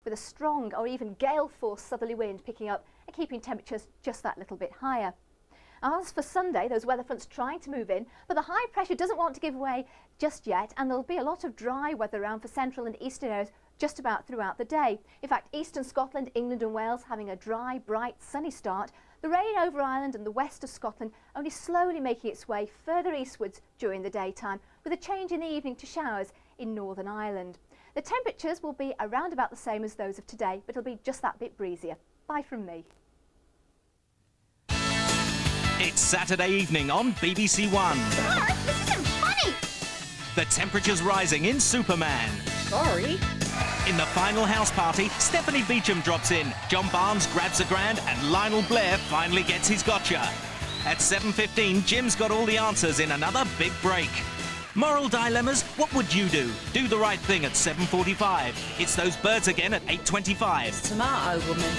with a strong or even gale-force southerly wind picking up and keeping temperatures just that little bit higher. As for Sunday, those weather fronts trying to move in, but the high pressure doesn't want to give way just yet, and there'll be a lot of dry weather around for central and eastern areas just about throughout the day. In fact, eastern Scotland, England and Wales having a dry, bright, sunny start. The rain over Ireland and the west of Scotland only slowly making its way further eastwards during the daytime, with a change in the evening to showers in Northern Ireland. The temperatures will be around about the same as those of today, but it'll be just that bit breezier. Bye from me. It's Saturday evening on BBC One. Mark, this isn't funny! The temperature's rising in Superman. Sorry. In the final house party, Stephanie Beacham drops in, John Barnes grabs a grand and Lionel Blair finally gets his gotcha. At 7:15, Jim's got all the answers in another big break. Moral dilemmas, what would you do? Do the right thing at 7:45. It's those birds again at 8:25. Tomato woman.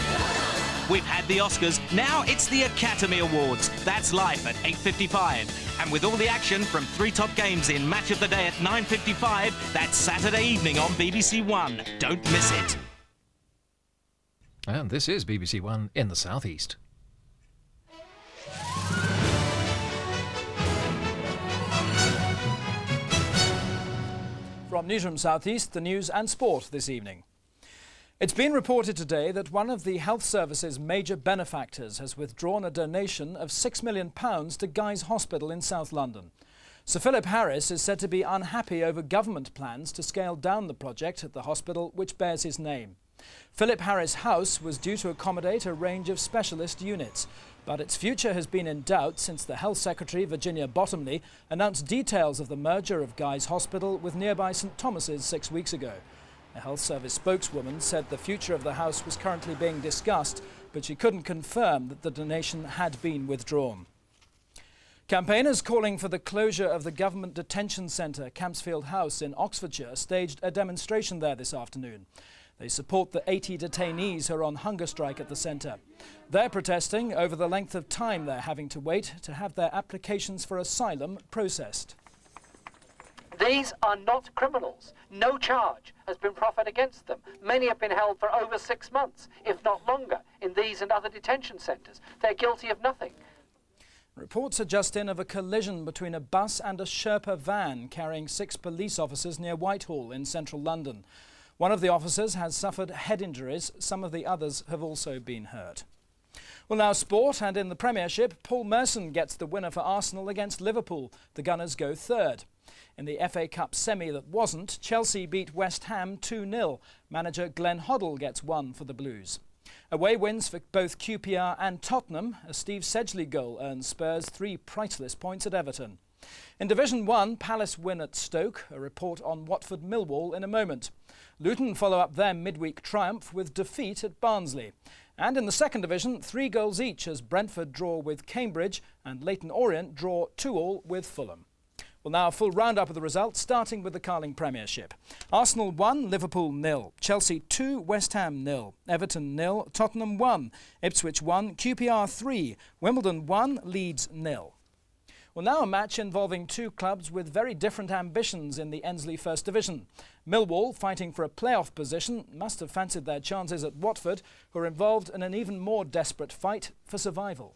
We've had the Oscars, now it's the Academy Awards. That's live at 8:55. And with all the action from 3 top games in Match of the Day at 9:55, that's Saturday evening on BBC One. Don't miss it. And this is BBC One in the South East. From Newsroom South East, the news and sport this evening. It's been reported today that one of the Health Service's major benefactors has withdrawn a donation of £6 million to Guy's Hospital in South London. Sir Philip Harris is said to be unhappy over government plans to scale down the project at the hospital which bears his name. Philip Harris House was due to accommodate a range of specialist units, but its future has been in doubt since the Health Secretary, Virginia Bottomley, announced details of the merger of Guy's Hospital with nearby St Thomas's 6 weeks ago. A Health Service spokeswoman said the future of the house was currently being discussed, but she couldn't confirm that the donation had been withdrawn. Campaigners calling for the closure of the government detention centre, Campsfield House in Oxfordshire, staged a demonstration there this afternoon. They support the 80 detainees who are on hunger strike at the centre. They're protesting over the length of time they're having to wait to have their applications for asylum processed. These are not criminals. No charge has been proffered against them. Many have been held for over 6 months, if not longer, in these and other detention centres. They're guilty of nothing. Reports are just in of a collision between a bus and a Sherpa van carrying 6 police officers near Whitehall in central London. One of the officers has suffered head injuries. Some of the others have also been hurt. Well, now sport, and in the Premiership, Paul Merson gets the winner for Arsenal against Liverpool. The Gunners go third. In the FA Cup semi that wasn't, Chelsea beat West Ham 2-0. Manager Glenn Hoddle gets 1 for the Blues. Away wins for both QPR and Tottenham. A Steve Sedgley goal earns Spurs 3 priceless points at Everton. In Division 1, Palace win at Stoke. A report on Watford Millwall in a moment. Luton follow up their midweek triumph with defeat at Barnsley. And in the second division, 3 goals each as Brentford draw with Cambridge and Leyton Orient draw 2-2 with Fulham. Well, now a full roundup of the results, starting with the Carling Premiership. Arsenal 1, Liverpool 0. Chelsea 2, West Ham 0. Everton 0, Tottenham 1. Ipswich 1, QPR 3. Wimbledon 1, Leeds 0. Well, now a match involving 2 clubs with very different ambitions in the Ensley First Division. Millwall, fighting for a playoff position, must have fancied their chances at Watford, who are involved in an even more desperate fight for survival.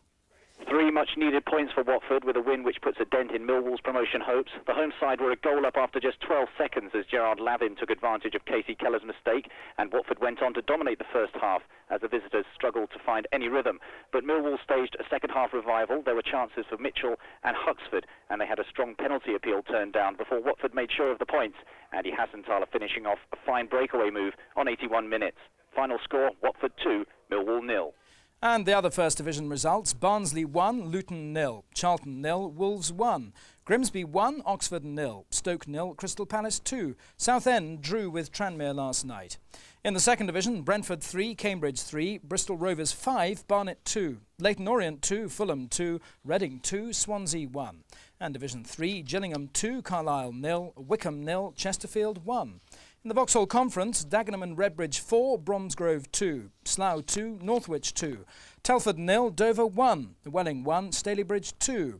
3 much-needed points for Watford with a win which puts a dent in Millwall's promotion hopes. The home side were a goal up after just 12 seconds as Gerard Lavin took advantage of Casey Keller's mistake, and Watford went on to dominate the first half as the visitors struggled to find any rhythm. But Millwall staged a second-half revival. There were chances for Mitchell and Huxford, and they had a strong penalty appeal turned down before Watford made sure of the points. Andy Hassenthaler finishing off a fine breakaway move on 81 minutes. Final score, Watford 2, Millwall 0. And the other First Division results: Barnsley 1, Luton 0, Charlton 0, Wolves 1, Grimsby 1, Oxford 0, Stoke 0, Crystal Palace 2. Southend drew with Tranmere last night. In the second division, Brentford 3, Cambridge 3, Bristol Rovers 5, Barnet 2, Leyton Orient 2, Fulham 2, Reading 2, Swansea 1. And Division 3, Gillingham 2, Carlisle 0, Wickham 0, Chesterfield 1. In the Vauxhall Conference, Dagenham and Redbridge 4, Bromsgrove 2, Slough 2, Northwich 2, Telford 0, Dover 1, Welling 1, Stalybridge 2.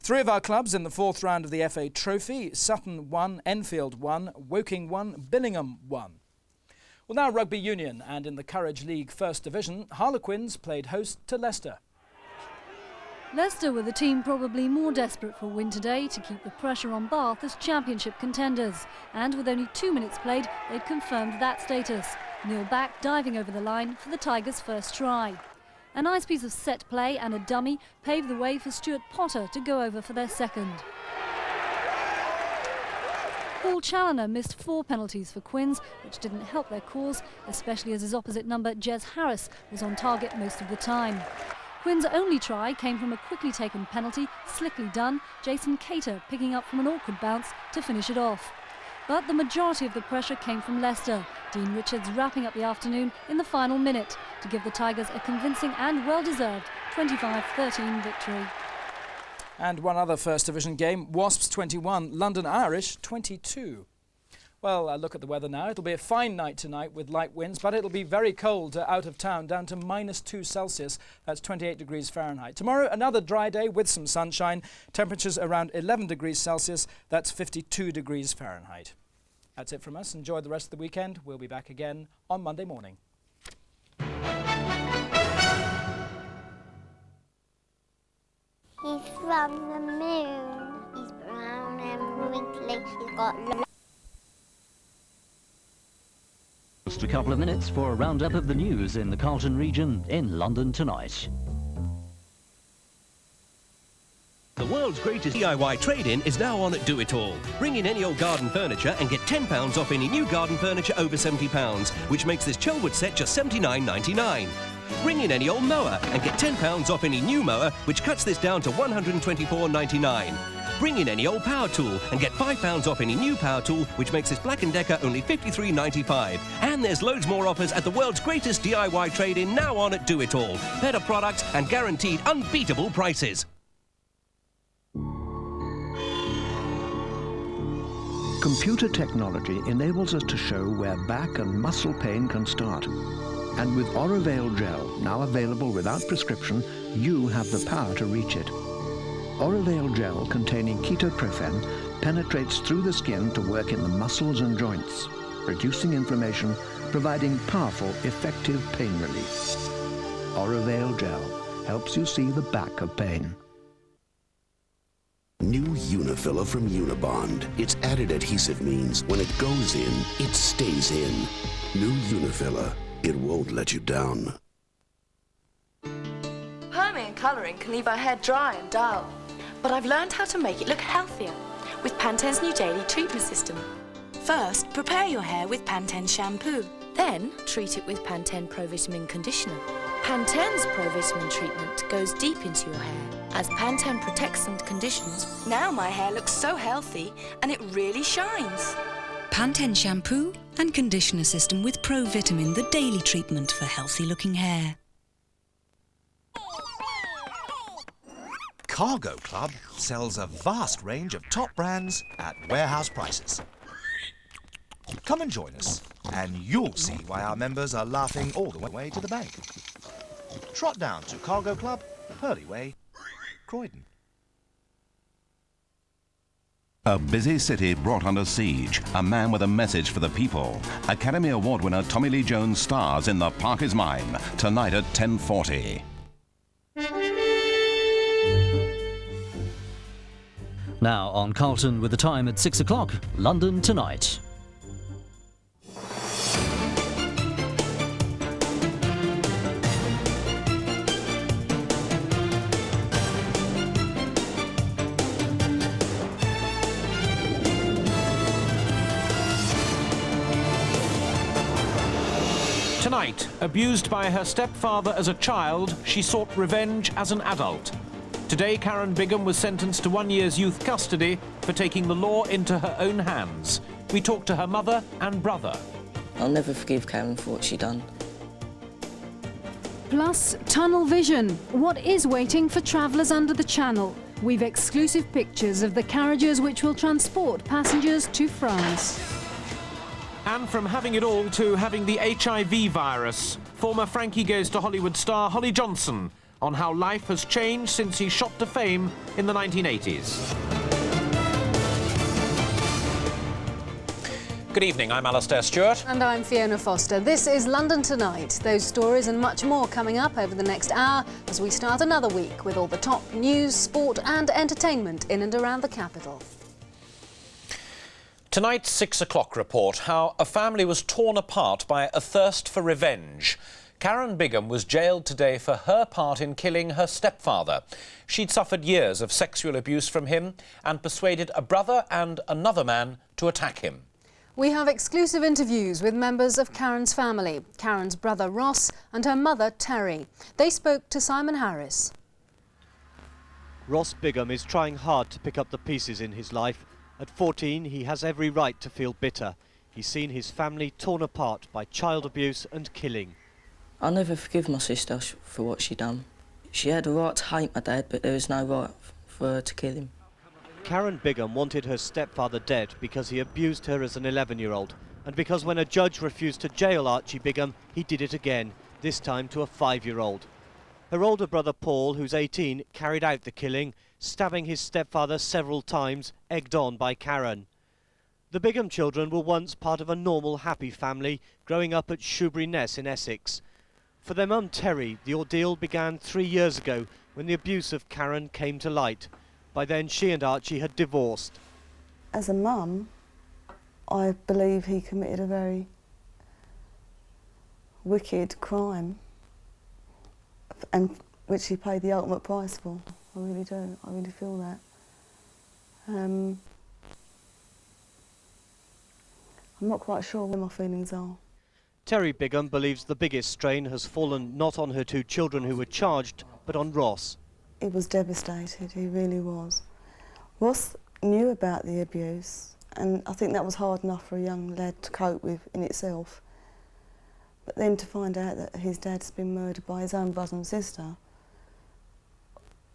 3 of our clubs in the 4th round of the FA Trophy: Sutton 1, Enfield 1, Woking 1, Billingham 1. Well, now Rugby Union, and in the Courage League First Division, Harlequins played host to Leicester. Leicester were the team probably more desperate for a win today to keep the pressure on Bath as championship contenders. And with only 2 minutes played, they'd confirmed that status. Neil Back diving over the line for the Tigers' first try. A nice piece of set play and a dummy paved the way for Stuart Potter to go over for their second. Paul Challoner missed 4 penalties for Quins, which didn't help their cause, especially as his opposite number, Jez Harris, was on target most of the time. Quins' only try came from a quickly taken penalty, slickly done, Jason Cater picking up from an awkward bounce to finish it off. But the majority of the pressure came from Leicester, Dean Richards wrapping up the afternoon in the final minute to give the Tigers a convincing and well-deserved 25-13 victory. And one other First Division game, Wasps 21, London Irish 22. Well, look at the weather now. It'll be a fine night tonight with light winds, but it'll be very cold out of town, down to -2 Celsius. That's 28 degrees Fahrenheit. Tomorrow, another dry day with some sunshine. Temperatures around 11 degrees Celsius. That's 52 degrees Fahrenheit. That's it from us. Enjoy the rest of the weekend. We'll be back again on Monday morning. He's from the moon. He's brown and wrinkly. He's got Just a couple of minutes for a roundup of the news in the Carlton region in London tonight. The world's greatest DIY trade-in is now on at Do It All. Bring in any old garden furniture and get £10 off any new garden furniture over £70, which makes this Chelwood set just £79.99. Bring in any old mower and get £10 off any new mower, which cuts this down to £124.99. Bring in any old power tool and get £5 off any new power tool, which makes this Black & Decker only £53.95. And there's loads more offers at the world's greatest DIY trade-in now on at Do It All. Better products and guaranteed unbeatable prices. Computer technology enables us to show where back and muscle pain can start. And with Orovale Gel, now available without prescription, you have the power to reach it. Orovale Gel containing ketoprofen penetrates through the skin to work in the muscles and joints, reducing inflammation, providing powerful, effective pain relief. Orovale Gel helps you see the back of pain. New Unifiller from Unibond. Its added adhesive means when it goes in, it stays in. New Unifiller. It won't let you down. Perming colouring can leave our hair dry and dull. But I've learned how to make it look healthier with Pantene's new daily treatment system. First, prepare your hair with Pantene shampoo. Then, treat it with Pantene Pro Vitamin conditioner. Pantene's Pro Vitamin treatment goes deep into your hair. As Pantene protects and conditions, now my hair looks so healthy and it really shines. Pantene shampoo and conditioner system with Pro Vitamin, the daily treatment for healthy looking hair. Cargo Club sells a vast range of top brands at warehouse prices. Come and join us, and you'll see why our members are laughing all the way to the bank. Trot down to Cargo Club, Hurley Way, Croydon. A busy city brought under siege. A man with a message for the people. Academy Award winner Tommy Lee Jones stars in The Park Is Mine, tonight at 10:40. Now on Carlton with the time at 6 o'clock, London tonight. Tonight, abused by her stepfather as a child, she sought revenge as an adult. Today, Karen Bigham was sentenced to 1 year's youth custody for taking the law into her own hands. We talked to her mother and brother. I'll never forgive Karen for what she done. Plus, tunnel vision. What is waiting for travellers under the Channel? We've exclusive pictures of the carriages which will transport passengers to France. And from having it all to having the HIV virus, former Frankie Goes to Hollywood star Holly Johnson on how life has changed since he shot to fame in the 1980s. Good evening, I'm Alastair Stewart. And I'm Fiona Foster. This is London Tonight. Those stories and much more coming up over the next hour as we start another week with all the top news, sport and entertainment in and around the capital. Tonight's 6 o'clock report, how a family was torn apart by a thirst for revenge. Karen Bigham was jailed today for her part in killing her stepfather. She'd suffered years of sexual abuse from him and persuaded a brother and another man to attack him. We have exclusive interviews with members of Karen's family, Karen's brother Ross and her mother Terry. They spoke to Simon Harris. Ross Bigham is trying hard to pick up the pieces in his life. At 14, he has every right to feel bitter. He's seen his family torn apart by child abuse and killing. I'll never forgive my sister for what she done. She had a right to hate my dad, but there was no right for her to kill him. Karen Bigham wanted her stepfather dead because he abused her as an 11-year-old, and because when a judge refused to jail Archie Bigham, he did it again, this time to a 5-year-old. Her older brother Paul, who's 18, carried out the killing, stabbing his stepfather several times, egged on by Karen. The Bigham children were once part of a normal, happy family, growing up at Shoebury Ness in Essex. For their mum Terry, the ordeal began 3 years ago when the abuse of Karen came to light. By then, she and Archie had divorced. As a mum, I believe he committed a very wicked crime, and which he paid the ultimate price for. I really do. I really feel that. I'm not quite sure where my feelings are. Terry Bigham believes the biggest strain has fallen not on her 2 children who were charged, but on Ross. He was devastated, he really was. Ross knew about the abuse, and I think that was hard enough for a young lad to cope with in itself. But then to find out that his dad's been murdered by his own brother and sister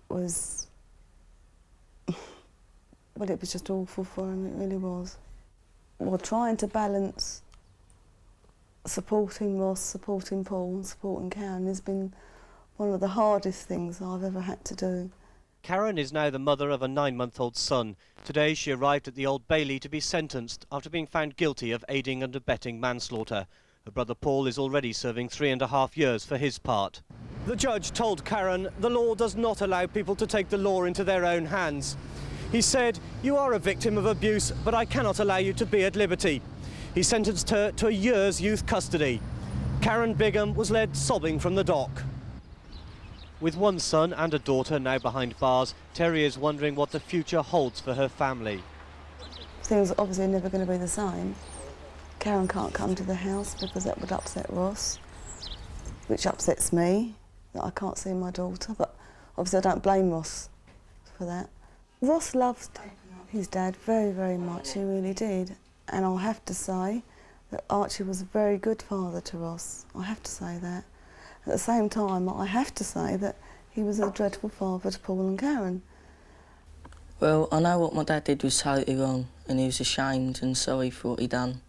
was... well, it was just awful for him, it really was. Well, trying to balance supporting Ross, supporting Paul and supporting Karen has been one of the hardest things I've ever had to do. Karen is now the mother of a 9-month-old son. Today she arrived at the Old Bailey to be sentenced after being found guilty of aiding and abetting manslaughter. Her brother Paul is already serving 3.5 years for his part. The judge told Karen the law does not allow people to take the law into their own hands. He said, "You are a victim of abuse, but I cannot allow you to be at liberty." He sentenced her to a year's youth custody. Karen Bigham was led sobbing from the dock. With one son and a daughter now behind bars, Terry is wondering what the future holds for her family. Things are obviously never going to be the same. Karen can't come to the house because that would upset Ross, which upsets me, that I can't see my daughter, but obviously I don't blame Ross for that. Ross loved his dad very, very much, he really did. And I'll have to say that Archie was a very good father to Ross. I have to say that. At the same time, I have to say that he was a dreadful father to Paul and Karen. Well, I know what my dad did was totally wrong, and he was ashamed and sorry for what he done.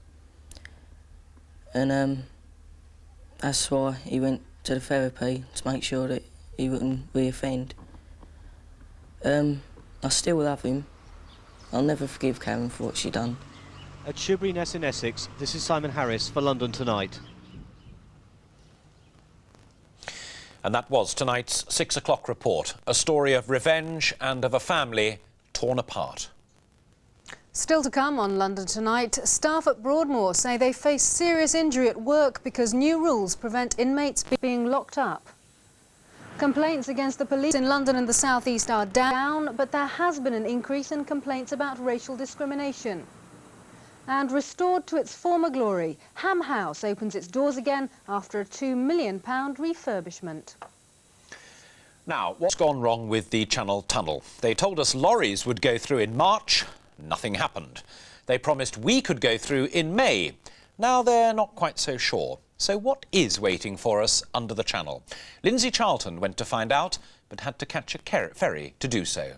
And that's why he went to the therapy, to make sure that he wouldn't re-offend. I still love him. I'll never forgive Karen for what she done. At Shoebury Ness in Essex, this is Simon Harris for London Tonight. And that was tonight's 6 o'clock report, a story of revenge and of a family torn apart. Still to come on London Tonight, staff at Broadmoor say they face serious injury at work because new rules prevent inmates being locked up. Complaints against the police in London and the South East are down, but there has been an increase in complaints about racial discrimination. And restored to its former glory, Ham House opens its doors again after a £2 million refurbishment. Now, what's gone wrong with the Channel Tunnel? They told us lorries would go through in March. Nothing happened. They promised we could go through in May. Now they're not quite so sure. So what is waiting for us under the channel? Lindsay Carlton went to find out, but had to catch a ferry to do so.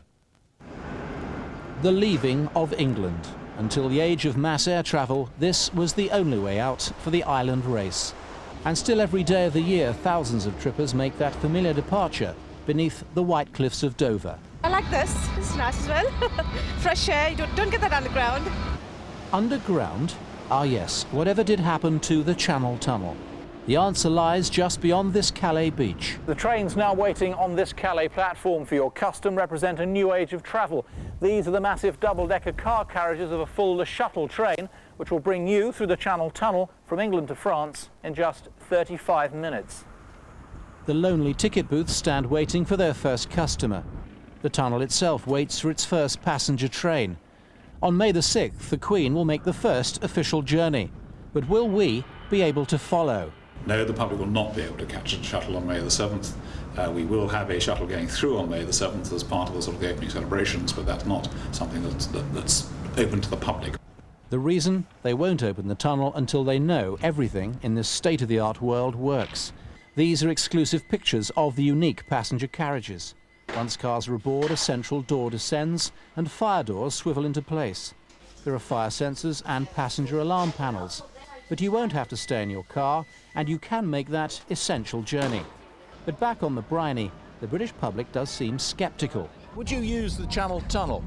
The leaving of England. Until the age of mass air travel, this was the only way out for the island race. And still every day of the year, thousands of trippers make that familiar departure beneath the white cliffs of Dover. I like this. It's nice as well. Fresh air, you don't get that underground. Underground? Ah yes, whatever did happen to the Channel Tunnel? The answer lies just beyond this Calais beach. The trains now waiting on this Calais platform for your custom represent a new age of travel. These are the massive double-decker car carriages of a full shuttle train, which will bring you through the Channel Tunnel from England to France in just 35 minutes. The lonely ticket booths stand waiting for their first customer. The tunnel itself waits for its first passenger train. On May the 6th, the Queen will make the first official journey. But will we be able to follow? No, the public will not be able to catch a shuttle on May the 7th. We will have a shuttle going through on May the 7th as part of the sort of the opening celebrations, but that's not something that's open to the public. The reason? They won't open the tunnel until they know everything in this state-of-the-art world works. These are exclusive pictures of the unique passenger carriages. Once cars are aboard, a central door descends and fire doors swivel into place. There are fire sensors and passenger alarm panels. But you won't have to stay in your car, and you can make that essential journey. But back on the briny, the British public does seem sceptical. Would you use the Channel Tunnel?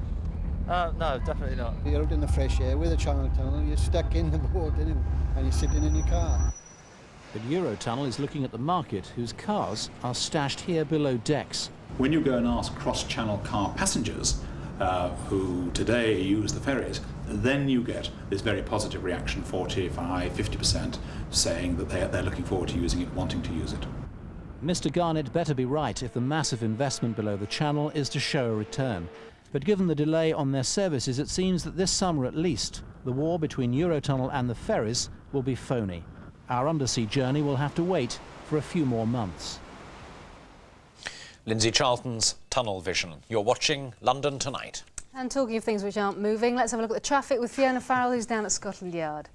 No, definitely not. You're out in the fresh air with a Channel Tunnel, you're stuck in the boat and you're sitting in your car. But Eurotunnel is looking at the market, whose cars are stashed here below decks. When you go and ask cross-channel car passengers who today use the ferries, then you get this very positive reaction, 45, 50%, saying that they're looking forward to using it, wanting to use it. Mr. Garnett better be right if the massive investment below the channel is to show a return. But given the delay on their services, it seems that this summer at least, the war between Eurotunnel and the ferries will be phony. Our undersea journey will have to wait for a few more months. Lindsay Charlton's Tunnel Vision. You're watching London Tonight. And talking of things which aren't moving, let's have a look at the traffic with Fiona Farrell, who's down at Scotland Yard.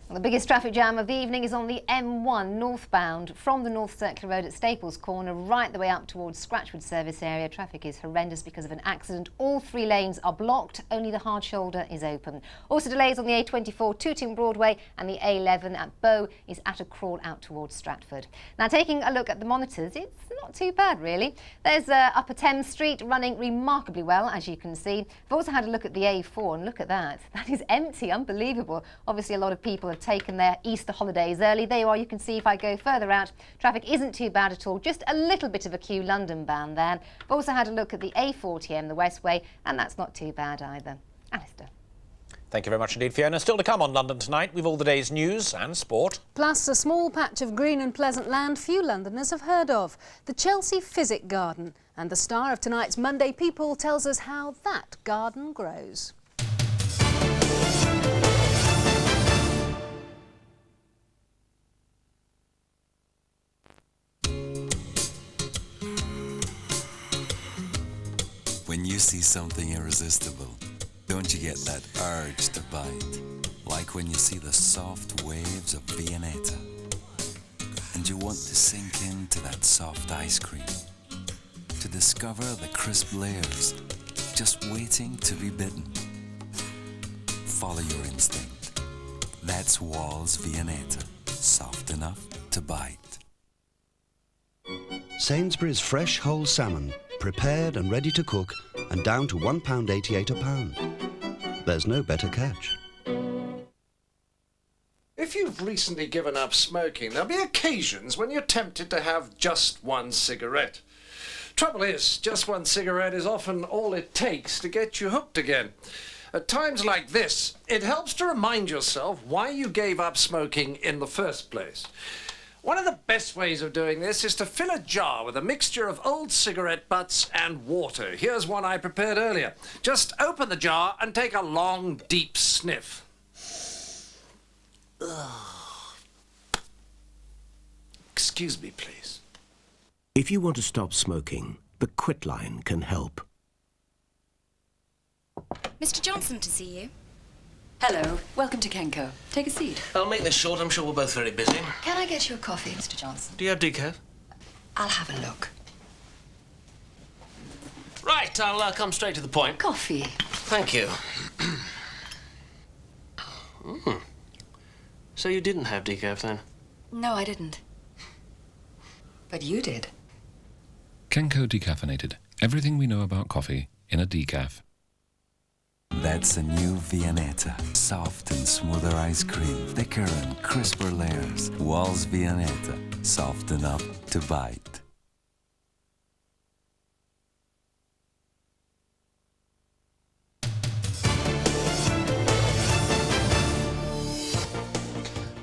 The biggest traffic jam of the evening is on the M1 northbound from the North Circular Road at Staples Corner right the way up towards Scratchwood service area. Traffic is horrendous because of an accident. All 3 lanes are blocked, only the hard shoulder is open. Also delays on the A24 Tooting Broadway, and the A11 at Bow is at a crawl out towards Stratford. Now, taking a look at the monitors, it's not too bad really. There's Upper Thames Street running remarkably well, as you can see. I've also had a look at the A4 and look at that. That is empty, unbelievable. Obviously a lot of people have taken their Easter holidays early. There you are, you can see if I go further out, traffic isn't too bad at all, just a little bit of a queue London bound there. I've also had a look at the A40M, the Westway, and that's not too bad either. Alistair. Thank you very much indeed, Fiona. Still to come on London Tonight, we've all the day's news and sport. Plus a small patch of green and pleasant land few Londoners have heard of, the Chelsea Physic Garden. And the star of tonight's Monday People tells us how that garden grows. When you see something irresistible, don't you get that urge to bite? Like when you see the soft waves of Viennetta, and you want to sink into that soft ice cream, to discover the crisp layers, just waiting to be bitten. Follow your instinct. That's Wall's Viennetta, soft enough to bite. Sainsbury's fresh whole salmon, prepared and ready to cook, and down to £1.88 a pound. There's no better catch. If you've recently given up smoking, there'll be occasions when you're tempted to have just one cigarette. Trouble is, just one cigarette is often all it takes to get you hooked again. At times like this, it helps to remind yourself why you gave up smoking in the first place. One of the best ways of doing this is to fill a jar with a mixture of old cigarette butts and water. Here's one I prepared earlier. Just open the jar and take a long, deep sniff. Ugh. Excuse me, please. If you want to stop smoking, the Quit line can help. Mr. Johnson to see you. Hello. Welcome to Kenco. Take a seat. I'll make this short. I'm sure we're both very busy. Can I get you a coffee, Mr. Johnson? Do you have decaf? I'll have a look. Right, I'll come straight to the point. Coffee. Thank you. So you didn't have decaf then? No, I didn't. But you did. Kenco Decaffeinated. Everything we know about coffee in a decaf. That's a new Viennetta. Soft and smoother ice cream, thicker and crisper layers. Walls Viennetta, soft enough to bite.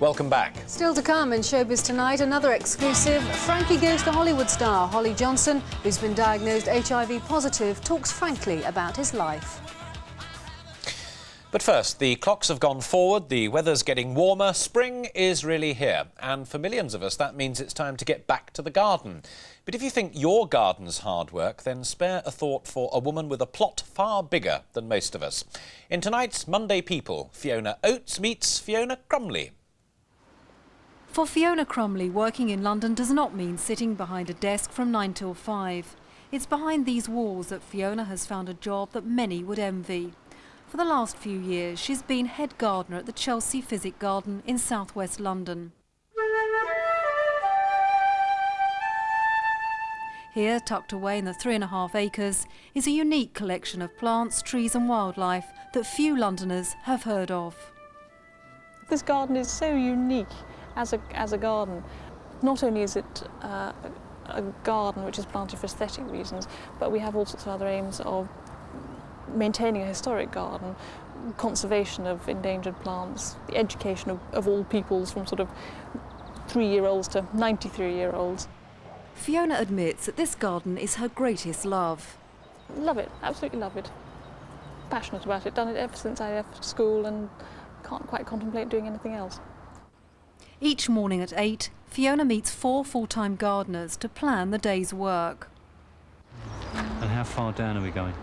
Welcome back. Still to come in Showbiz Tonight, another exclusive. Frankie goes to Hollywood star Holly Johnson, who's been diagnosed HIV positive, talks frankly about his life. But first, the clocks have gone forward, the weather's getting warmer, spring is really here. And for millions of us, that means it's time to get back to the garden. But if you think your garden's hard work, then spare a thought for a woman with a plot far bigger than most of us. In tonight's Monday People, Fiona Oates meets Fiona Crumley. For Fiona Crumley, working in London does not mean sitting behind a desk from 9 till 5. It's behind these walls that Fiona has found a job that many would envy. For the last few years, she's been head gardener at the Chelsea Physic Garden in southwest London. Here, tucked away in the 3.5 acres, is a unique collection of plants, trees and wildlife that few Londoners have heard of. This garden is so unique as a garden. Not only is it a garden which is planted for aesthetic reasons, but we have all sorts of other aims of maintaining a historic garden, conservation of endangered plants, the education of all peoples from sort of 3-year-olds to 93-year-olds. Fiona admits that this garden is her greatest love. Love it, absolutely love it. Passionate about it, done it ever since I left school and can't quite contemplate doing anything else. Each morning at 8, Fiona meets 4 full-time gardeners to plan the day's work. And how far down are we going?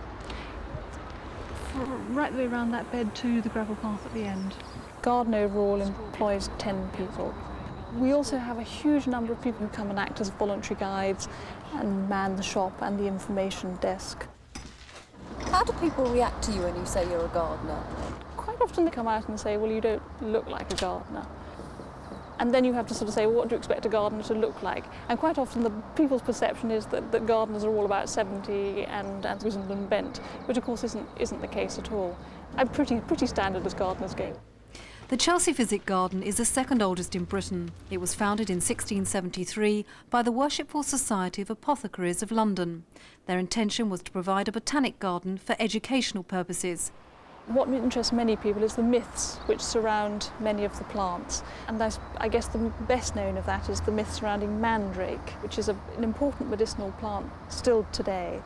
Right the way around that bed to the gravel path at the end. Garden overall employs 10 people. We also have a huge number of people who come and act as voluntary guides and man the shop and the information desk. How do people react to you when you say you're a gardener? Quite often they come out and say, well, you don't look like a gardener. And then you have to sort of say, well, what do you expect a gardener to look like? And quite often the people's perception is that gardeners are all about 70 and wizened and bent, which of course isn't the case at all. I'm pretty standard as gardeners go. The Chelsea Physic Garden is the second oldest in Britain. It was founded in 1673 by the Worshipful Society of Apothecaries of London. Their intention was to provide a botanic garden for educational purposes. What interests many people is the myths which surround many of the plants. And I guess the best known of that is the myth surrounding mandrake, which is an important medicinal plant still today.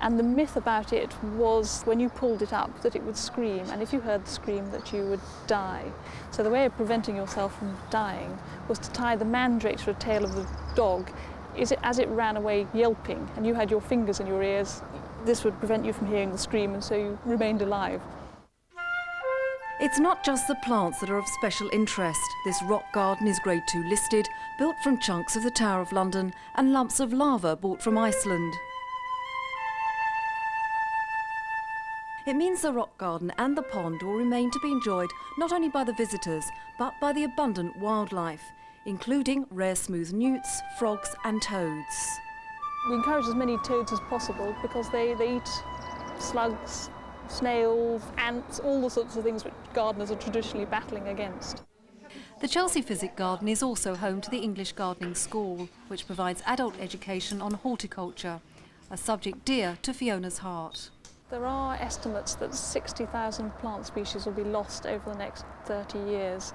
And the myth about it was when you pulled it up that it would scream, and if you heard the scream that you would die. So the way of preventing yourself from dying was to tie the mandrake to the tail of the dog as it ran away yelping, and you had your fingers in your ears. This would prevent you from hearing the scream, and so you remained alive. It's not just the plants that are of special interest. This rock garden is Grade 2 listed, built from chunks of the Tower of London and lumps of lava brought from Iceland. It means the rock garden and the pond will remain to be enjoyed not only by the visitors, but by the abundant wildlife, including rare smooth newts, frogs and toads. We encourage as many toads as possible because they eat slugs, snails, ants, all the sorts of things which gardeners are traditionally battling against. The Chelsea Physic Garden is also home to the English Gardening School, which provides adult education on horticulture, a subject dear to Fiona's heart. There are estimates that 60,000 plant species will be lost over the next 30 years.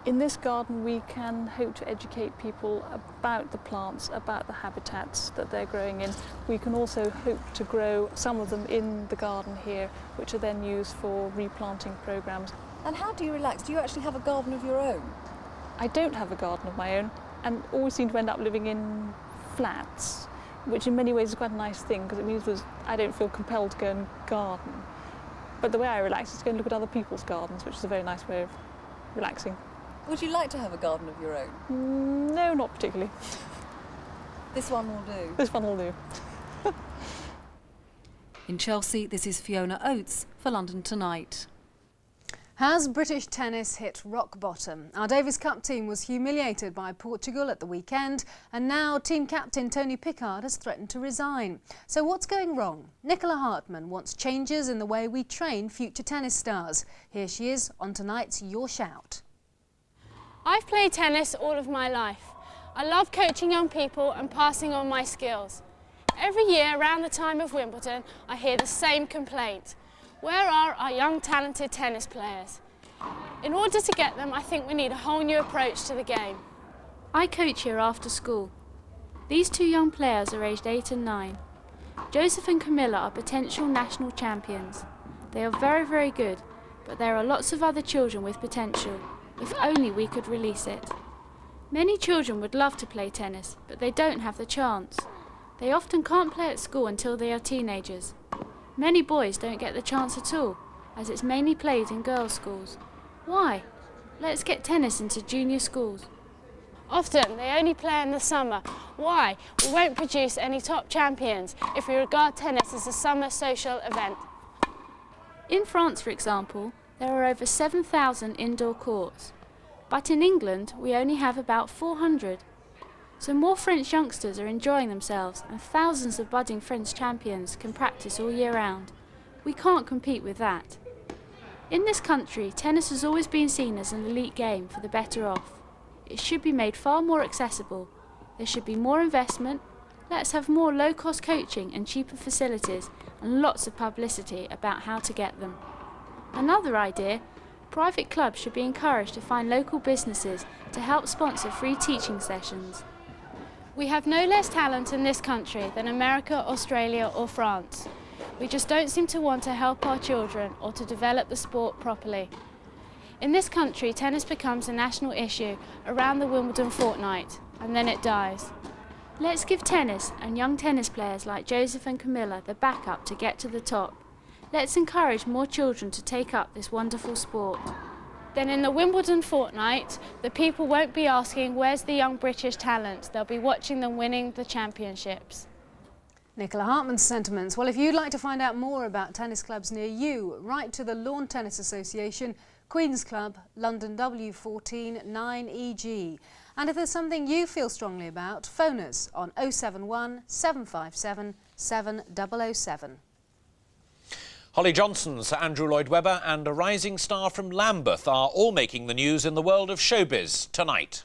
In this garden we can hope to educate people about the plants, about the habitats that they're growing in. We can also hope to grow some of them in the garden here, which are then used for replanting programmes. And how do you relax? Do you actually have a garden of your own? I don't have a garden of my own, and always seem to end up living in flats, which in many ways is quite a nice thing because it means I don't feel compelled to go and garden. But the way I relax is to go and look at other people's gardens, which is a very nice way of relaxing. Would you like to have a garden of your own? No, not particularly. This one will do? This one will do. In Chelsea, this is Fiona Oates for London Tonight. Has British tennis hit rock bottom? Our Davis Cup team was humiliated by Portugal at the weekend, and now team captain Tony Pickard has threatened to resign. So what's going wrong? Nicola Hartman wants changes in the way we train future tennis stars. Here she is on tonight's Your Shout. I've played tennis all of my life. I love coaching young people and passing on my skills. Every year around the time of Wimbledon, I hear the same complaint. Where are our young talented tennis players? In order to get them, I think we need a whole new approach to the game. I coach here after school. These two young players are aged 8 and 9. Joseph and Camilla are potential national champions. They are very, very good, but there are lots of other children with potential, if only we could release it. Many children would love to play tennis, but they don't have the chance. They often can't play at school until they are teenagers. Many boys don't get the chance at all, as it's mainly played in girls' schools. Why? Let's get tennis into junior schools. Often they only play in the summer. Why? We won't produce any top champions if we regard tennis as a summer social event. In France, for example, there are over 7,000 indoor courts. But in England, we only have about 400. So more French youngsters are enjoying themselves, and thousands of budding French champions can practice all year round. We can't compete with that. In this country, tennis has always been seen as an elite game for the better off. It should be made far more accessible. There should be more investment. Let's have more low-cost coaching and cheaper facilities, and lots of publicity about how to get them. Another idea: private clubs should be encouraged to find local businesses to help sponsor free teaching sessions. We have no less talent in this country than America, Australia or France. We just don't seem to want to help our children or to develop the sport properly. In this country, tennis becomes a national issue around the Wimbledon fortnight, and then it dies. Let's give tennis and young tennis players like Joseph and Camilla the backup to get to the top. Let's encourage more children to take up this wonderful sport. Then in the Wimbledon fortnight, the people won't be asking where's the young British talent. They'll be watching them winning the championships. Nicola Hartman's sentiments. Well, if you'd like to find out more about tennis clubs near you, write to the Lawn Tennis Association, Queen's Club, London W14 9EG. And if there's something you feel strongly about, phone us on 071 757 7007. Holly Johnson, Sir Andrew Lloyd Webber and a rising star from Lambeth are all making the news in the world of showbiz tonight.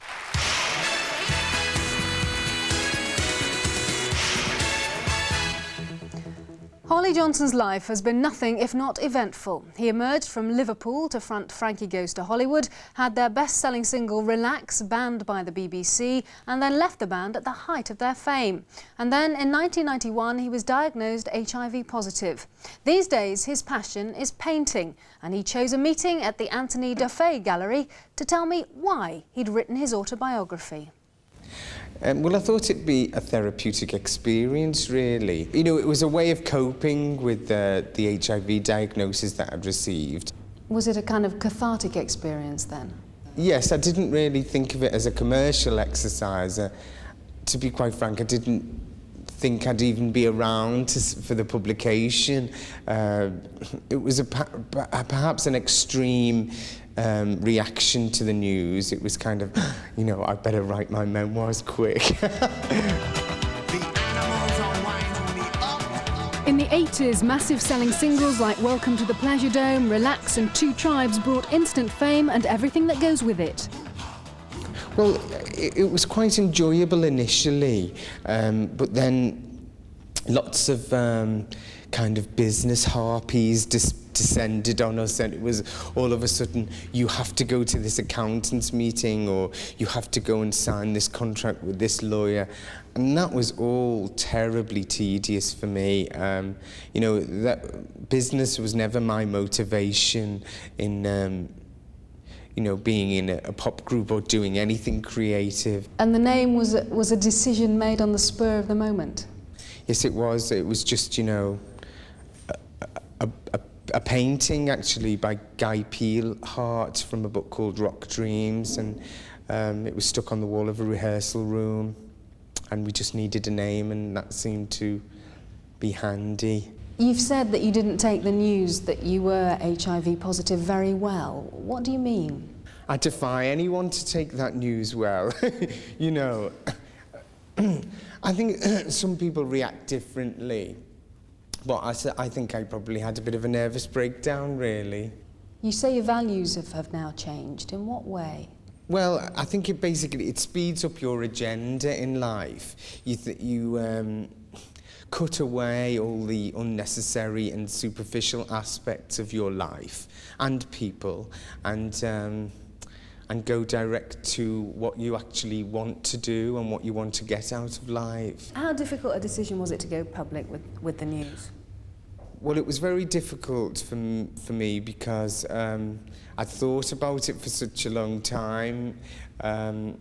Holly Johnson's life has been nothing if not eventful. He emerged from Liverpool to front Frankie Goes to Hollywood, had their best-selling single Relax banned by the BBC, and then left the band at the height of their fame. And then in 1991 he was diagnosed HIV positive. These days his passion is painting, and he chose a meeting at the Anthony Duffay Gallery to tell me why he'd written his autobiography. Well, I thought it'd be a therapeutic experience, really. You know, it was a way of coping with the HIV diagnosis that I'd received. Was it a kind of cathartic experience then? Yes, I didn't really think of it as a commercial exercise. To be quite frank, I didn't think I'd even be around for the publication. It was perhaps an extreme reaction to the news. It was kind of, you know, I better write my memoirs quick. In the 80s, massive selling singles like Welcome to the Pleasure Dome, Relax and Two Tribes brought instant fame and everything that goes with it. Well, it was quite enjoyable initially, but then lots of kind of business harpies descended on us, and it was all of a sudden, you have to go to this accountant's meeting, or you have to go and sign this contract with this lawyer. And that was all terribly tedious for me. You know, that business was never my motivation in you know, being in a pop group or doing anything creative. And the name was a decision made on the spur of the moment? Yes, it was. It was just, you know, a painting, actually, by Guy Peelhart from a book called Rock Dreams, and it was stuck on the wall of a rehearsal room, and we just needed a name, and that seemed to be handy. You've said that you didn't take the news that you were HIV positive very well. What do you mean? I defy anyone to take that news well. You know, I think some people react differently. But I think I probably had a bit of a nervous breakdown, really. You say your values have now changed. In what way? Well, I think it speeds up your agenda in life. You cut away all the unnecessary and superficial aspects of your life and people, and go direct to what you actually want to do and what you want to get out of life. How difficult a decision was it to go public with the news? Well, it was very difficult for me because I'd thought about it for such a long time, and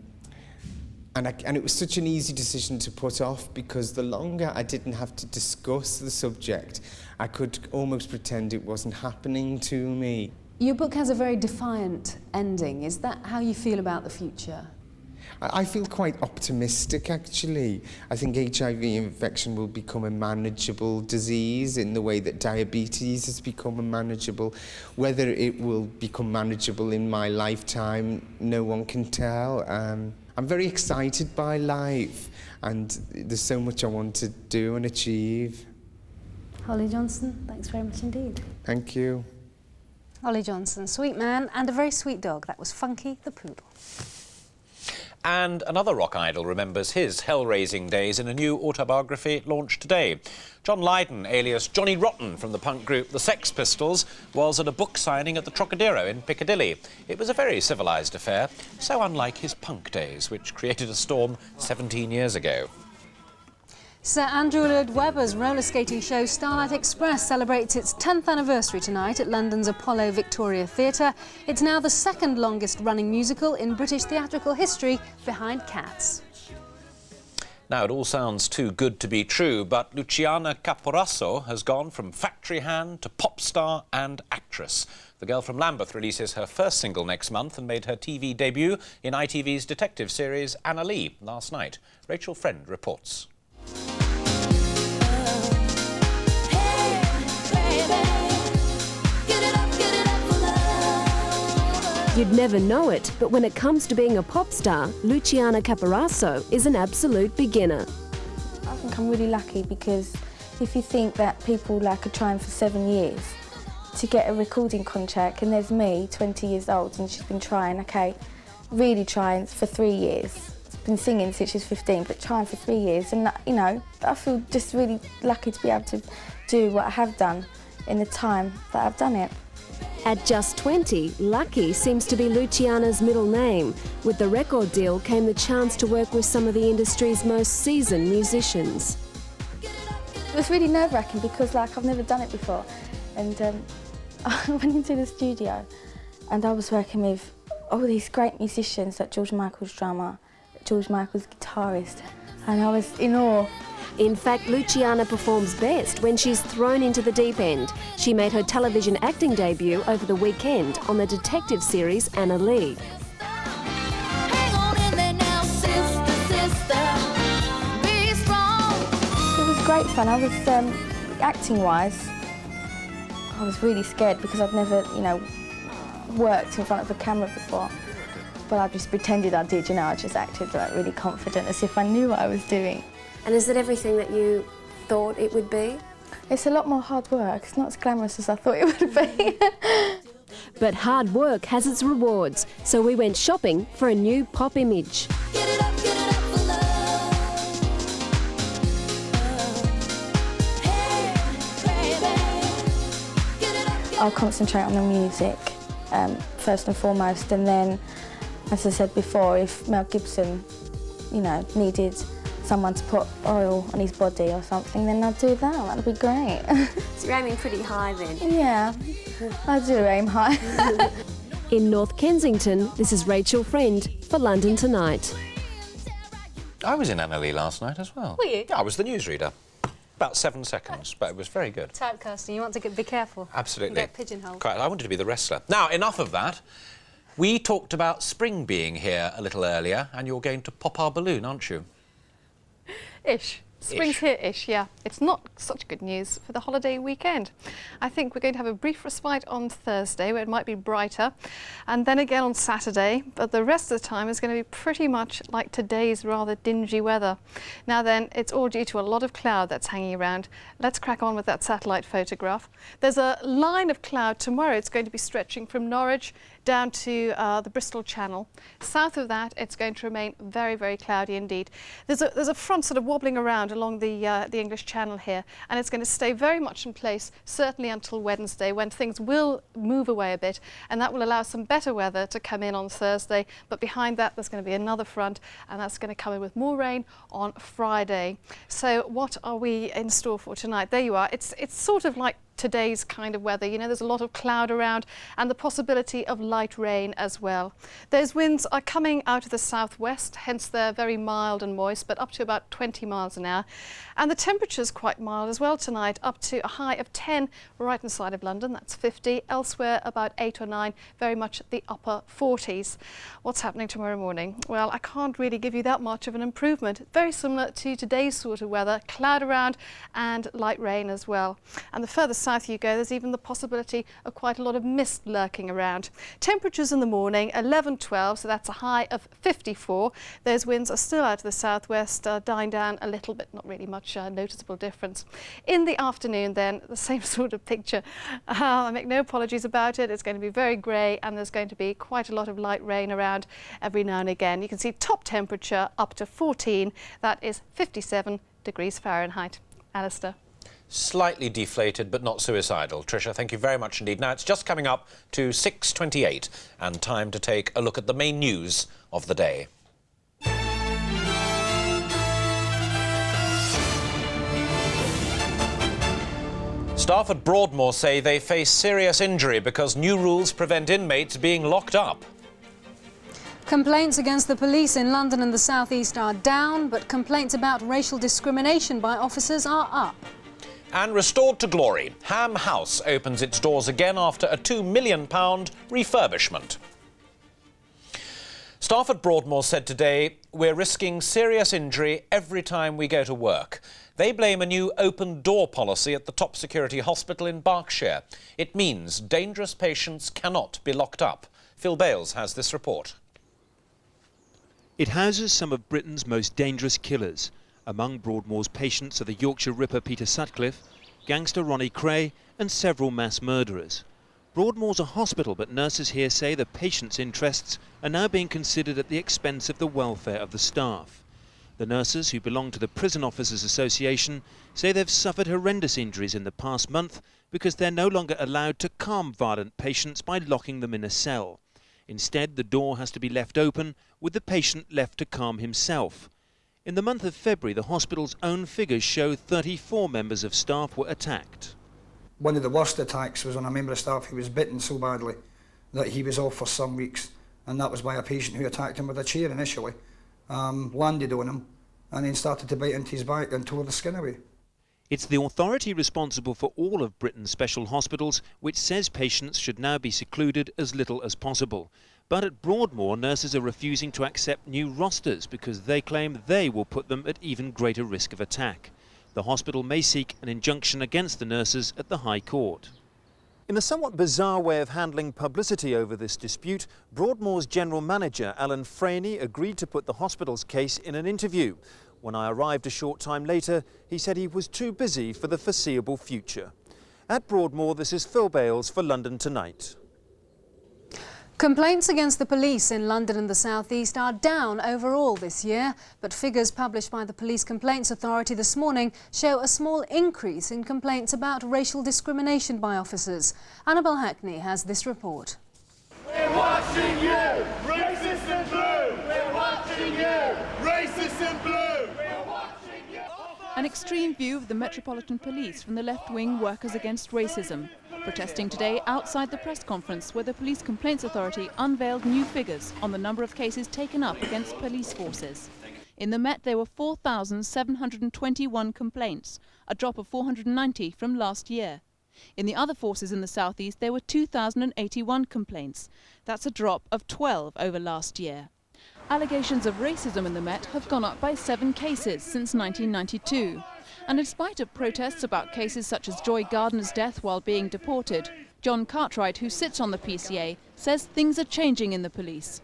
it was such an easy decision to put off, because the longer I didn't have to discuss the subject, I could almost pretend it wasn't happening to me. Your book has a very defiant ending. Is that how you feel about the future? I feel quite optimistic, actually. I think HIV infection will become a manageable disease in the way that diabetes has become a manageable. Whether it will become manageable in my lifetime, no one can tell. I'm very excited by life, and there's so much I want to do and achieve. Holly Johnson, thanks very much indeed. Thank you. Holly Johnson, sweet man and a very sweet dog. That was Funky the poodle. And another rock idol remembers his hell-raising days in a new autobiography launched today. John Lydon, alias Johnny Rotten from the punk group The Sex Pistols, was at a book signing at the Trocadero in Piccadilly. It was a very civilised affair, so unlike his punk days, which created a storm 17 years ago. Sir Andrew Lloyd Webber's roller skating show Starlight Express celebrates its 10th anniversary tonight at London's Apollo Victoria Theatre. It's now the second longest running musical in British theatrical history, behind Cats. Now, it all sounds too good to be true, but Luciana Caporaso has gone from factory hand to pop star and actress. The girl from Lambeth releases her first single next month and made her TV debut in ITV's detective series Anna Lee last night. Rachel Friend reports. You'd never know it, but when it comes to being a pop star, Luciana Caporaso is an absolute beginner. I think I'm really lucky, because if you think that people are trying for 7 years to get a recording contract, and there's me, 20 years old, and she's been trying, really trying for 3 years. Been singing since she's 15, but trying for 3 years, and I feel just really lucky to be able to do what I have done in the time that I've done it. At just 20, Lucky seems to be Luciana's middle name. With the record deal came the chance to work with some of the industry's most seasoned musicians. It was really nerve-wracking, because I've never done it before, and I went into the studio and I was working with all these great musicians, like George Michael's drummer, George Michael's guitarist, and I was in awe. In fact, Luciana performs best when she's thrown into the deep end. She made her television acting debut over the weekend on the detective series Anna Lee. It was great fun. I was, acting-wise, I was really scared, because I've never, worked in front of a camera before. But I just pretended I did, I just acted really confident, as if I knew what I was doing. And is it everything that you thought it would be? It's a lot more hard work. It's not as glamorous as I thought it would be. But hard work has its rewards, so we went shopping for a new pop image. I'll concentrate on the music, first and foremost, and then, as I said before, if Mel Gibson, needed someone to put oil on his body or something, then I'd do that. That'd be great. So you're aiming pretty high then? Yeah, I do aim high. In North Kensington, this is Rachel Friend for London Tonight. I was in Anna Lee last night as well. Were you? Yeah, I was the newsreader. About 7 seconds, but it was very good. Typecasting, you want to be careful. Absolutely. You get pigeonholed. Quite, I wanted to be the wrestler. Now, enough of that. We talked about spring being here a little earlier, and you're going to pop our balloon, aren't you? Ish. Spring's here-ish, yeah. It's not such good news for the holiday weekend. I think we're going to have a brief respite on Thursday where it might be brighter, and then again on Saturday, but the rest of the time is going to be pretty much like today's rather dingy weather. Now then, it's all due to a lot of cloud that's hanging around. Let's crack on with that satellite photograph. There's a line of cloud tomorrow. It's going to be stretching from Norwich down to the Bristol Channel. South of that, it's going to remain very, very cloudy indeed. There's a front sort of wobbling around along the English Channel here, and it's going to stay very much in place, certainly until Wednesday, when things will move away a bit, and that will allow some better weather to come in on Thursday. But behind that, there's going to be another front, and that's going to come in with more rain on Friday. So what are we in store for tonight? There you are. It's sort of like today's kind of weather. You know, there's a lot of cloud around and the possibility of light rain as well. Those winds are coming out of the southwest, hence they're very mild and moist, but up to about 20 miles an hour. And the temperature's quite mild as well tonight, up to a high of 10 right inside of London, that's 50. Elsewhere about 8 or 9, very much at the upper 40s. What's happening tomorrow morning? Well, I can't really give you that much of an improvement. Very similar to today's sort of weather, cloud around and light rain as well. And the further south you go, there's even the possibility of quite a lot of mist lurking around. Temperatures in the morning, 11, 12, so that's a high of 54. Those winds are still out of the southwest, dying down a little bit, not really much noticeable difference. In the afternoon then, the same sort of picture. I make no apologies about it. It's going to be very grey, and there's going to be quite a lot of light rain around every now and again. You can see top temperature up to 14. That is 57 degrees Fahrenheit. Alistair. Slightly deflated, but not suicidal. Tricia, thank you very much indeed. Now, it's just coming up to 6:28 and time to take a look at the main news of the day. Staff at Broadmoor say they face serious injury because new rules prevent inmates being locked up. Complaints against the police in London and the South East are down, but complaints about racial discrimination by officers are up. And restored to glory, Ham House opens its doors again after a £2 million refurbishment. Staff at Broadmoor said today, "We're risking serious injury every time we go to work." They blame a new open door policy at the top security hospital in Berkshire. It means dangerous patients cannot be locked up. Phil Bales has this report. It houses some of Britain's most dangerous killers. Among Broadmoor's patients are the Yorkshire Ripper Peter Sutcliffe, gangster Ronnie Cray and several mass murderers. Broadmoor's a hospital, but nurses here say the patients' interests are now being considered at the expense of the welfare of the staff. The nurses, who belong to the Prison Officers Association, say they've suffered horrendous injuries in the past month because they're no longer allowed to calm violent patients by locking them in a cell. Instead, the door has to be left open, with the patient left to calm himself. In the month of February, the hospital's own figures show 34 members of staff were attacked. One of the worst attacks was on a member of staff who was bitten so badly that he was off for some weeks, and that was by a patient who attacked him with a chair initially, landed on him, and then started to bite into his back and tore the skin away. It's the authority responsible for all of Britain's special hospitals which says patients should now be secluded as little as possible. But at Broadmoor, nurses are refusing to accept new rosters because they claim they will put them at even greater risk of attack. The hospital may seek an injunction against the nurses at the High Court. In a somewhat bizarre way of handling publicity over this dispute, Broadmoor's general manager, Alan Franey, agreed to put the hospital's case in an interview. When I arrived a short time later, he said he was too busy for the foreseeable future. At Broadmoor, this is Phil Bales for London Tonight. Complaints against the police in London and the South East are down overall this year, but figures published by the Police Complaints Authority this morning show a small increase in complaints about racial discrimination by officers. Annabel Hackney has this report. We're watching you, racist in blue! We're watching you, racist in blue! We're watching you! An extreme view of the Metropolitan Police from the left-wing Workers Against Racism, protesting today outside the press conference where the Police Complaints Authority unveiled new figures on the number of cases taken up against police forces. In the Met, there were 4,721 complaints, a drop of 490 from last year. In the other forces in the South East, there were 2,081 complaints. That's a drop of 12 over last year. Allegations of racism in the Met have gone up by 7 cases since 1992. And in spite of protests about cases such as Joy Gardner's death while being deported, John Cartwright, who sits on the PCA, says things are changing in the police.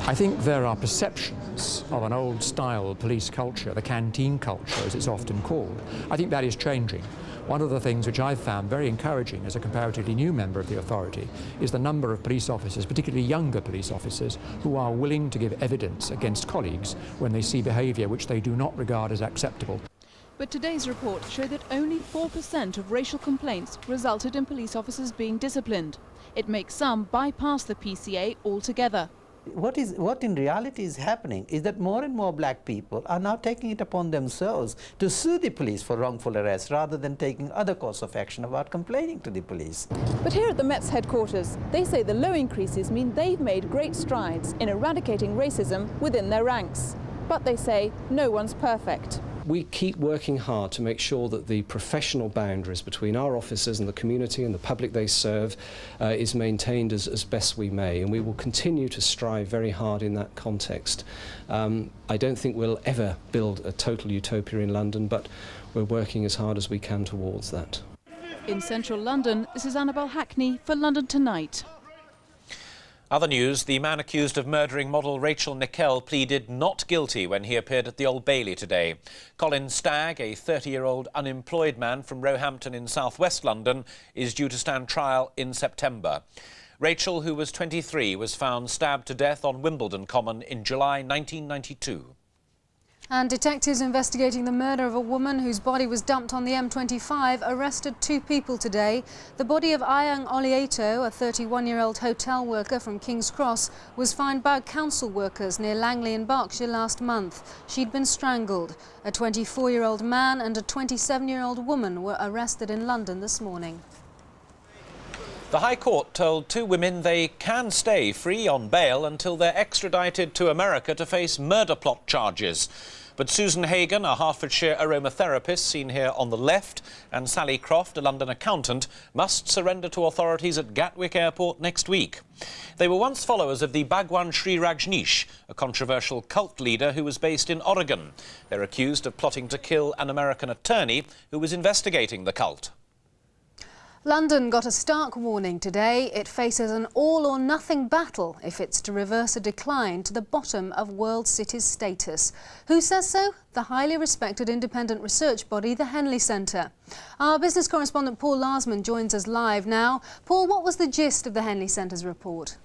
I think there are perceptions of an old-style police culture, the canteen culture as it's often called. I think that is changing. One of the things which I've found very encouraging as a comparatively new member of the authority is the number of police officers, particularly younger police officers, who are willing to give evidence against colleagues when they see behaviour which they do not regard as acceptable. But today's report showed that only 4% of racial complaints resulted in police officers being disciplined. It makes some bypass the PCA altogether. What in reality is happening is that more and more black people are now taking it upon themselves to sue the police for wrongful arrest rather than taking other course of action about complaining to the police. But here at the Met's headquarters, they say the low increases mean they've made great strides in eradicating racism within their ranks. But they say no one's perfect. We keep working hard to make sure that the professional boundaries between our officers and the community and the public they serve is maintained as best we may, and we will continue to strive very hard in that context. I don't think we'll ever build a total utopia in London, but we're working as hard as we can towards that. In central London, this is Annabelle Hackney for London Tonight. Other news, the man accused of murdering model Rachel Nickel pleaded not guilty when he appeared at the Old Bailey today. Colin Stagg, a 30-year-old unemployed man from Roehampton in south-west London, is due to stand trial in September. Rachel, who was 23, was found stabbed to death on Wimbledon Common in July 1992. And detectives investigating the murder of a woman whose body was dumped on the M25 arrested 2 people today. The body of Ayang Olieto, a 31-year-old hotel worker from King's Cross, was found by council workers near Langley in Berkshire last month. She'd been strangled. A 24-year-old man and a 27-year-old woman were arrested in London this morning. The High Court told 2 women they can stay free on bail until they're extradited to America to face murder plot charges. But Susan Hagan, a Hertfordshire aromatherapist seen here on the left, and Sally Croft, a London accountant, must surrender to authorities at Gatwick Airport next week. They were once followers of the Bhagwan Sri Rajneesh, a controversial cult leader who was based in Oregon. They're accused of plotting to kill an American attorney who was investigating the cult. London got a stark warning today. It faces an all-or-nothing battle if it's to reverse a decline to the bottom of world cities status. Who says so? The highly respected independent research body, the Henley Centre. Our business correspondent Paul Larsman joins us live now. Paul, what was the gist of the Henley Centre's report?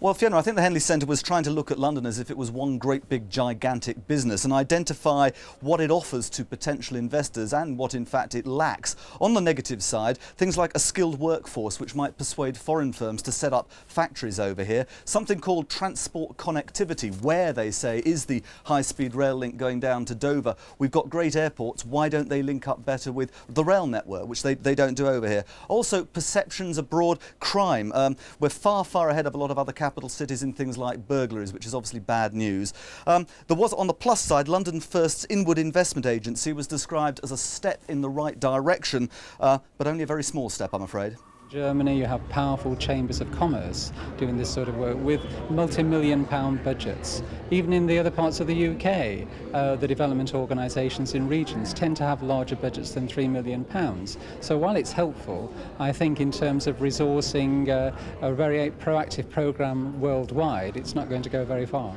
Well, Fiona, I think the Henley Centre was trying to look at London as if it was one great big gigantic business and identify what it offers to potential investors and what in fact it lacks. On the negative side, things like a skilled workforce which might persuade foreign firms to set up factories over here, something called transport connectivity, where they say is the high-speed rail link going down to Dover. We've got great airports, why don't they link up better with the rail network, which they don't do over here. Also, perceptions abroad, crime. We're far ahead of a lot of other capital cities in things like burglaries, which is obviously bad news. There was, on the plus side, London First's inward investment agency was described as a step in the right direction, but only a very small step, I'm afraid. Germany, you have powerful chambers of commerce doing this sort of work with multi-million-pound budgets. Even in the other parts of the UK, the development organisations in regions tend to have larger budgets than £3 million. So while it's helpful, I think in terms of resourcing a very proactive programme worldwide, it's not going to go very far.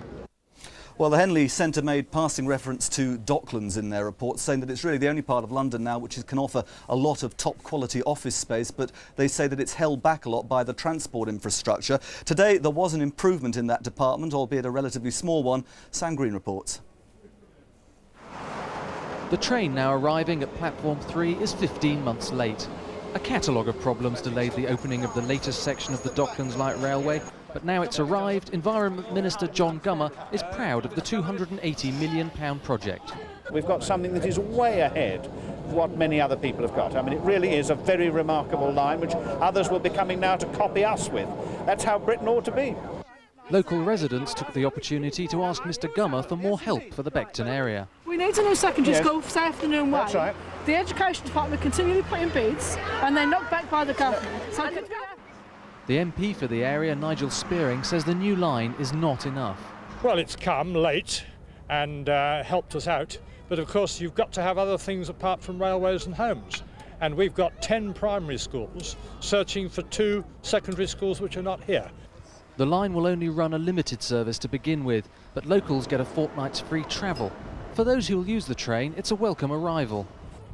Well, the Henley Centre made passing reference to Docklands in their report, saying that it's really the only part of London now which can offer a lot of top-quality office space, but they say that it's held back a lot by the transport infrastructure. Today, there was an improvement in that department, albeit a relatively small one. Sam Green reports. The train now arriving at Platform 3 is 15 months late. A catalogue of problems delayed the opening of the latest section of the Docklands Light Railway, but now it's arrived, Environment Minister John Gummer is proud of the £280 million project. We've got something that is way ahead of what many other people have got. I mean, it really is a very remarkable line, which others will be coming now to copy us with. That's how Britain ought to be. Local residents took the opportunity to ask Mr Gummer for more help for the Beckton area. We need a new secondary school for afternoon way. That's right. The Education Department continually put in bids and they're knocked back by the government. So the MP for the area, Nigel Spearing, says the new line is not enough. Well, it's come late and helped us out, but of course you've got to have other things apart from railways and homes. And we've got 10 primary schools searching for 2 secondary schools which are not here. The line will only run a limited service to begin with, but locals get a fortnight's free travel. For those who will use the train, it's a welcome arrival.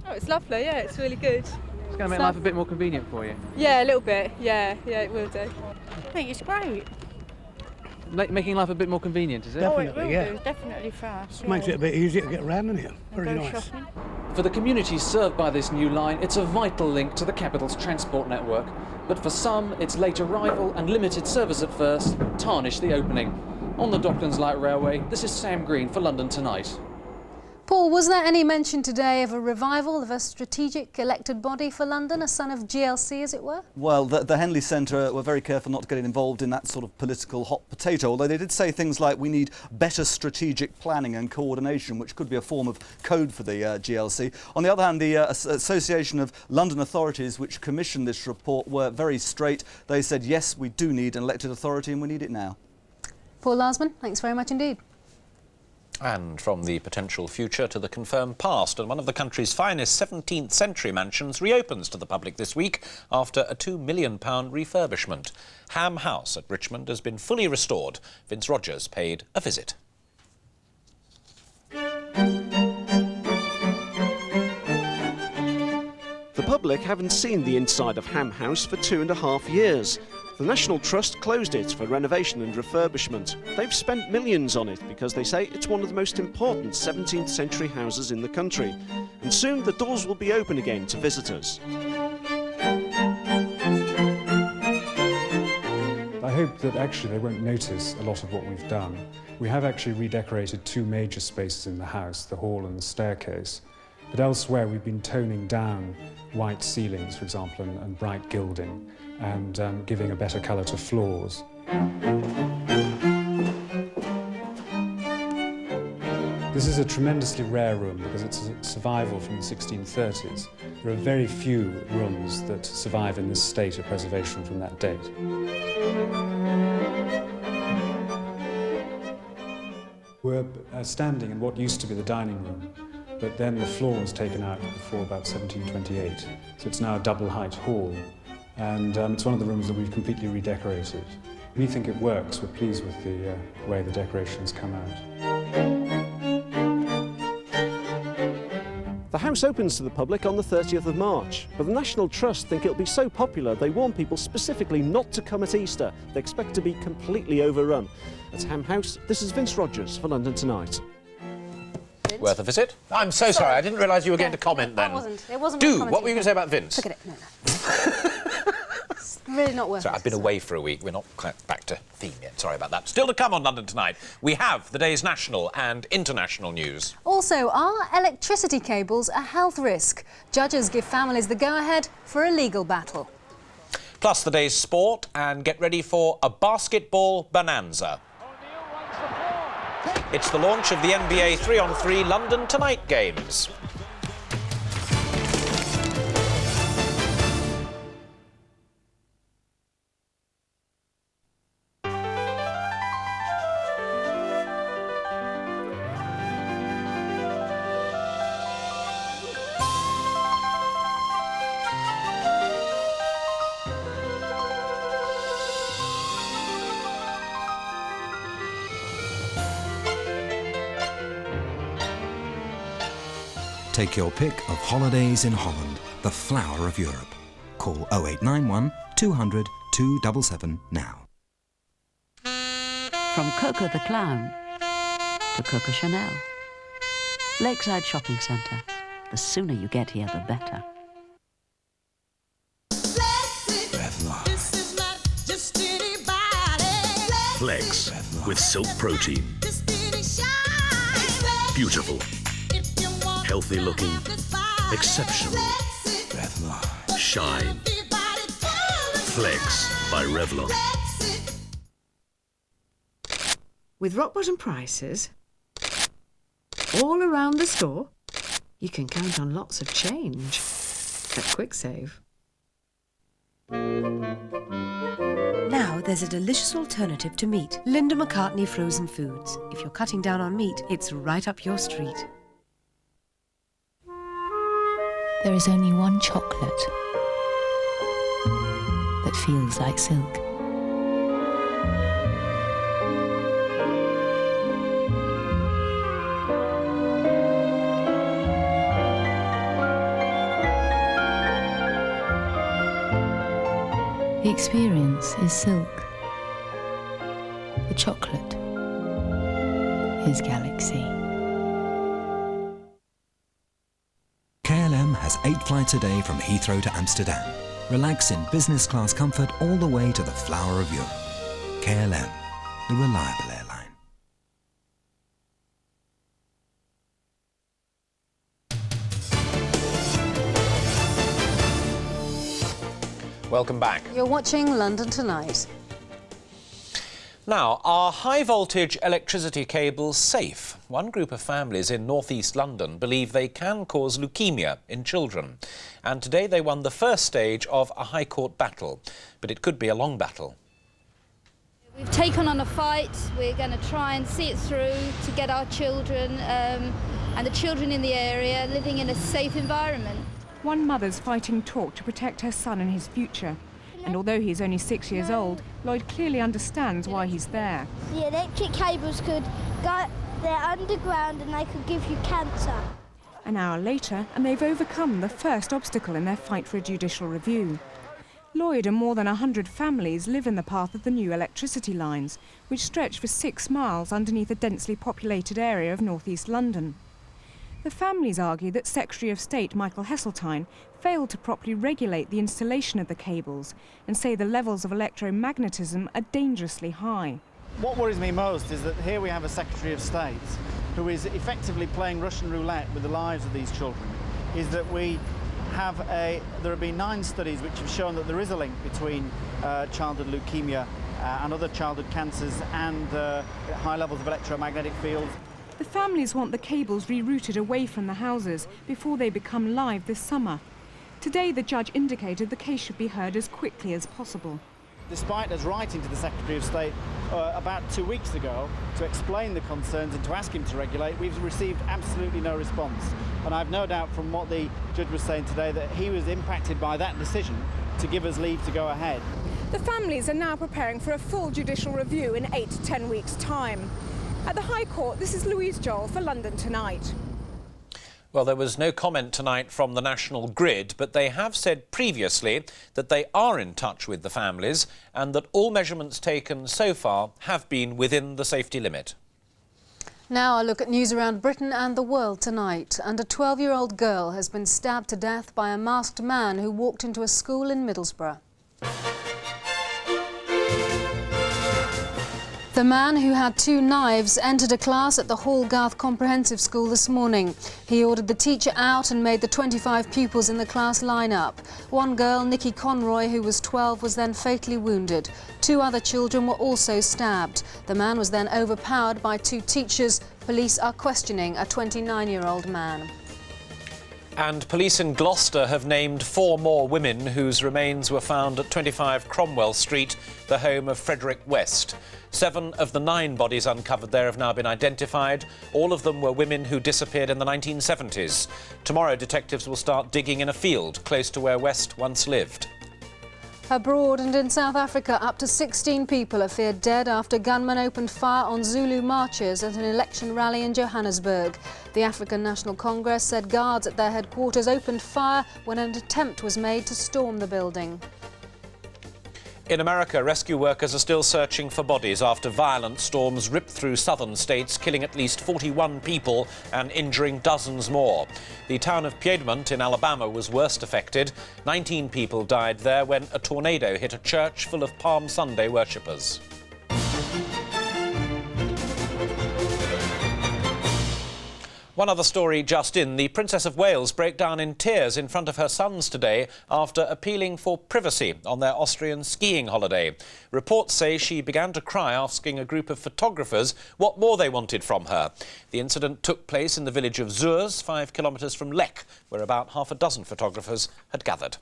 Oh, it's lovely, yeah, it's really good. It's going to make life a bit more convenient for you? Yeah, a little bit, yeah, it will do. I think it's great. Making life a bit more convenient, is it? Definitely, it will do, definitely fast. Yeah. Makes it a bit easier to get around in here. Very nice. Shopping. For the communities served by this new line, it's a vital link to the capital's transport network. But for some, its late arrival and limited service at first tarnish the opening. On the Docklands Light Railway, this is Sam Green for London Tonight. Paul, was there any mention today of a revival of a strategic elected body for London, a son of GLC, as it were? Well, the Henley Centre were very careful not to get involved in that sort of political hot potato, although they did say things like we need better strategic planning and coordination, which could be a form of code for the GLC. On the other hand, the Association of London Authorities, which commissioned this report, were very straight. They said, yes, we do need an elected authority and we need it now. Paul Larsman, thanks very much indeed. And from the potential future to the confirmed past, and one of the country's finest 17th century mansions reopens to the public this week after a £2 million refurbishment. Ham House at Richmond has been fully restored. Vince Rogers paid a visit. The public haven't seen the inside of Ham House for 2.5 years. The National Trust closed it for renovation and refurbishment. They've spent millions on it because they say it's one of the most important 17th century houses in the country. And soon the doors will be open again to visitors. I hope that actually they won't notice a lot of what we've done. We have actually redecorated 2 major spaces in the house, the hall and the staircase. But elsewhere we've been toning down white ceilings, for example, and bright gilding, and giving a better colour to floors. This is a tremendously rare room because it's a survival from the 1630s. There are very few rooms that survive in this state of preservation from that date. We're standing in what used to be the dining room, but then the floor was taken out before about 1728, so it's now a double-height hall. And it's one of the rooms that we've completely redecorated. We think it works. We're pleased with the way the decorations come out. The house opens to the public on the 30th of March, but the National Trust think it'll be so popular they warn people specifically not to come at Easter. They expect to be completely overrun. At Ham House, this is Vince Rogers for London Tonight. Worth a visit? I'm so sorry, I didn't realise you were going to comment then. It wasn't. Do, what were you going to say about Vince? Look at it, no. It's really not worth it. Sorry, I've been away for a week. We're not quite back to theme yet. Sorry about that. Still to come on London Tonight, we have the day's national and international news. Also, are electricity cables a health risk? Judges give families the go-ahead for a legal battle. Plus the day's sport, and get ready for a basketball bonanza. It's the launch of the NBA 3-on-3 London Tonight games. Take your pick of holidays in Holland, the flower of Europe. Call 0891 200 277 now. From Coco the Clown to Coco Chanel. Lakeside Shopping Centre. The sooner you get here, the better. Flex with silk protein. Beautiful. Healthy looking. Exceptional. Shine. Flex by Revlon. With rock bottom prices all around the store, you can count on lots of change at QuickSave. Now there's a delicious alternative to meat. Linda McCartney Frozen Foods. If you're cutting down on meat, it's right up your street. There is only one chocolate that feels like silk. The experience is silk. The chocolate is galaxy. KLM has 8 flights a day from Heathrow to Amsterdam. Relax in business class comfort all the way to the flower of Europe. KLM, the reliable airline. Welcome back. You're watching London Tonight. Now, are high-voltage electricity cables safe? One group of families in north-east London believe they can cause leukemia in children. And today they won the first stage of a High Court battle. But it could be a long battle. We've taken on a fight. We're going to try and see it through to get our children and the children in the area living in a safe environment. One mother's fighting talk to protect her son and his future. And although he's only 6 years old, Lloyd clearly understands why he's there. The electric cables could go, they're underground and they could give you cancer. An hour later, and they've overcome the first obstacle in their fight for a judicial review. Lloyd and more than 100 families live in the path of the new electricity lines, which stretch for 6 miles underneath a densely populated area of north-east London. The families argue that Secretary of State Michael Heseltine failed to properly regulate the installation of the cables and say the levels of electromagnetism are dangerously high. What worries me most is that here we have a Secretary of State who is effectively playing Russian roulette with the lives of these children. Is that there have been 9 studies which have shown that there is a link between childhood leukemia and other childhood cancers and high levels of electromagnetic fields. The families want the cables rerouted away from the houses before they become live this summer. Today, the judge indicated the case should be heard as quickly as possible. Despite us writing to the Secretary of State about 2 weeks ago to explain the concerns and to ask him to regulate, we've received absolutely no response. And I've no doubt from what the judge was saying today that he was impacted by that decision to give us leave to go ahead. The families are now preparing for a full judicial review in 8 to 10 weeks' time. At the High Court, this is Louise Joel for London Tonight. Well, there was no comment tonight from the National Grid, but they have said previously that they are in touch with the families and that all measurements taken so far have been within the safety limit. Now a look at news around Britain and the world tonight. And a 12-year-old girl has been stabbed to death by a masked man who walked into a school in Middlesbrough. The man, who had 2 knives, entered a class at the Hallgarth Comprehensive School this morning. He ordered the teacher out and made the 25 pupils in the class line up. One girl, Nikki Conroy, who was 12, was then fatally wounded. 2 other children were also stabbed. The man was then overpowered by 2 teachers. Police are questioning a 29-year-old man. And police in Gloucester have named 4 more women whose remains were found at 25 Cromwell Street, the home of Frederick West. 7 of the 9 bodies uncovered there have now been identified. All of them were women who disappeared in the 1970s. Tomorrow, detectives will start digging in a field close to where West once lived. Abroad and in South Africa, up to 16 people are feared dead after gunmen opened fire on Zulu marchers at an election rally in Johannesburg. The African National Congress said guards at their headquarters opened fire when an attempt was made to storm the building. In America, rescue workers are still searching for bodies after violent storms ripped through southern states, killing at least 41 people and injuring dozens more. The town of Piedmont in Alabama was worst affected. 19 people died there when a tornado hit a church full of Palm Sunday worshippers. One other story just in. The Princess of Wales broke down in tears in front of her sons today after appealing for privacy on their Austrian skiing holiday. Reports say she began to cry, asking a group of photographers what more they wanted from her. The incident took place in the village of Zures, 5 kilometres from Lech, where about half a dozen photographers had gathered.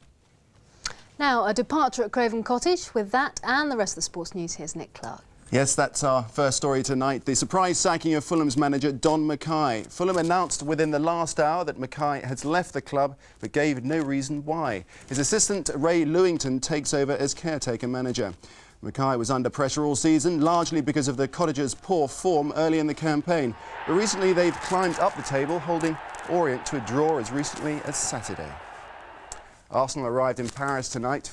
Now, a departure at Craven Cottage. With that and the rest of the sports news, here's Nick Clark. Yes, that's our first story tonight. The surprise sacking of Fulham's manager Don Mackay. Fulham announced within the last hour that Mackay has left the club but gave no reason why. His assistant Ray Lewington takes over as caretaker manager. Mackay was under pressure all season, largely because of the Cottagers' poor form early in the campaign. But recently they've climbed up the table, holding Orient to a draw as recently as Saturday. Arsenal arrived in Paris tonight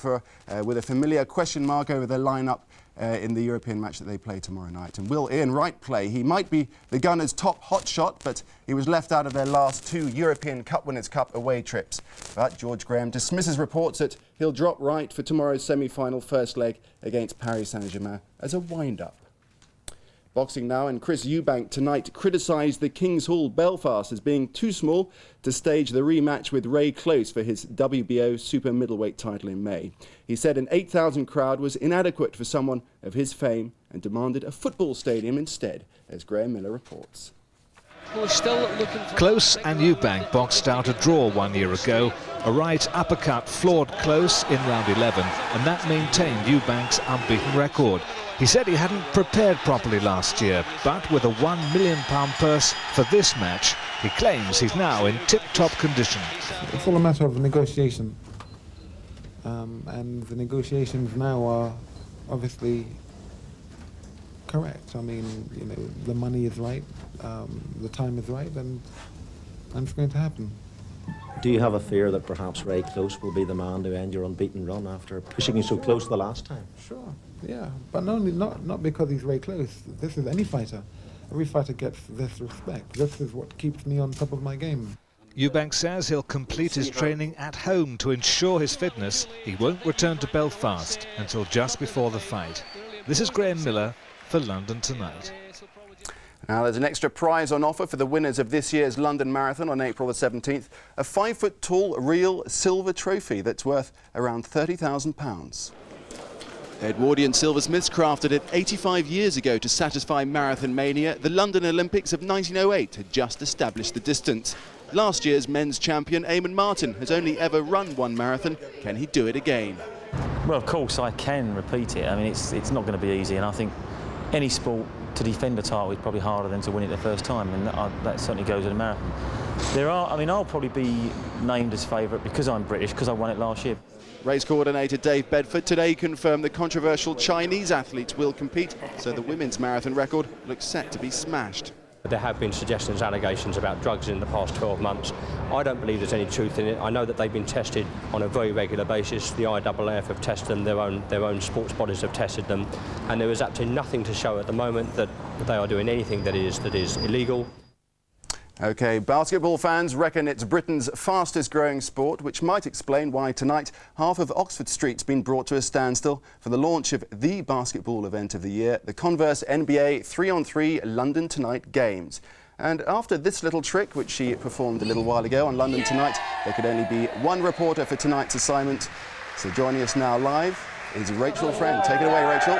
with a familiar question mark over their lineup in the European match that they play tomorrow night. And will Ian Wright play? He might be the Gunners' top hotshot, but he was left out of their last 2 European Cup Winners' Cup away trips. But George Graham dismisses reports that he'll drop Wright for tomorrow's semi-final first leg against Paris Saint-Germain as a wind-up. Boxing now, and Chris Eubank tonight criticised the King's Hall Belfast as being too small to stage the rematch with Ray Close for his WBO super middleweight title in May. He said an 8,000 crowd was inadequate for someone of his fame and demanded a football stadium instead, as Graham Miller reports. Close and Eubank boxed out a draw 1 year ago. A right uppercut floored Close in round 11, and that maintained Eubank's unbeaten record. He said he hadn't prepared properly last year, but with a £1 million purse for this match, he claims he's now in tip-top condition. It's all a matter of negotiation, and the negotiations now are obviously correct. I mean, you know, the money is right, the time is right, and it's going to happen. Do you have a fear that perhaps Ray Close will be the man to end your unbeaten run after pushing you so close the last time? Sure, yeah, but not because he's Ray Close. This is any fighter. Every fighter gets this respect. This is what keeps me on top of my game. Eubank says he'll complete his training at home to ensure his fitness. He won't return to Belfast until just before the fight. This is Graham Miller for London Tonight. Now, there's an extra prize on offer for the winners of this year's London Marathon on April the 17th. A 5-foot-tall real silver trophy that's worth around £30,000. Edwardian silversmiths crafted it 85 years ago to satisfy marathon mania. The London Olympics of 1908 had just established the distance. Last year's men's champion Eamon Martin has only ever run one marathon. Can he do it again? Well, of course I can repeat it. I mean, it's not going to be easy, and I think any sport to defend a title is probably harder than to win it the first time, and that certainly goes in a marathon. I mean, I'll probably be named as favourite because I'm British, because I won it last year. Race coordinator Dave Bedford today confirmed the controversial Chinese athletes will compete, so the women's marathon record looks set to be smashed. There have been suggestions, allegations about drugs in the past 12 months. I don't believe there's any truth in it. I know that they've been tested on a very regular basis. The IAAF have tested them, their own sports bodies have tested them, and there is absolutely nothing to show at the moment that they are doing anything that is illegal. OK, basketball fans reckon it's Britain's fastest growing sport, which might explain why tonight half of Oxford Street's been brought to a standstill for the launch of the basketball event of the year, the Converse NBA 3-on-3 London Tonight Games. And after this little trick, which she performed a little while ago on London Tonight, there could only be one reporter for tonight's assignment. So joining us now live is Rachel Friend. Take it away, Rachel.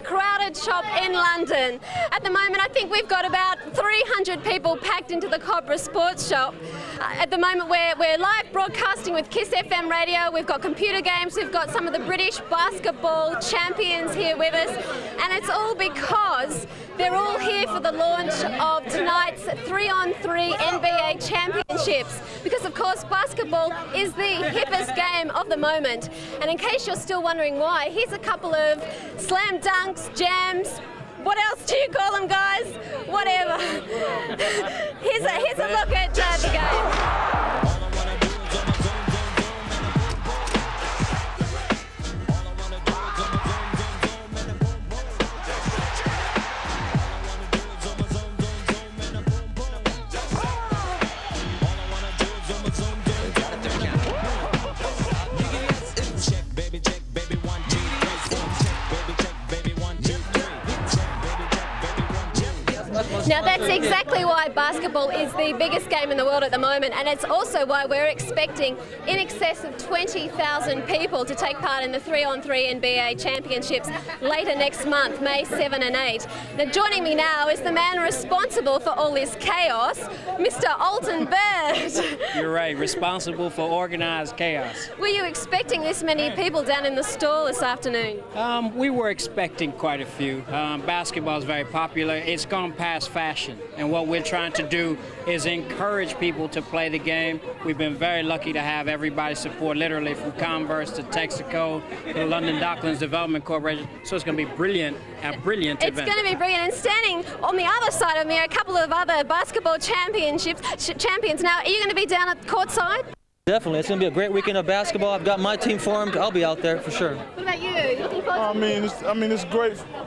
Crowded shop in London. At the moment, I think we've got about 300 people packed into the Cobra Sports Shop. At the moment, we're live broadcasting with Kiss FM radio. We've got computer games. We've got some of the British basketball champions here with us, and it's all because they're all here for the launch of tonight's 3-on-3 NBA championships. Because of course, basketball is the hippest game of the moment. And in case you're still wondering why, here's a couple of slam dunks, jams. What else do you call them, guys? Whatever. Here's a look at the game. Now that's exactly why basketball is the biggest game in the world at the moment, and it's also why we're expecting in excess of 20,000 people to take part in the 3-on-3 NBA Championships later next month, May 7 and 8. Now joining me now is the man responsible for all this chaos, Mr. Alton Bird. You're right, responsible for organized chaos. Were you expecting this many people down in the stall this afternoon? We were expecting quite a few. Basketball is very popular. It's gone past fashion, and what we're trying to do is encourage people to play the game. We've been very lucky to have everybody's support, literally from Converse to Texaco to the London Docklands Development Corporation. So it's going to be brilliant, a brilliant event. It's going to be brilliant. And standing on the other side of me are a couple of other basketball champions. Now, are you going to be down at courtside? Definitely. It's going to be a great weekend of basketball. I've got my team formed. I'll be out there for sure. What about you? Looking forward to it's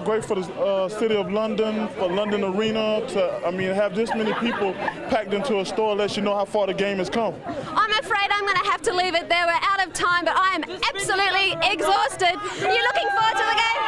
great for the city of London, for London Arena to, have this many people packed into a store lets you know how far the game has come. I'm afraid I'm going to have to leave it there. We're out of time, but I am absolutely exhausted. Are you looking forward to the game?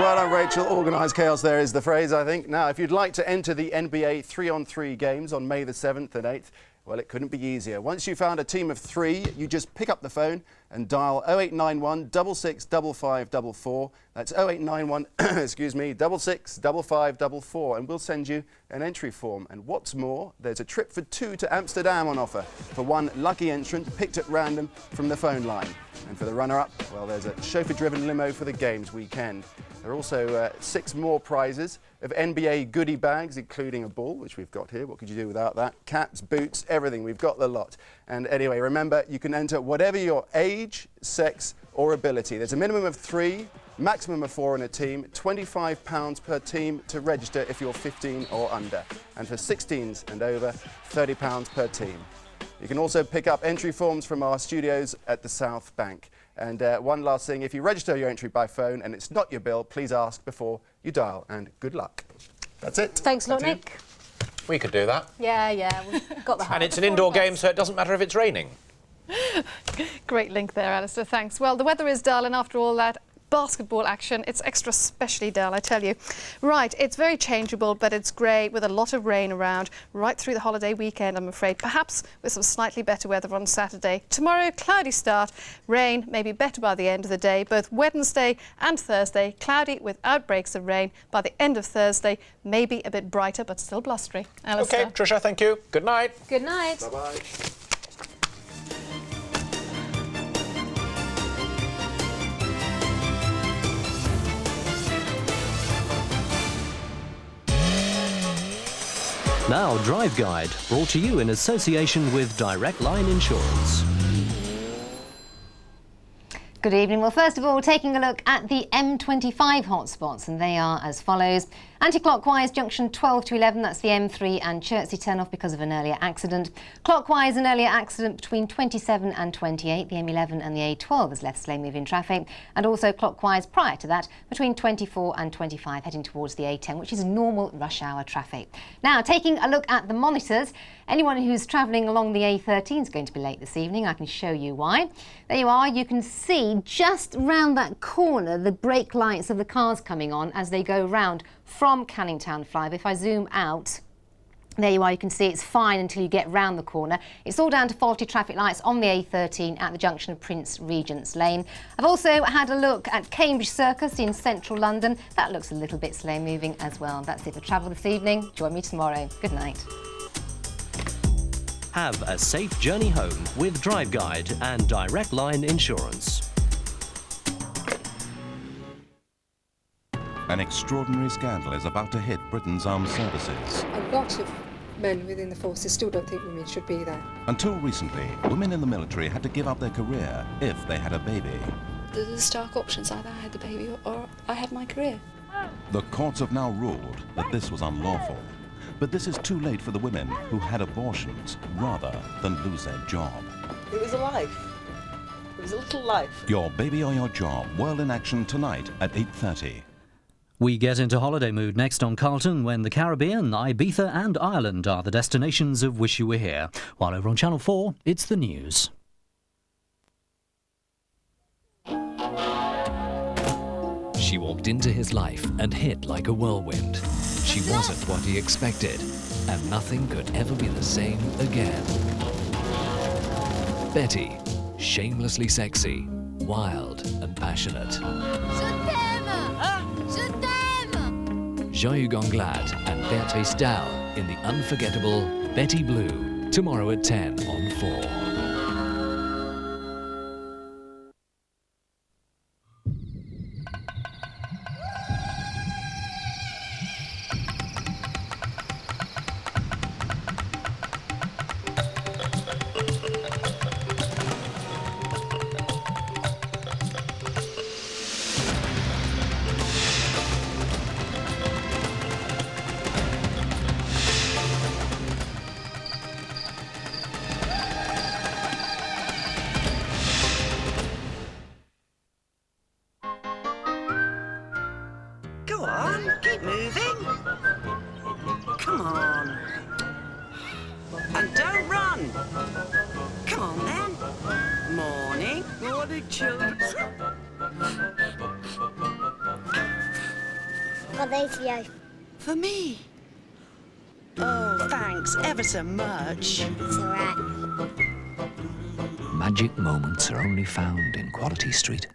Well done, Rachel. Organised chaos there is the phrase, I think. Now, if you'd like to enter the NBA 3-on-3 games on May the 7th and 8th, well, it couldn't be easier. Once you've found a team of 3, you just pick up the phone and dial 0891 665544. That's 0891, excuse me, 665544, and we'll send you an entry form. And what's more, there's a trip for 2 to Amsterdam on offer for one lucky entrant picked at random from the phone line. And for the runner-up, well, there's a chauffeur-driven limo for the games weekend. There are also 6 more prizes of NBA goodie bags, including a ball, which we've got here. What could you do without that? Caps, boots, everything. We've got the lot. And anyway, remember, you can enter whatever your age, sex, or ability. There's a minimum of 3, maximum of 4 in a team, £25 per team to register if you're 15 or under. And for 16s and over, £30 per team. You can also pick up entry forms from our studios at the South Bank. And one last thing, if you register your entry by phone and it's not your bill, please ask before you dial, and good luck. That's it. Thanks a lot, Nick. We could do that. Yeah, we've got the And it's an indoor game, so it doesn't matter if it's raining. Great link there, Alistair, thanks. Well, the weather is dull, and after all that basketball action, it's extra specially dull, I tell you. Right, it's very changeable, but it's grey with a lot of rain around right through the holiday weekend, I'm afraid. Perhaps with some slightly better weather on Saturday. Tomorrow, cloudy start, rain, maybe better by the end of the day. Both Wednesday and Thursday, cloudy with outbreaks of rain. By the end of Thursday, maybe a bit brighter, but still blustery. Alistair. OK, Tricia, thank you. Good night. Good night. Bye-bye. Now, Drive Guide, brought to you in association with Direct Line Insurance. Good evening. Well, first of all, taking a look at the M25 hotspots, and they are as follows. Anti-clockwise, junction 12 to 11, that's the M3 and Chertsey turn-off because of an earlier accident. Clockwise, an earlier accident between 27 and 28, the M11 and the A12 has left slow-moving traffic. And also clockwise prior to that, between 24 and 25, heading towards the A10, which is normal rush hour traffic. Now, taking a look at the monitors, anyone who's travelling along the A13 is going to be late this evening. I can show you why. There you are. You can see just round that corner the brake lights of the cars coming on as they go round from Canning Town Flyover. If I zoom out, there you are, you can see it's fine until you get round the corner. It's all down to faulty traffic lights on the A13 at the junction of Prince Regent's Lane. I've also had a look at Cambridge Circus in central London. That looks a little bit slow moving as well. That's it for travel this evening. Join me tomorrow. Good night. Have a safe journey home with Drive Guide and Direct Line Insurance. An extraordinary scandal is about to hit Britain's armed services. A lot of men within the forces still don't think women should be there. Until recently, women in the military had to give up their career if they had a baby. The stark options, either I had the baby or I had my career. The courts have now ruled that this was unlawful. But this is too late for the women who had abortions rather than lose their job. It was a life. It was a little life. Your Baby or Your Job, World in Action tonight at 8:30. We get into holiday mood next on Carlton when the Caribbean, Ibiza and Ireland are the destinations of Wish You Were Here. While over on Channel 4, it's the news. She walked into his life and hit like a whirlwind. she wasn't what he expected, and nothing could ever be the same again. Betty, shamelessly sexy, wild and passionate. Jean-Hugues Anglade and Béatrice Dalle in the unforgettable Betty Blue, tomorrow at 10 on 4. Go on, keep moving. Come on. And don't run. Come on then. Morning. Morning, children. For these you. For me. Oh, thanks ever so much. It's all right. Magic moments are only found in Quality Street.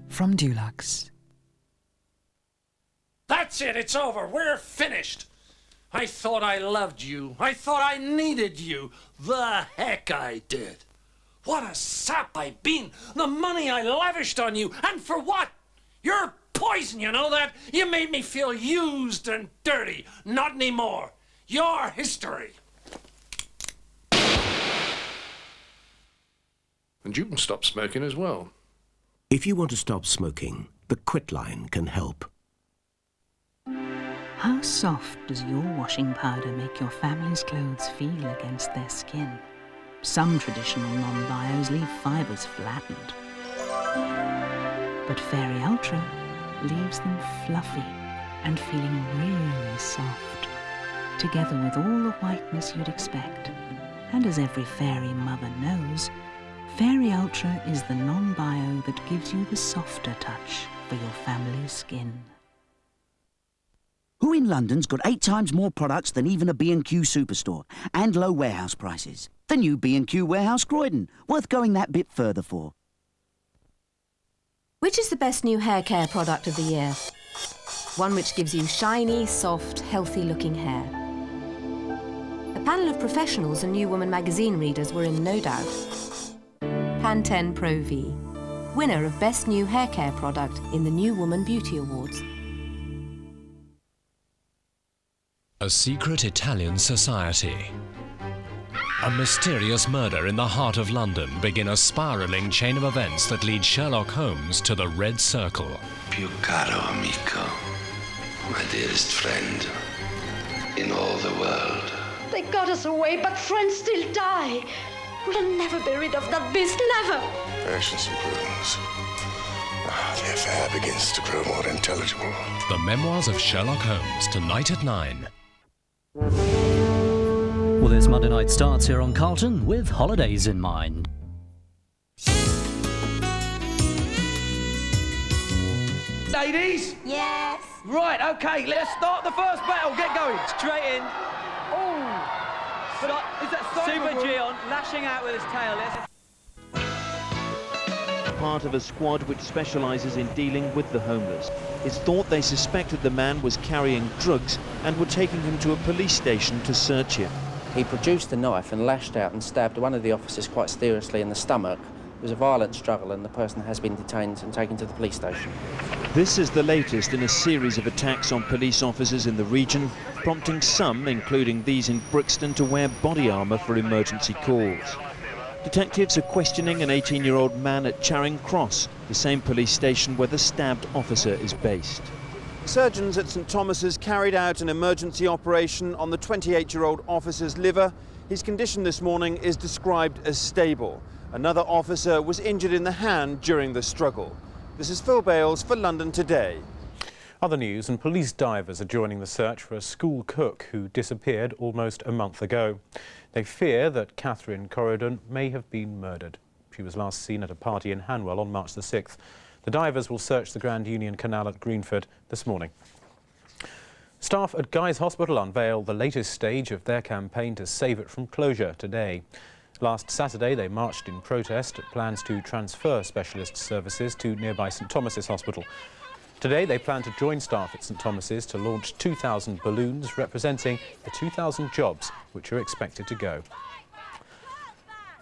From Dulux. That's it, it's over. We're finished. I thought I loved you. I thought I needed you. The heck I did. What a sap I've been. The money I lavished on you. And for what? You're poison, you know that? You made me feel used and dirty. Not anymore. You're history. And you can stop smoking as well. If you want to stop smoking, the Quit line can help. How soft does your washing powder make your family's clothes feel against their skin? Some traditional non-bios leave fibres flattened. But Fairy Ultra leaves them fluffy and feeling really soft, together with all the whiteness you'd expect. And as every fairy mother knows, Fairy Ultra is the non-bio that gives you the softer touch for your family's skin. Who in London's got 8 times more products than even a B&Q superstore and low warehouse prices? The new B&Q Warehouse Croydon, worth going that bit further for. Which is the best new hair care product of the year? One which gives you shiny, soft, healthy-looking hair. A panel of professionals and New Woman magazine readers were in no doubt. Pantene Pro V, winner of Best New Hair Care Product in the New Woman Beauty Awards. A secret Italian society. A mysterious murder in the heart of London begin a spiralling chain of events that lead Sherlock Holmes to the Red Circle. Più caro amico, my dearest friend, in all the world. They got us away, but friends still die. We'll never be rid of that beast, never. Patience and prudence. The affair begins to grow more intelligible. The Memoirs of Sherlock Holmes, tonight at 9. Well, this Monday night starts here on Carlton with holidays in mind. Ladies? Yes. Right, okay, let's start the first battle. Get going. Straight in. Oh! But is that Super G on, lashing out with his tail. part of a squad which specialises in dealing with the homeless. It's thought they suspected the man was carrying drugs and were taking him to a police station to search him. He produced a knife and lashed out and stabbed one of the officers quite seriously in the stomach. It was a violent struggle and the person has been detained and taken to the police station. This is the latest in a series of attacks on police officers in the region, prompting some, including these in Brixton, to wear body armour for emergency calls. Detectives are questioning an 18-year-old man at Charing Cross, the same police station where the stabbed officer is based. Surgeons at St Thomas's carried out an emergency operation on the 28-year-old officer's liver. His condition this morning is described as stable. Another officer was injured in the hand during the struggle. This is Phil Bales for London Today. Other news, and police divers are joining the search for a school cook who disappeared almost a month ago. They fear that Catherine Corridon may have been murdered. She was last seen at a party in Hanwell on March the 6th. The divers will search the Grand Union Canal at Greenford this morning. Staff at Guy's Hospital unveiled the latest stage of their campaign to save it from closure today. Last Saturday, they marched in protest at plans to transfer specialist services to nearby St Thomas's Hospital. Today, they plan to join staff at St Thomas's to launch 2,000 balloons representing the 2,000 jobs which are expected to go.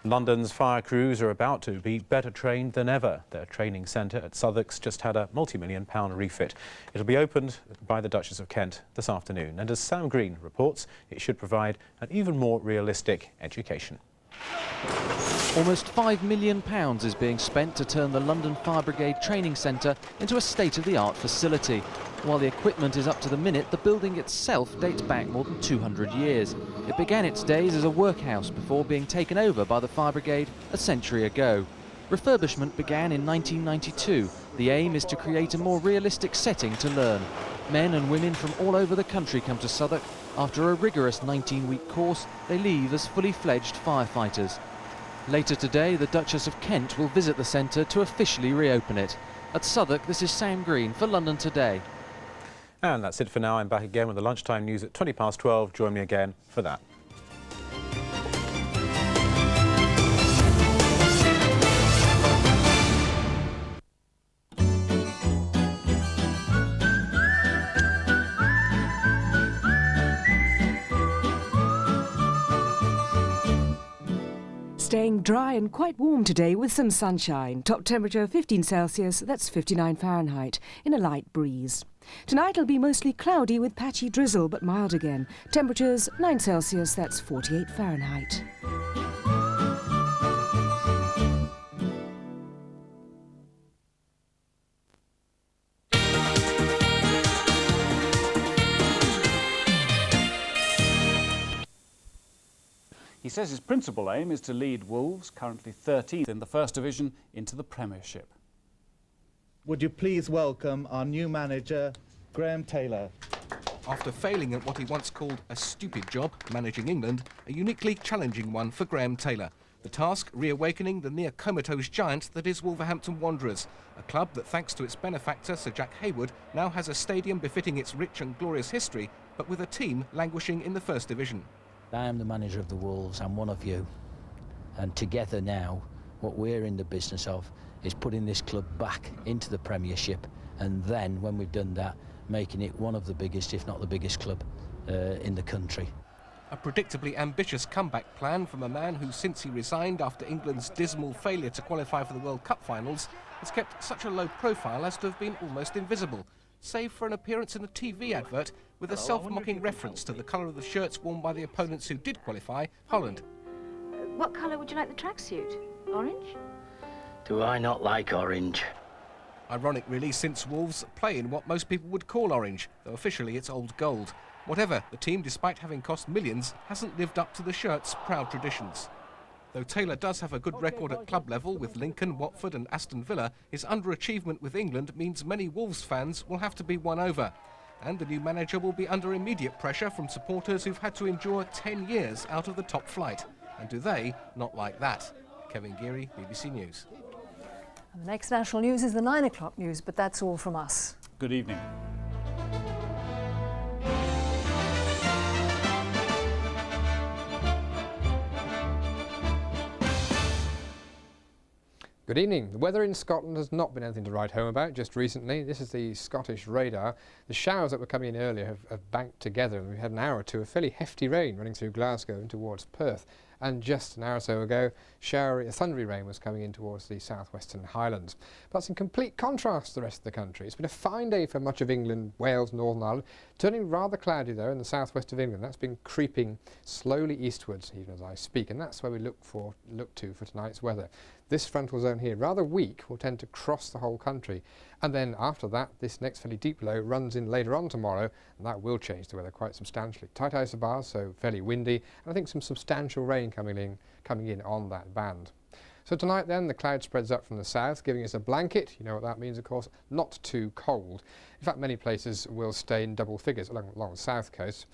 London's fire crews are about to be better trained than ever. Their training centre at Southwark's just had a multi-million-pound refit. It'll be opened by the Duchess of Kent this afternoon. And as Sam Green reports, it should provide an even more realistic education. Almost £5 million is being spent to turn the London Fire Brigade Training Centre into a state-of-the-art facility. While the equipment is up to the minute, the building itself dates back more than 200 years. It began its days as a workhouse before being taken over by the Fire Brigade a century ago. Refurbishment began in 1992. The aim is to create a more realistic setting to learn. Men and women from all over the country come to Southwark. After a rigorous 19-week course, they leave as fully fledged firefighters. Later today, the Duchess of Kent will visit the centre to officially reopen it. At Southwark, this is Sam Green for London Today. And that's it for now. I'm back again with the lunchtime news at 12:20. Join me again for that. Staying dry and quite warm today with some sunshine. Top temperature 15 Celsius, that's 59 Fahrenheit, in a light breeze. Tonight it'll be mostly cloudy with patchy drizzle, but mild again. Temperatures 9 Celsius, that's 48 Fahrenheit. He says his principal aim is to lead Wolves, currently 13th in the First Division, into the Premiership. Would you please welcome our new manager, Graham Taylor. After failing at what he once called a stupid job, managing England, a uniquely challenging one for Graham Taylor. The task, reawakening the near-comatose giant that is Wolverhampton Wanderers, a club that, thanks to its benefactor Sir Jack Hayward, now has a stadium befitting its rich and glorious history, but with a team languishing in the First Division. I am the manager of the Wolves, I'm one of you, and together now what we're in the business of is putting this club back into the Premiership, and then when we've done that, making it one of the biggest, if not the biggest club in the country. A predictably ambitious comeback plan from a man who, since he resigned after England's dismal failure to qualify for the World Cup finals, has kept such a low profile as to have been almost invisible, save for an appearance in a TV advert with a self-mocking reference to the colour of the shirts worn by the opponents who did qualify, Holland. What colour would you like the tracksuit? Orange? Do I not like orange? Ironic really, since Wolves play in what most people would call orange, though officially it's old gold. Whatever, the team, despite having cost millions, hasn't lived up to the shirt's proud traditions. Though Taylor does have a good record at club level with Lincoln, Watford and Aston Villa, his underachievement with England means many Wolves fans will have to be won over. And the new manager will be under immediate pressure from supporters who've had to endure 10 years out of the top flight. And do they not like that? Kevin Geary, BBC News. And the next national news is the 9 o'clock news, but that's all from us. Good evening. Good evening. The weather in Scotland has not been anything to write home about just recently. This is the Scottish radar. The showers that were coming in earlier have banked together, and we had an hour or two of fairly hefty rain running through Glasgow and towards Perth. And just an hour or so ago, thundery rain was coming in towards the southwestern Highlands. But that's in complete contrast to the rest of the country. It's been a fine day for much of England, Wales, Northern Ireland, turning rather cloudy though in the southwest of England. That's been creeping slowly eastwards even as I speak, and that's where we look to for tonight's weather. This frontal zone here, rather weak, will tend to cross the whole country. And then after that, this next fairly deep low runs in later on tomorrow, and that will change the weather quite substantially. Tight isobars, so fairly windy, and I think some substantial rain coming in on that band. So tonight then, the cloud spreads up from the south, giving us a blanket. You know what that means, of course, not too cold. In fact, many places will stay in double figures along the south coast,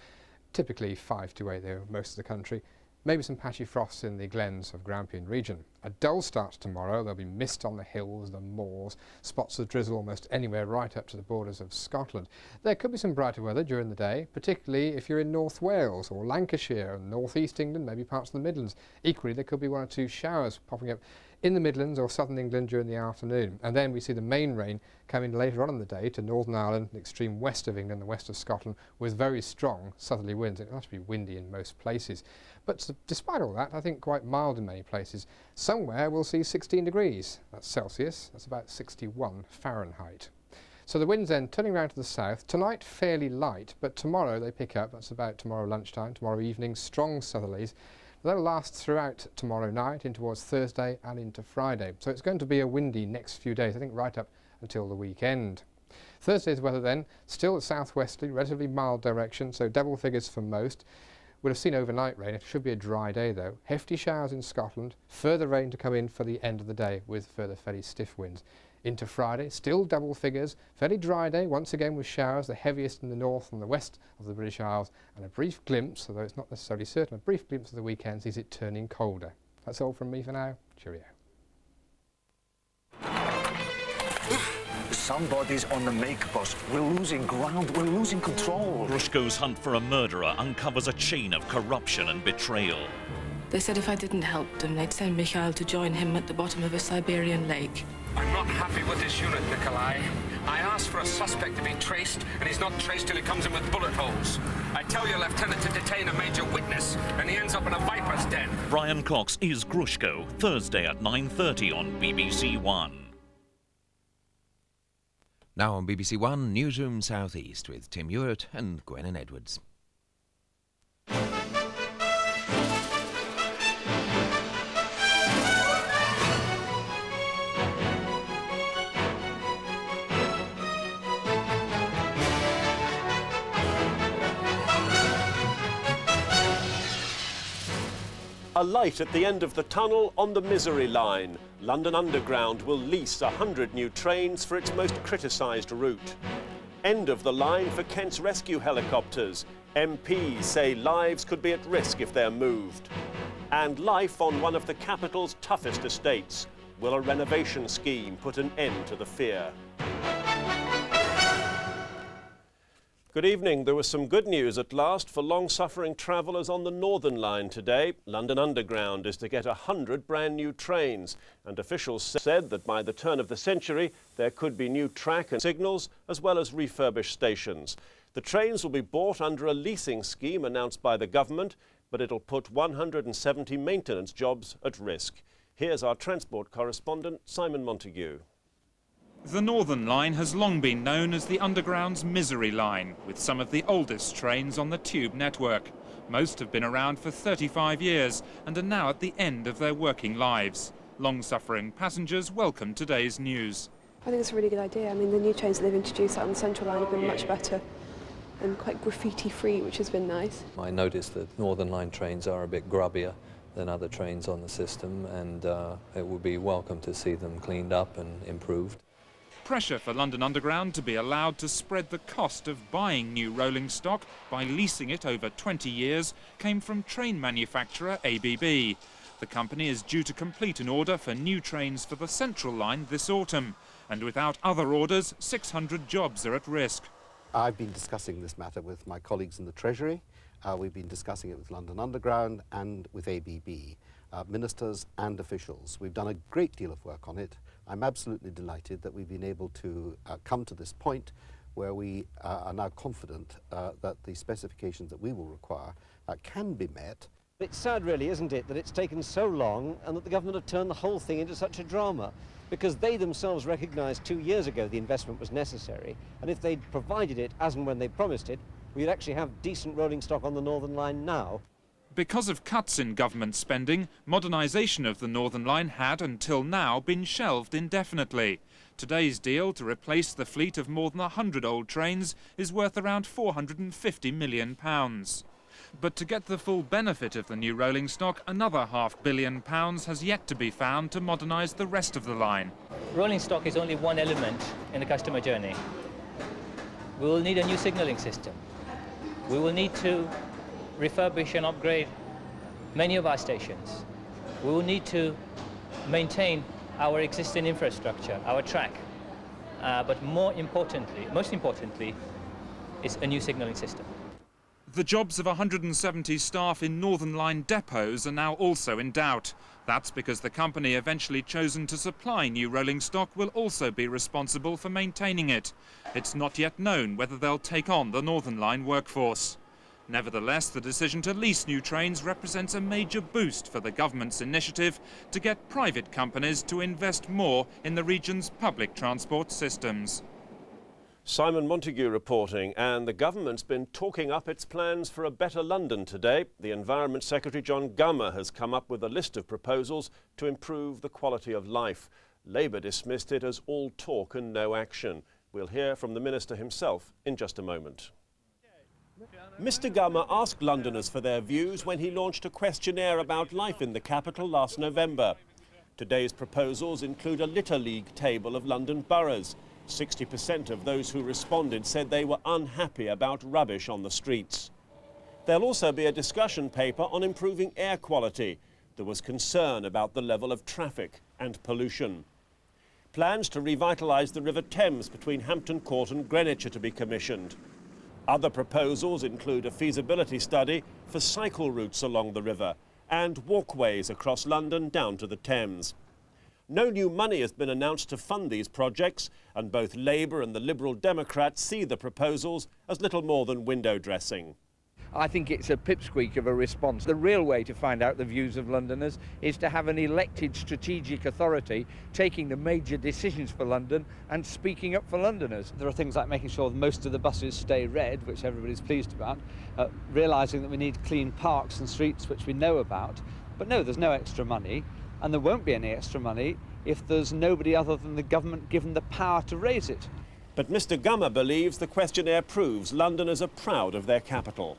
typically 5 to 8 there, most of the country. Maybe some patchy frosts in the glens of Grampian region. A dull start tomorrow. There'll be mist on the hills, the moors, spots of drizzle almost anywhere right up to the borders of Scotland. There could be some brighter weather during the day, particularly if you're in North Wales or Lancashire and North East England, maybe parts of the Midlands. Equally, there could be 1 or 2 showers popping up in the Midlands or southern England during the afternoon. And then we see the main rain coming later on in the day to Northern Ireland, the extreme west of England, the west of Scotland, with very strong southerly winds. It will have to be windy in most places. But despite all that, I think quite mild in many places. Somewhere we'll see 16 degrees. That's Celsius. That's about 61 Fahrenheit. So the winds then turning around to the south. Tonight fairly light, but tomorrow they pick up. That's about tomorrow lunchtime, tomorrow evening, strong southerlies. That'll last throughout tomorrow night, in towards Thursday and into Friday. So it's going to be a windy next few days, I think right up until the weekend. Thursday's weather then, still southwesterly, relatively mild direction, so double figures for most. We'll have seen overnight rain. It should be a dry day though. Hefty showers in Scotland, further rain to come in for the end of the day with further fairly stiff winds. Into Friday, still double figures, fairly dry day once again with showers, the heaviest in the north and the west of the British Isles, and a brief glimpse, although it's not necessarily certain, a brief glimpse of the weekend sees it turning colder. That's all from me for now. Cheerio. Somebody's on the make bus. We're losing ground. We're losing control. Gruszko's hunt for a murderer uncovers a chain of corruption and betrayal. They said if I didn't help them, they'd send Mikhail to join him at the bottom of a Siberian lake. I'm not happy with this unit, Nikolai. I asked for a suspect to be traced, and he's not traced till he comes in with bullet holes. I tell your lieutenant to detain a major witness, and he ends up in a viper's den. Brian Cox is Gruszko, Thursday at 9:30 on BBC One. Now on BBC One, Newsroom South East with Tim Ewart and Gwennon Edwards. A light at the end of the tunnel on the Misery line. London Underground will lease 100 new trains for its most criticised route. End of the line for Kent's rescue helicopters. MPs say lives could be at risk if they're moved. And life on one of the capital's toughest estates. Will a renovation scheme put an end to the fear? Good evening. There was some good news at last for long-suffering travellers on the Northern Line today. London Underground is to get 100 brand new trains, and officials said that by the turn of the century there could be new track and signals as well as refurbished stations. The trains will be bought under a leasing scheme announced by the government, but it'll put 170 maintenance jobs at risk. Here's our transport correspondent, Simon Montague. The Northern Line has long been known as the Underground's Misery Line, with some of the oldest trains on the tube network. Most have been around for 35 years and are now at the end of their working lives. Long-suffering passengers welcome today's news. I think it's a really good idea. I mean, the new trains that they've introduced out on the Central Line have been much better and quite graffiti-free, which has been nice. I noticed that Northern Line trains are a bit grubbier than other trains on the system, and it would be welcome to see them cleaned up and improved. Pressure for London Underground to be allowed to spread the cost of buying new rolling stock by leasing it over 20 years came from train manufacturer ABB. The company is due to complete an order for new trains for the Central Line this autumn, and without other orders, 600 jobs are at risk. I've been discussing this matter with my colleagues in the Treasury. We've been discussing it with London Underground and with ABB. ministers and officials. We've done a great deal of work on it. I'm absolutely delighted that we've been able to come to this point where we are now confident that the specifications that we will require can be met. It's sad really, isn't it, that it's taken so long and that the government have turned the whole thing into such a drama, because they themselves recognised 2 years ago the investment was necessary, and if they'd provided it as and when they promised it, we'd actually have decent rolling stock on the Northern Line now. Because of cuts in government spending, modernisation of the Northern Line had, until now, been shelved indefinitely. Today's deal to replace the fleet of more than 100 old trains is worth around £450 million. But to get the full benefit of the new rolling stock, another £500 million has yet to be found to modernise the rest of the line. Rolling stock is only one element in the customer journey. We will need a new signalling system. We will need to refurbish and upgrade many of our stations. We will need to maintain our existing infrastructure, our track. But most importantly, is a new signalling system. The jobs of 170 staff in Northern Line depots are now also in doubt. That's because the company eventually chosen to supply new rolling stock will also be responsible for maintaining it. It's not yet known whether they'll take on the Northern Line workforce. Nevertheless, the decision to lease new trains represents a major boost for the government's initiative to get private companies to invest more in the region's public transport systems. Simon Montague reporting, and the government's been talking up its plans for a better London today. The Environment Secretary John Gummer has come up with a list of proposals to improve the quality of life. Labour dismissed it as all talk and no action. We'll hear from the Minister himself in just a moment. Mr Gummer asked Londoners for their views when he launched a questionnaire about life in the capital last November. Today's proposals include a litter league table of London boroughs. 60% of those who responded said they were unhappy about rubbish on the streets. There'll also be a discussion paper on improving air quality. There was concern about the level of traffic and pollution. Plans to revitalise the River Thames between Hampton Court and Greenwich are to be commissioned. Other proposals include a feasibility study for cycle routes along the river and walkways across London down to the Thames. No new money has been announced to fund these projects, and both Labour and the Liberal Democrats see the proposals as little more than window dressing. I think it's a pipsqueak of a response. The real way to find out the views of Londoners is to have an elected strategic authority taking the major decisions for London and speaking up for Londoners. There are things like making sure that most of the buses stay red, which everybody's pleased about, realising that we need clean parks and streets, which we know about. But no, there's no extra money, and there won't be any extra money if there's nobody other than the government given the power to raise it. But Mr Gummer believes the questionnaire proves Londoners are proud of their capital.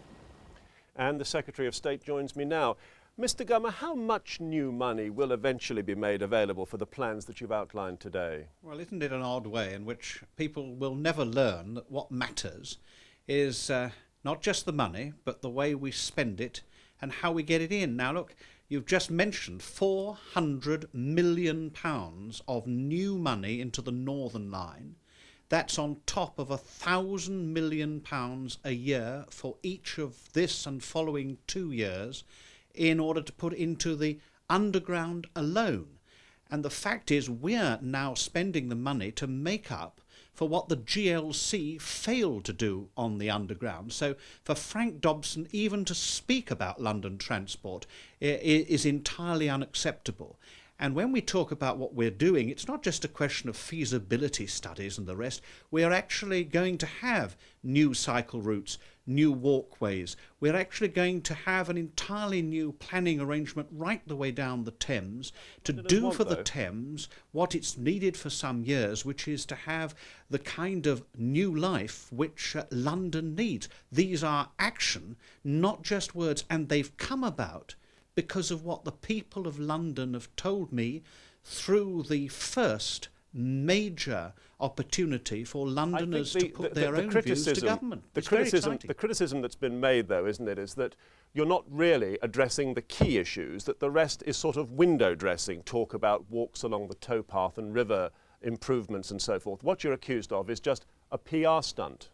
And the Secretary of State joins me now. Mr Gummer, how much new money will eventually be made available for the plans that you've outlined today? Well, isn't it an odd way in which people will never learn that what matters is not just the money, but the way we spend it and how we get it in. Now, look, you've just mentioned £400 million of new money into the Northern Line. That's on top of £1,000 million a year for each of this and following 2 years in order to put into the underground alone. And the fact is we're now spending the money to make up for what the GLC failed to do on the underground. So for Frank Dobson even to speak about London transport is entirely unacceptable. And when we talk about what we're doing, it's not just a question of feasibility studies and the rest. We're actually going to have new cycle routes, new walkways. We're actually going to have an entirely new planning arrangement right the way down the Thames to do for the Thames what it's needed for some years, which is to have the kind of new life which London needs. These are action, not just words, and they've come about because of what the people of London have told me through the first major opportunity for Londoners to put their own views to government. The criticism that's been made, though, isn't it, is that you're not really addressing the key issues, that the rest is sort of window dressing, talk about walks along the towpath and river improvements and so forth. What you're accused of is just a PR stunt.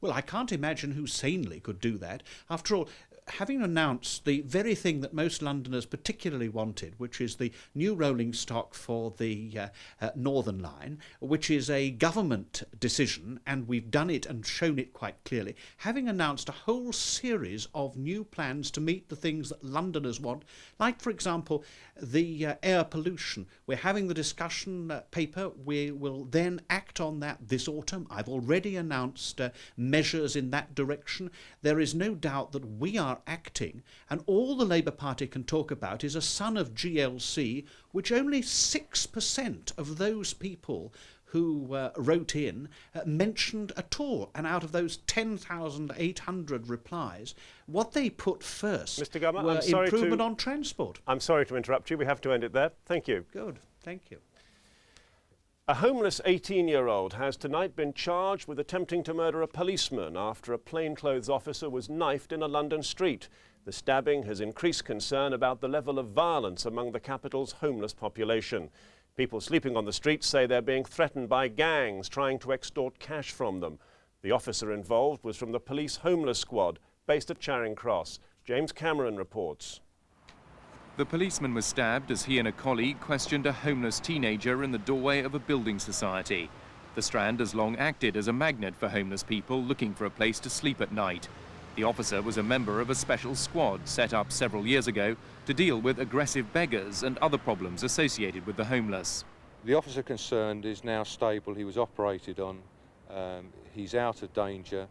Well, I can't imagine who sanely could do that. After all, having announced the very thing that most Londoners particularly wanted, which is the new rolling stock for the Northern Line, which is a government decision, and we've done it and shown it quite clearly, having announced a whole series of new plans to meet the things that Londoners want, like, for example, the air pollution. We're having the discussion paper. We will then act on that this autumn. I've already announced measures in that direction. There is no doubt that we are acting, and all the Labour Party can talk about is a son of GLC, which only 6% of those people who wrote in mentioned at all. And out of those 10,800 replies, what they put first Mr. Gummer, were I'm sorry improvement on transport. I'm sorry to interrupt you. We have to end it there. Thank you. Good. Thank you. A homeless 18-year-old has tonight been charged with attempting to murder a policeman after a plainclothes officer was knifed in a London street. The stabbing has increased concern about the level of violence among the capital's homeless population. People sleeping on the streets say they're being threatened by gangs trying to extort cash from them. The officer involved was from the police homeless squad based at Charing Cross. James Cameron reports. The policeman was stabbed as he and a colleague questioned a homeless teenager in the doorway of a building society. The Strand has long acted as a magnet for homeless people looking for a place to sleep at night. The officer was a member of a special squad set up several years ago to deal with aggressive beggars and other problems associated with the homeless. The officer concerned is now stable. He was operated on. He's out of danger.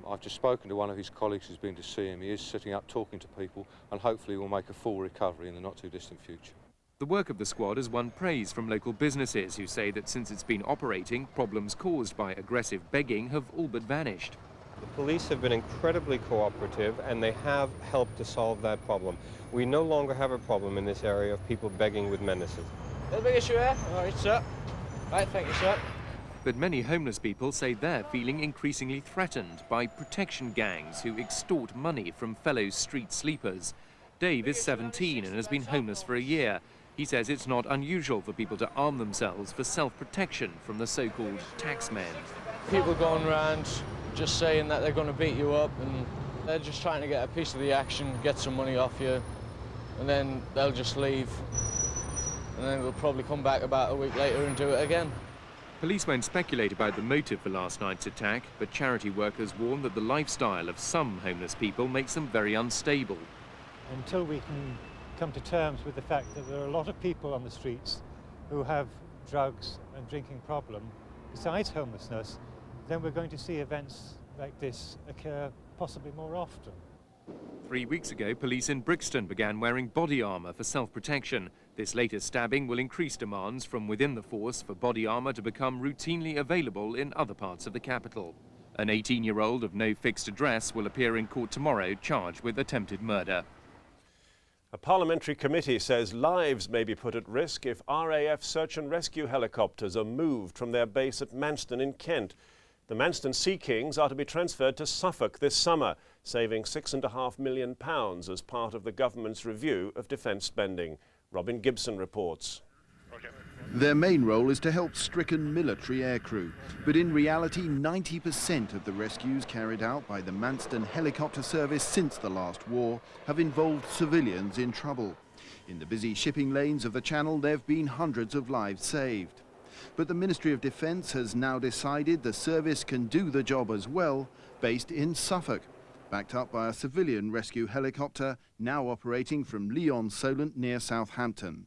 I've just spoken to one of his colleagues who's been to see him. He is sitting up talking to people and hopefully will make a full recovery in the not too distant future. The work of the squad has won praise from local businesses who say that since it's been operating, problems caused by aggressive begging have all but vanished. The police have been incredibly cooperative and they have helped to solve that problem. We no longer have a problem in this area of people begging with menaces. No big issue here. All right, sir. Right, thank you, sir. But many homeless people say they're feeling increasingly threatened by protection gangs who extort money from fellow street sleepers. Dave is 17 and has been homeless for a year. He says it's not unusual for people to arm themselves for self-protection from the so-called taxmen. People going around just saying that they're going to beat you up and they're just trying to get a piece of the action, get some money off you, and then they'll just leave. And then they'll probably come back about a week later and do it again. Police won't speculate about the motive for last night's attack, but charity workers warn that the lifestyle of some homeless people makes them very unstable. Until we can come to terms with the fact that there are a lot of people on the streets who have drugs and drinking problem, besides homelessness, then we're going to see events like this occur possibly more often. 3 weeks ago, police in Brixton began wearing body armour for self-protection. This latest stabbing will increase demands from within the force for body armour to become routinely available in other parts of the capital. An 18-year-old of no fixed address will appear in court tomorrow charged with attempted murder. A parliamentary committee says lives may be put at risk if RAF search and rescue helicopters are moved from their base at Manston in Kent. The Manston Sea Kings are to be transferred to Suffolk this summer, saving £6.5 million as part of the government's review of defence spending. Robin Gibson reports. Their main role is to help stricken military aircrew, but in reality 90% of the rescues carried out by the Manston helicopter service since the last war have involved civilians in trouble. In the busy shipping lanes of the Channel there have been hundreds of lives saved. But the Ministry of Defence has now decided the service can do the job as well, based in Suffolk, backed up by a civilian rescue helicopter now operating from Leon-Solent near Southampton.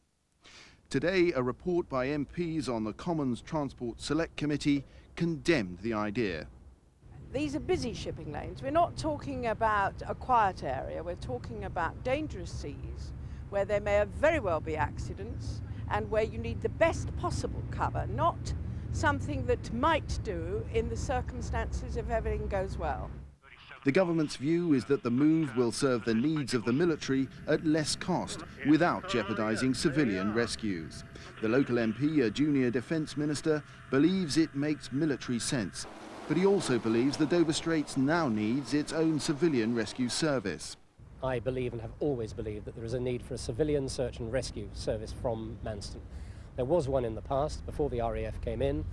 Today, a report by MPs on the Commons Transport Select Committee condemned the idea. These are busy shipping lanes. We're not talking about a quiet area. We're talking about dangerous seas where there may very well be accidents and where you need the best possible cover, not something that might do in the circumstances if everything goes well. The government's view is that the move will serve the needs of the military at less cost without jeopardising civilian rescues. The local MP, a junior defence minister, believes it makes military sense, but he also believes the Dover Straits now needs its own civilian rescue service. I believe and have always believed that there is a need for a civilian search and rescue service from Manston. There was one in the past, before the RAF came in.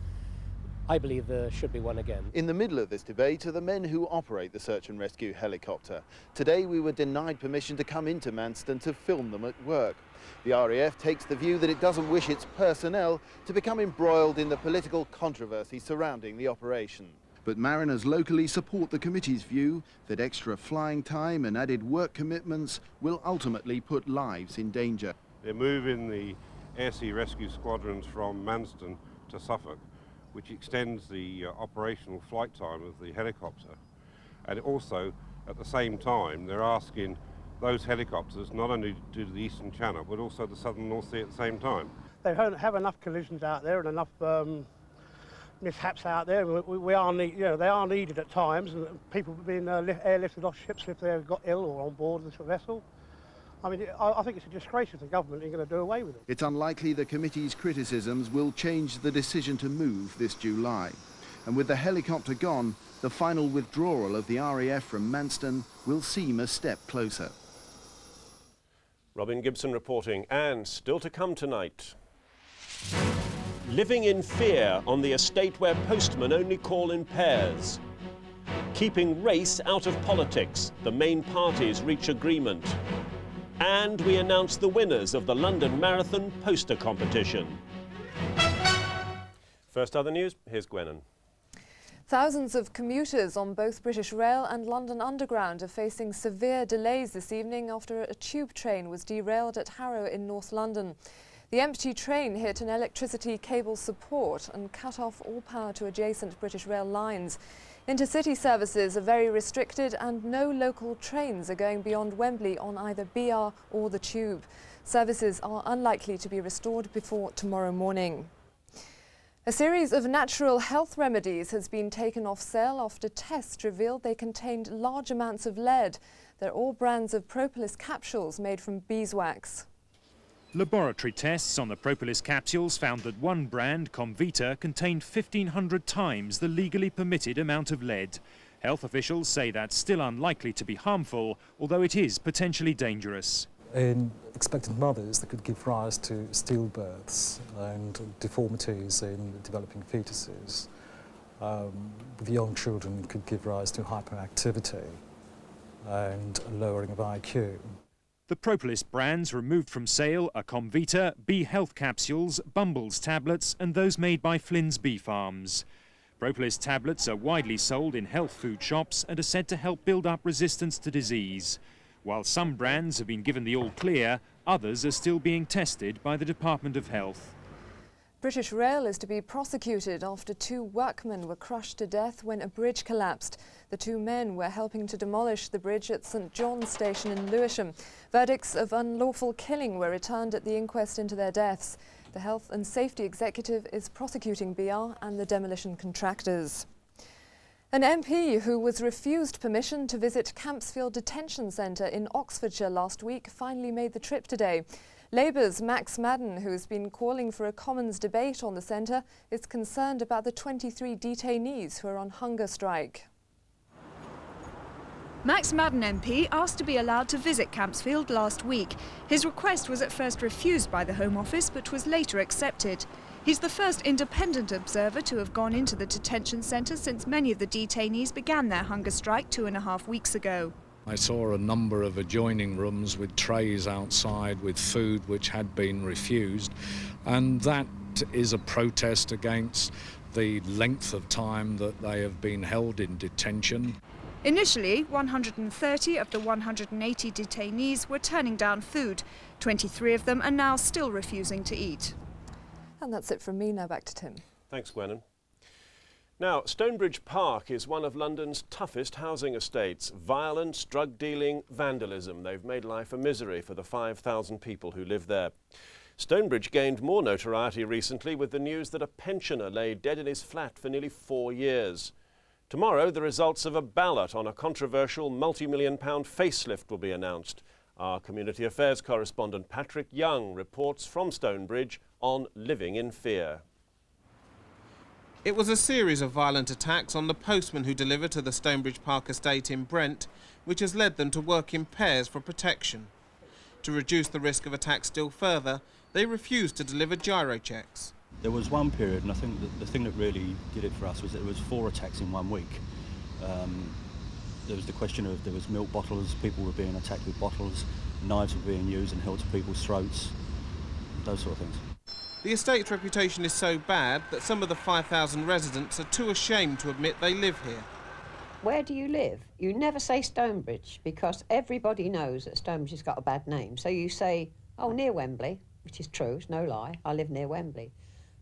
I believe there should be one again. In the middle of this debate are the men who operate the search and rescue helicopter. Today we were denied permission to come into Manston to film them at work. The RAF takes the view that it doesn't wish its personnel to become embroiled in the political controversy surrounding the operation. But mariners locally support the committee's view that extra flying time and added work commitments will ultimately put lives in danger. They're moving the air sea rescue squadrons from Manston to Suffolk, which extends the operational flight time of the helicopter. And also, at the same time, they're asking those helicopters not only to do the Eastern Channel, but also the Southern North Sea at the same time. They have enough collisions out there and enough mishaps out there. They are needed at times, and people being airlifted off ships if they've got ill or on board this vessel. I mean, I think it's a disgrace if the government ain't going to do away with it. It's unlikely the committee's criticisms will change the decision to move this July. And with the helicopter gone, the final withdrawal of the RAF from Manston will seem a step closer. Robin Gibson reporting, and still to come tonight. Living in fear on the estate where postmen only call in pairs. Keeping race out of politics, the main parties reach agreement. And we announce the winners of the London Marathon poster competition. First other news, here's Gwennon. Thousands of commuters on both British Rail and London Underground are facing severe delays this evening after a tube train was derailed at Harrow in North London. The empty train hit an electricity cable support and cut off all power to adjacent British Rail lines. Intercity services are very restricted and no local trains are going beyond Wembley on either BR or the tube. Services are unlikely to be restored before tomorrow morning. A series of natural health remedies has been taken off sale after tests revealed they contained large amounts of lead. They're all brands of propolis capsules made from beeswax. Laboratory tests on the propolis capsules found that one brand, Comvita, contained 1,500 times the legally permitted amount of lead. Health officials say that's still unlikely to be harmful, although it is potentially dangerous. In expectant mothers, that could give rise to stillbirths and deformities in developing fetuses. With young children, it could give rise to hyperactivity and a lowering of IQ. The propolis brands removed from sale are Comvita, Bee Health capsules, Bumble's tablets and those made by Flynn's Bee Farms. Propolis tablets are widely sold in health food shops and are said to help build up resistance to disease. While some brands have been given the all clear, others are still being tested by the Department of Health. British Rail is to be prosecuted after 2 workmen were crushed to death when a bridge collapsed. The 2 men were helping to demolish the bridge at St John's Station in Lewisham. Verdicts of unlawful killing were returned at the inquest into their deaths. The Health and Safety Executive is prosecuting BR and the demolition contractors. An MP who was refused permission to visit Campsfield Detention Centre in Oxfordshire last week finally made the trip today. Labour's Max Madden, who has been calling for a Commons debate on the centre, is concerned about the 23 detainees who are on hunger strike. Max Madden MP asked to be allowed to visit Campsfield last week. His request was at first refused by the Home Office but was later accepted. He's the first independent observer to have gone into the detention centre since many of the detainees began their hunger strike 2.5 weeks ago. I saw a number of adjoining rooms with trays outside with food which had been refused, and that is a protest against the length of time that they have been held in detention. Initially, 130 of the 180 detainees were turning down food. 23 of them are now still refusing to eat. And that's it from me. Now back to Tim. Thanks, Gwennon. Now, Stonebridge Park is one of London's toughest housing estates. Violence, drug dealing, vandalism. They've made life a misery for the 5,000 people who live there. Stonebridge gained more notoriety recently with the news that a pensioner lay dead in his flat for nearly 4 years. Tomorrow, the results of a ballot on a controversial multi-million-pound facelift will be announced. Our Community Affairs correspondent Patrick Young reports from Stonebridge on living in fear. It was a series of violent attacks on the postmen who deliver to the Stonebridge Park estate in Brent, which has led them to work in pairs for protection. To reduce the risk of attacks still further, they refuse to deliver gyro checks. There was one period, and I think that the thing that really did it for us was that there was 4 attacks in 1 week. There was the question of there was milk bottles, people were being attacked with bottles, knives were being used and held to people's throats, those sort of things. The estate's reputation is so bad that some of the 5,000 residents are too ashamed to admit they live here. Where do you live? You never say Stonebridge because everybody knows that Stonebridge has got a bad name. So you say, oh, near Wembley, which is true, it's no lie, I live near Wembley.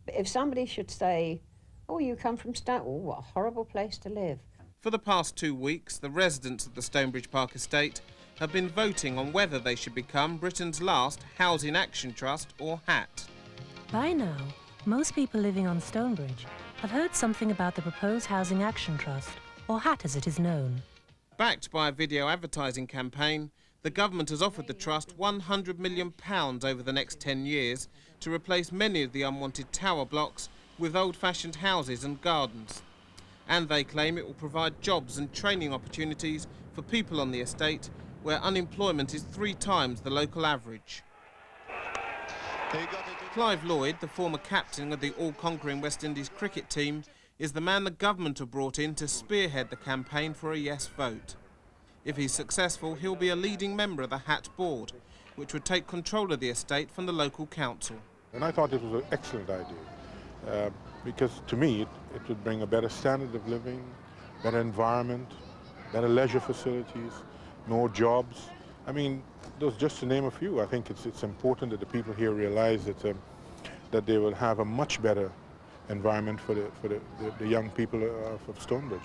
But if somebody should say, oh, you come from Stonebridge, oh, what a horrible place to live. For the past 2 weeks, the residents of the Stonebridge Park estate have been voting on whether they should become Britain's last Housing Action Trust, or HAT. By now, most people living on Stonebridge have heard something about the proposed Housing Action Trust, or HAT as it is known. Backed by a video advertising campaign, the government has offered the trust £100 million over the next 10 years to replace many of the unwanted tower blocks with old-fashioned houses and gardens. And they claim it will provide jobs and training opportunities for people on the estate, where unemployment is 3 times the local average. Clive Lloyd, the former captain of the all-conquering West Indies cricket team, is the man the government have brought in to spearhead the campaign for a yes vote. If he's successful, he'll be a leading member of the HAT board, which would take control of the estate from the local council. And I thought it was an excellent idea, because to me it would bring a better standard of living, better environment, better leisure facilities, more jobs. I mean, those just to name a few. I think it's important that the people here realize that they will have a much better environment for the young people of Stonebridge.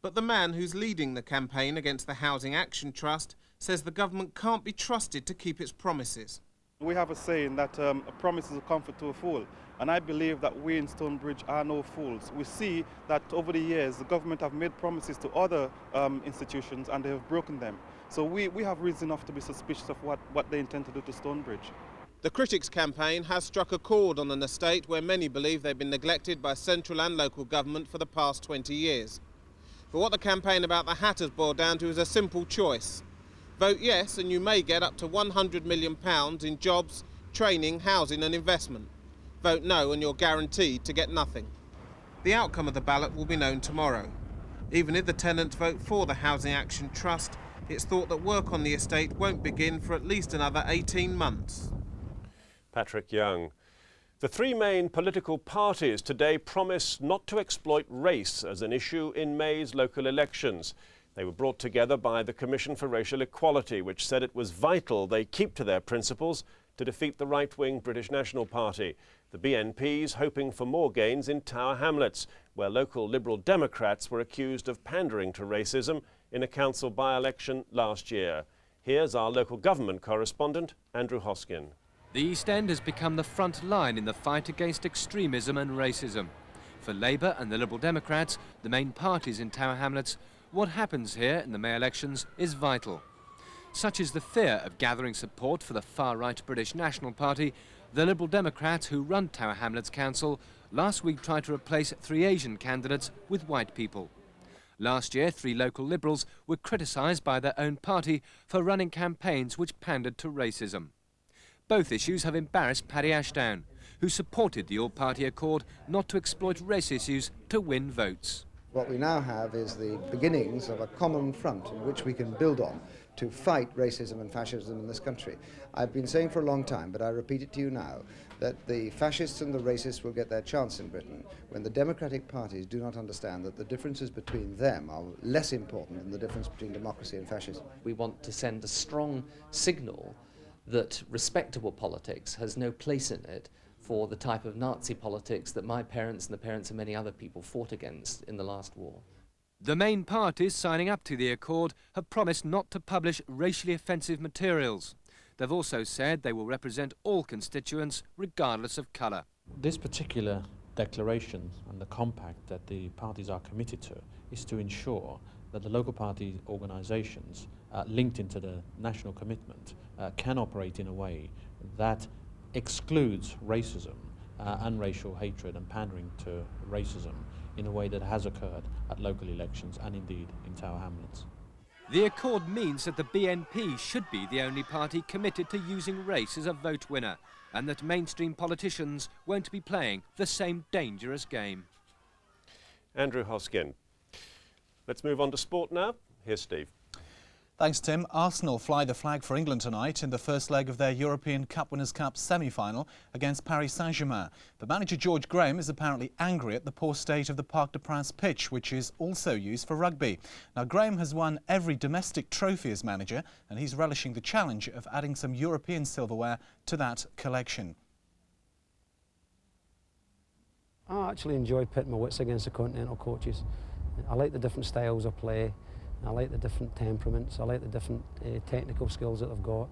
But the man who's leading the campaign against the Housing Action Trust says the government can't be trusted to keep its promises. We have a saying that a promise is a comfort to a fool, and I believe that we in Stonebridge are no fools. We see that over the years the government have made promises to other institutions and they have broken them. So we have reason enough to be suspicious of what they intend to do to Stonebridge. The critics' campaign has struck a chord on an estate where many believe they've been neglected by central and local government for the past 20 years. But what the campaign about the HAT has boiled down to is a simple choice. Vote yes and you may get up to £100 million in jobs, training, housing and investment. Vote no and you're guaranteed to get nothing. The outcome of the ballot will be known tomorrow. Even if the tenants vote for the Housing Action Trust, it's thought that work on the estate won't begin for at least another 18 months. Patrick Young. The 3 main political parties today promise not to exploit race as an issue in May's local elections. They were brought together by the Commission for Racial Equality, which said it was vital they keep to their principles to defeat the right-wing British National Party. The BNP's hoping for more gains in Tower Hamlets, where local Liberal Democrats were accused of pandering to racism in a council by-election last year. Here's our local government correspondent, Andrew Hoskin. The East End has become the front line in the fight against extremism and racism. For Labour and the Liberal Democrats, the main parties in Tower Hamlets, what happens here in the May elections is vital. Such is the fear of gathering support for the far-right British National Party, the Liberal Democrats who run Tower Hamlets Council last week tried to replace 3 Asian candidates with white people. Last year, 3 local Liberals were criticised by their own party for running campaigns which pandered to racism. Both issues have embarrassed Paddy Ashdown, who supported the all-party accord not to exploit race issues to win votes. What we now have is the beginnings of a common front in which we can build on to fight racism and fascism in this country. I've been saying for a long time, but I repeat it to you now, that the fascists and the racists will get their chance in Britain when the democratic parties do not understand that the differences between them are less important than the difference between democracy and fascism. We want to send a strong signal that respectable politics has no place in it for the type of Nazi politics that my parents and the parents of many other people fought against in the last war. The main parties signing up to the accord have promised not to publish racially offensive materials. They've also said they will represent all constituents regardless of colour. This particular declaration and the compact that the parties are committed to is to ensure that the local party organisations linked into the national commitment can operate in a way that excludes racism and racial hatred and pandering to racism in a way that has occurred at local elections and indeed in Tower Hamlets. The accord means that the BNP should be the only party committed to using race as a vote winner, and that mainstream politicians won't be playing the same dangerous game. Andrew Hoskin. Let's move on to sport now. Here's Steve. Thanks, Tim. Arsenal fly the flag for England tonight in the first leg of their European Cup Winners' Cup semi-final against Paris Saint-Germain. But manager George Graham is apparently angry at the poor state of the Parc des Princes pitch, which is also used for rugby. Now, Graham has won every domestic trophy as manager, and he's relishing the challenge of adding some European silverware to that collection. I actually enjoy pitting my wits against the continental coaches. I like the different styles of play. I like the different temperaments. I like the different technical skills that they've got,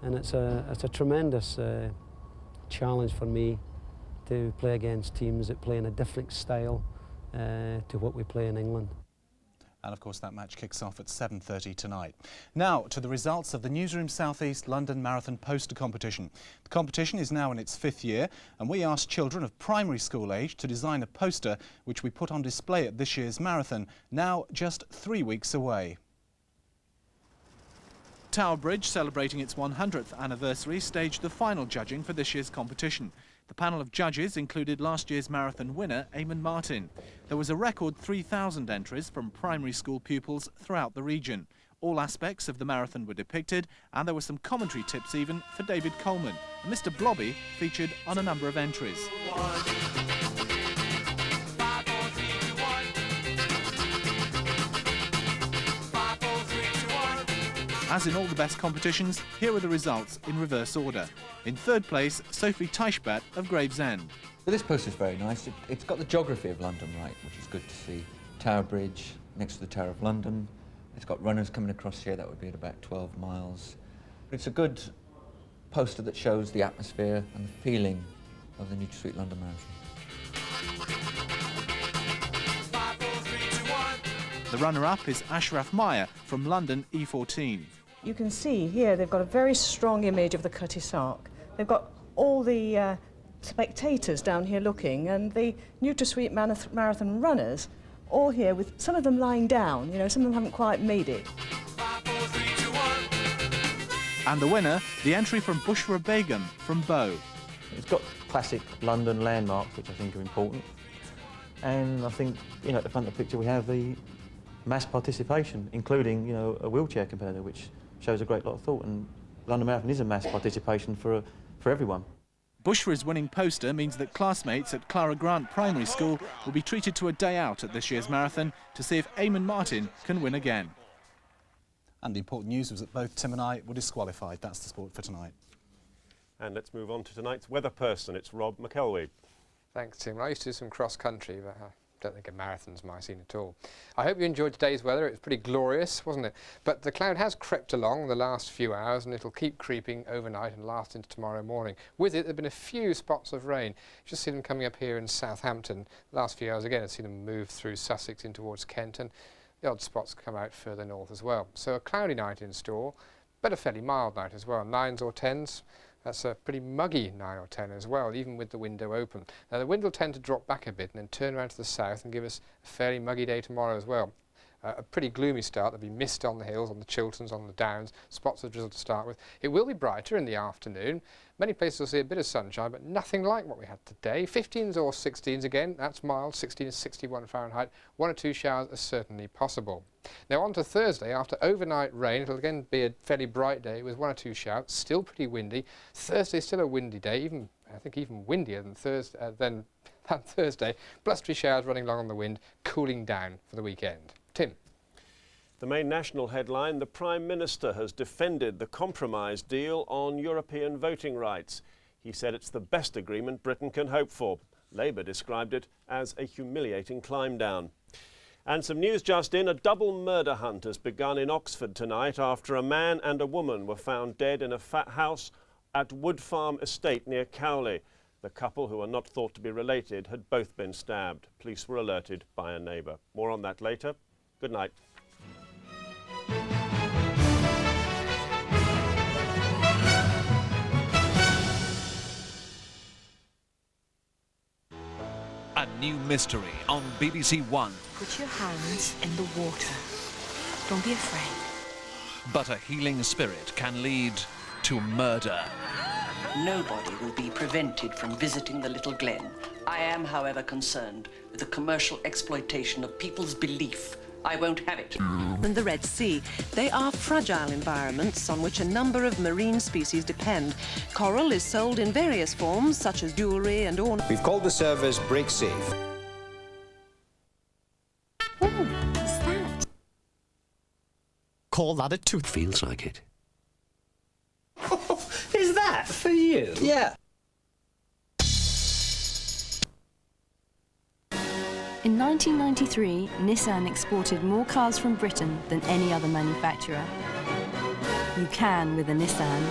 and it's a tremendous challenge for me to play against teams that play in a different style to what we play in England. And of course that match kicks off at 7:30 tonight. Now to the results of the Newsroom South East London Marathon Poster Competition. The competition is now in its 5th year, and we asked children of primary school age to design a poster which we put on display at this year's marathon, now just 3 weeks away. Tower Bridge, celebrating its 100th anniversary, staged the final judging for this year's competition. The panel of judges included last year's marathon winner, Eamon Martin. There was a record 3,000 entries from primary school pupils throughout the region. All aspects of the marathon were depicted, and there were some commentary tips even for David Coleman. And Mr. Blobby featured on a number of entries. As in all the best competitions, here are the results in reverse order. In 3rd place, Sophie Teichbat of Gravesend. Well, this poster's very nice. It's got the geography of London right, which is good to see. Tower Bridge next to the Tower of London. It's got runners coming across here, that would be at about 12 miles. But it's a good poster that shows the atmosphere and the feeling of the NutraSweet London Marathon. The runner-up is Ashraf Meyer from London E14. You can see here they've got a very strong image of the Cutty Sark. They've got all the spectators down here looking, and the NutraSweet Marathon runners all here, with some of them lying down. You know, some of them haven't quite made it. And the winner, the entry from Bushra Begum from Bow. It's got classic London landmarks, which I think are important. And I think, you know, at the front of the picture we have the mass participation, including, you know, a wheelchair competitor, which shows a great lot of thought. And London Marathon is a mass participation for everyone. Bushra's winning poster means that classmates at Clara Grant Primary School will be treated to a day out at this year's marathon to see if Eamon Martin can win again. And the important news was that both Tim and I were disqualified. That's the sport for tonight. And let's move on to tonight's weather person. It's Rob McElwee. Thanks, Tim. I used to do some cross-country, but I don't think a marathon's my scene at all. I hope you enjoyed today's weather. It was pretty glorious, wasn't it? But the cloud has crept along the last few hours, and it'll keep creeping overnight and last into tomorrow morning. With it, there have been a few spots of rain. Just seen them coming up here in Southampton. The last few hours, again, I've seen them move through Sussex in towards Kent, and the odd spots come out further north as well. So a cloudy night in store, but a fairly mild night as well. 9s or 10s. That's a pretty muggy 9 or 10 as well, even with the window open. Now the wind will tend to drop back a bit and then turn around to the south and give us a fairly muggy day tomorrow as well. A pretty gloomy start. There'll be mist on the hills, on the Chilterns, on the Downs, spots of drizzle to start with. It will be brighter in the afternoon. Many places will see a bit of sunshine, but nothing like what we had today. 15s or 16s again, that's mild. 16 is 61 Fahrenheit. 1 or 2 showers are certainly possible. Now on to Thursday, after overnight rain, it'll again be a fairly bright day with 1 or 2 showers, still pretty windy. Thursday still a windy day, I think even windier than Thursday. Blustery showers running along on the wind, cooling down for the weekend. Tim. The main national headline, the Prime Minister has defended the compromise deal on European voting rights. He said it's the best agreement Britain can hope for. Labour described it as a humiliating climb down. And some news just in, a double murder hunt has begun in Oxford tonight after a man and a woman were found dead in a fat house at Wood Farm Estate near Cowley. The couple, who are not thought to be related, had both been stabbed. Police were alerted by a neighbour. More on that later. Good night. A new mystery on BBC One. Put your hands in the water. Don't be afraid. But a healing spirit can lead to murder. Nobody will be prevented from visiting the little glen. I am, however, concerned with the commercial exploitation of people's belief. I won't have it. And the Red Sea. They are fragile environments on which a number of marine species depend. Coral is sold in various forms, such as jewellery and ornaments. We've called the service Break Safe. What's that? Call that a tooth. Feels like it. Is that for you? Yeah. In 1993, Nissan exported more cars from Britain than any other manufacturer. You can with a Nissan.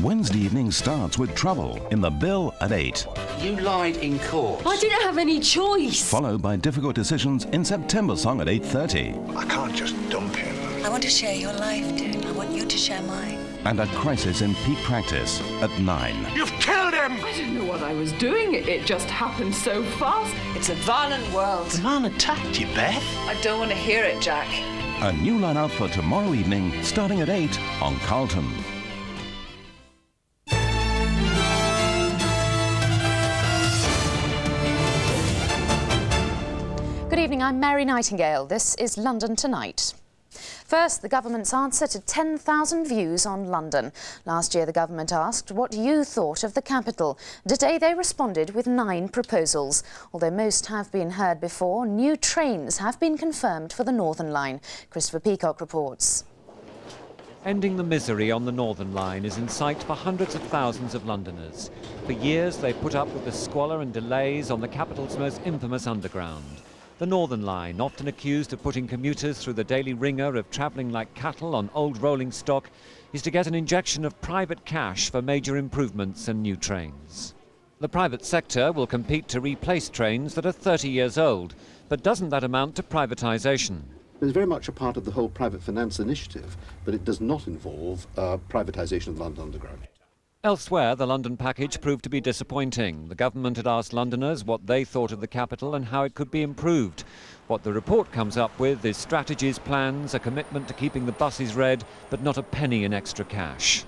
Wednesday evening starts with Trouble in The Bill at 8. You lied in court. I didn't have any choice. Followed by Difficult Decisions in September Song at 8:30. I can't just dump him. I want to share your life, Dad. I want you to share mine. And a Crisis in Peak Practice at 9. You've killed him! I didn't know what I was doing. It just happened so fast. It's a violent world. The man attacked you, Beth. I don't want to hear it, Jack. A new line-out for tomorrow evening, starting at 8 on Carlton. Good evening, I'm Mary Nightingale. This is London Tonight. First, the government's answer to 10,000 views on London. Last year, the government asked what you thought of the capital. Today, they responded with 9 proposals. Although most have been heard before, new trains have been confirmed for the Northern Line. Christopher Peacock reports. Ending the misery on the Northern Line is in sight for hundreds of thousands of Londoners. For years, they put up with the squalor and delays on the capital's most infamous underground. The Northern Line, often accused of putting commuters through the daily wringer of travelling like cattle on old rolling stock, is to get an injection of private cash for major improvements and new trains. The private sector will compete to replace trains that are 30 years old, but doesn't that amount to privatisation? It's very much a part of the whole private finance initiative, but it does not involve privatisation of London Underground. Elsewhere, the London package proved to be disappointing. The government had asked Londoners what they thought of the capital and how it could be improved. What the report comes up with is strategies, plans, a commitment to keeping the buses red, but not a penny in extra cash.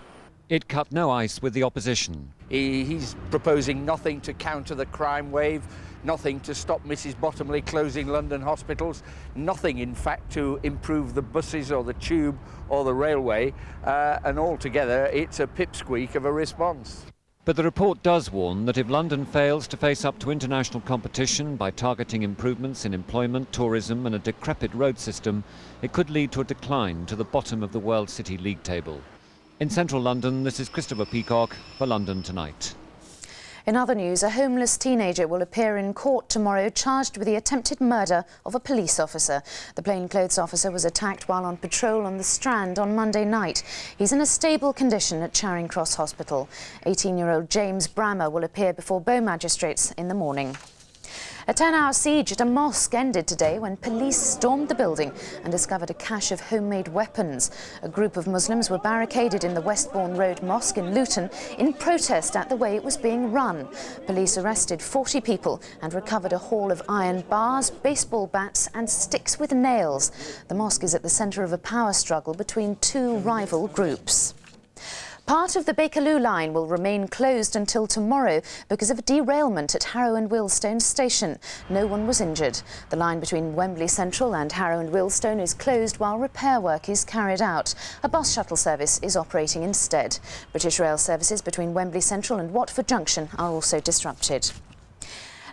It cut no ice with the opposition. He's proposing nothing to counter the crime wave, nothing to stop Mrs Bottomley closing London hospitals, nothing in fact to improve the buses or the tube or the railway, and altogether it's a pipsqueak of a response. But the report does warn that if London fails to face up to international competition by targeting improvements in employment, tourism and a decrepit road system, it could lead to a decline to the bottom of the World City League table. In central London, this is Christopher Peacock for London Tonight. In other news, a homeless teenager will appear in court tomorrow charged with the attempted murder of a police officer. The plainclothes officer was attacked while on patrol on the Strand on Monday night. He's in a stable condition at Charing Cross Hospital. 18-year-old James Brammer will appear before Bow magistrates in the morning. A 10-hour siege at a mosque ended today when police stormed the building and discovered a cache of homemade weapons. A group of Muslims were barricaded in the Westbourne Road Mosque in Luton in protest at the way it was being run. Police arrested 40 people and recovered a haul of iron bars, baseball bats and sticks with nails. The mosque is at the centre of a power struggle between 2 rival groups. Part of the Bakerloo line will remain closed until tomorrow because of a derailment at Harrow and Wealdstone station. No one was injured. The line between Wembley Central and Harrow and Wealdstone is closed while repair work is carried out. A bus shuttle service is operating instead. British Rail services between Wembley Central and Watford Junction are also disrupted.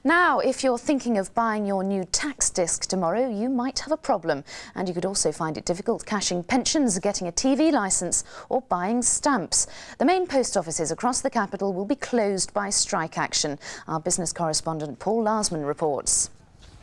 Now, if you're thinking of buying your new tax disc tomorrow, you might have a problem. And you could also find it difficult cashing pensions, getting a TV licence or buying stamps. The main post offices across the capital will be closed by strike action. Our business correspondent Paul Larsman reports.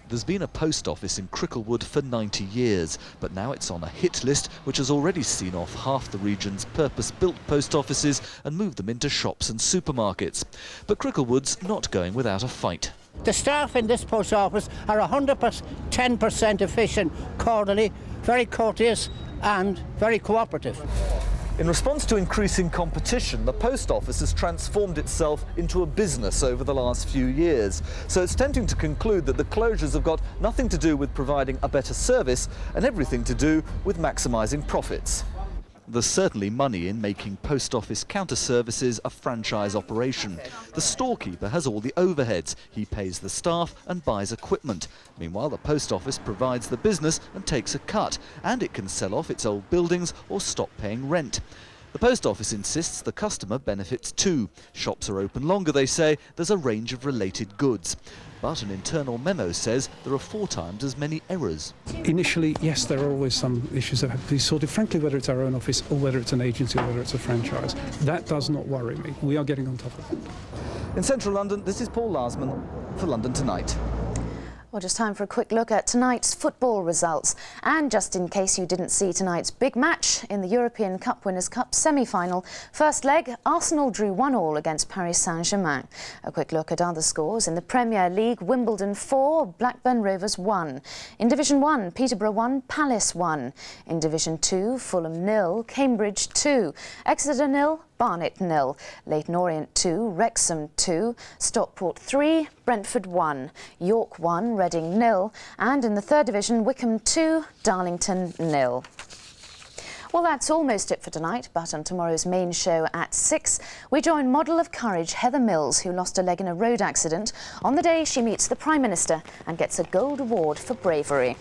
There's been a post office in Cricklewood for 90 years, but now it's on a hit list which has already seen off half the region's purpose-built post offices and moved them into shops and supermarkets. But Cricklewood's not going without a fight. The staff in this post office are 110% efficient, cordially, very courteous and very cooperative. In response to increasing competition, the post office has transformed itself into a business over the last few years. So it's tempting to conclude that the closures have got nothing to do with providing a better service and everything to do with maximising profits. There's certainly money in making post office counter services a franchise operation. The storekeeper has all the overheads. He pays the staff and buys equipment. Meanwhile, the post office provides the business and takes a cut, and it can sell off its old buildings or stop paying rent. The post office insists the customer benefits too. Shops are open longer, they say. There's a range of related goods. But an internal memo says there are 4 times as many errors. Initially, yes, there are always some issues that have to be sorted, frankly, whether it's our own office or whether it's an agency or whether it's a franchise. That does not worry me. We are getting on top of it. In central London, this is Paul Larsman for London Tonight. Well, just time for a quick look at tonight's football results. And just in case you didn't see tonight's big match in the European Cup Winners' Cup semi-final, first leg, Arsenal drew 1-1 against Paris Saint-Germain. A quick look at other scores. In the Premier League, Wimbledon 4, Blackburn Rovers 1. In Division 1, Peterborough 1, Palace 1. In Division 2, Fulham 0, Cambridge 2. Exeter 0, Barnet 0, Leyton Orient 2, Wrexham 2, Stockport 3, Brentford 1, York 1, Reading 0, and in the third division, Wycombe 2, Darlington 0. Well, that's almost it for tonight, but on tomorrow's main show at 6, we join model of courage Heather Mills, who lost a leg in a road accident, on the day she meets the Prime Minister and gets a gold award for bravery.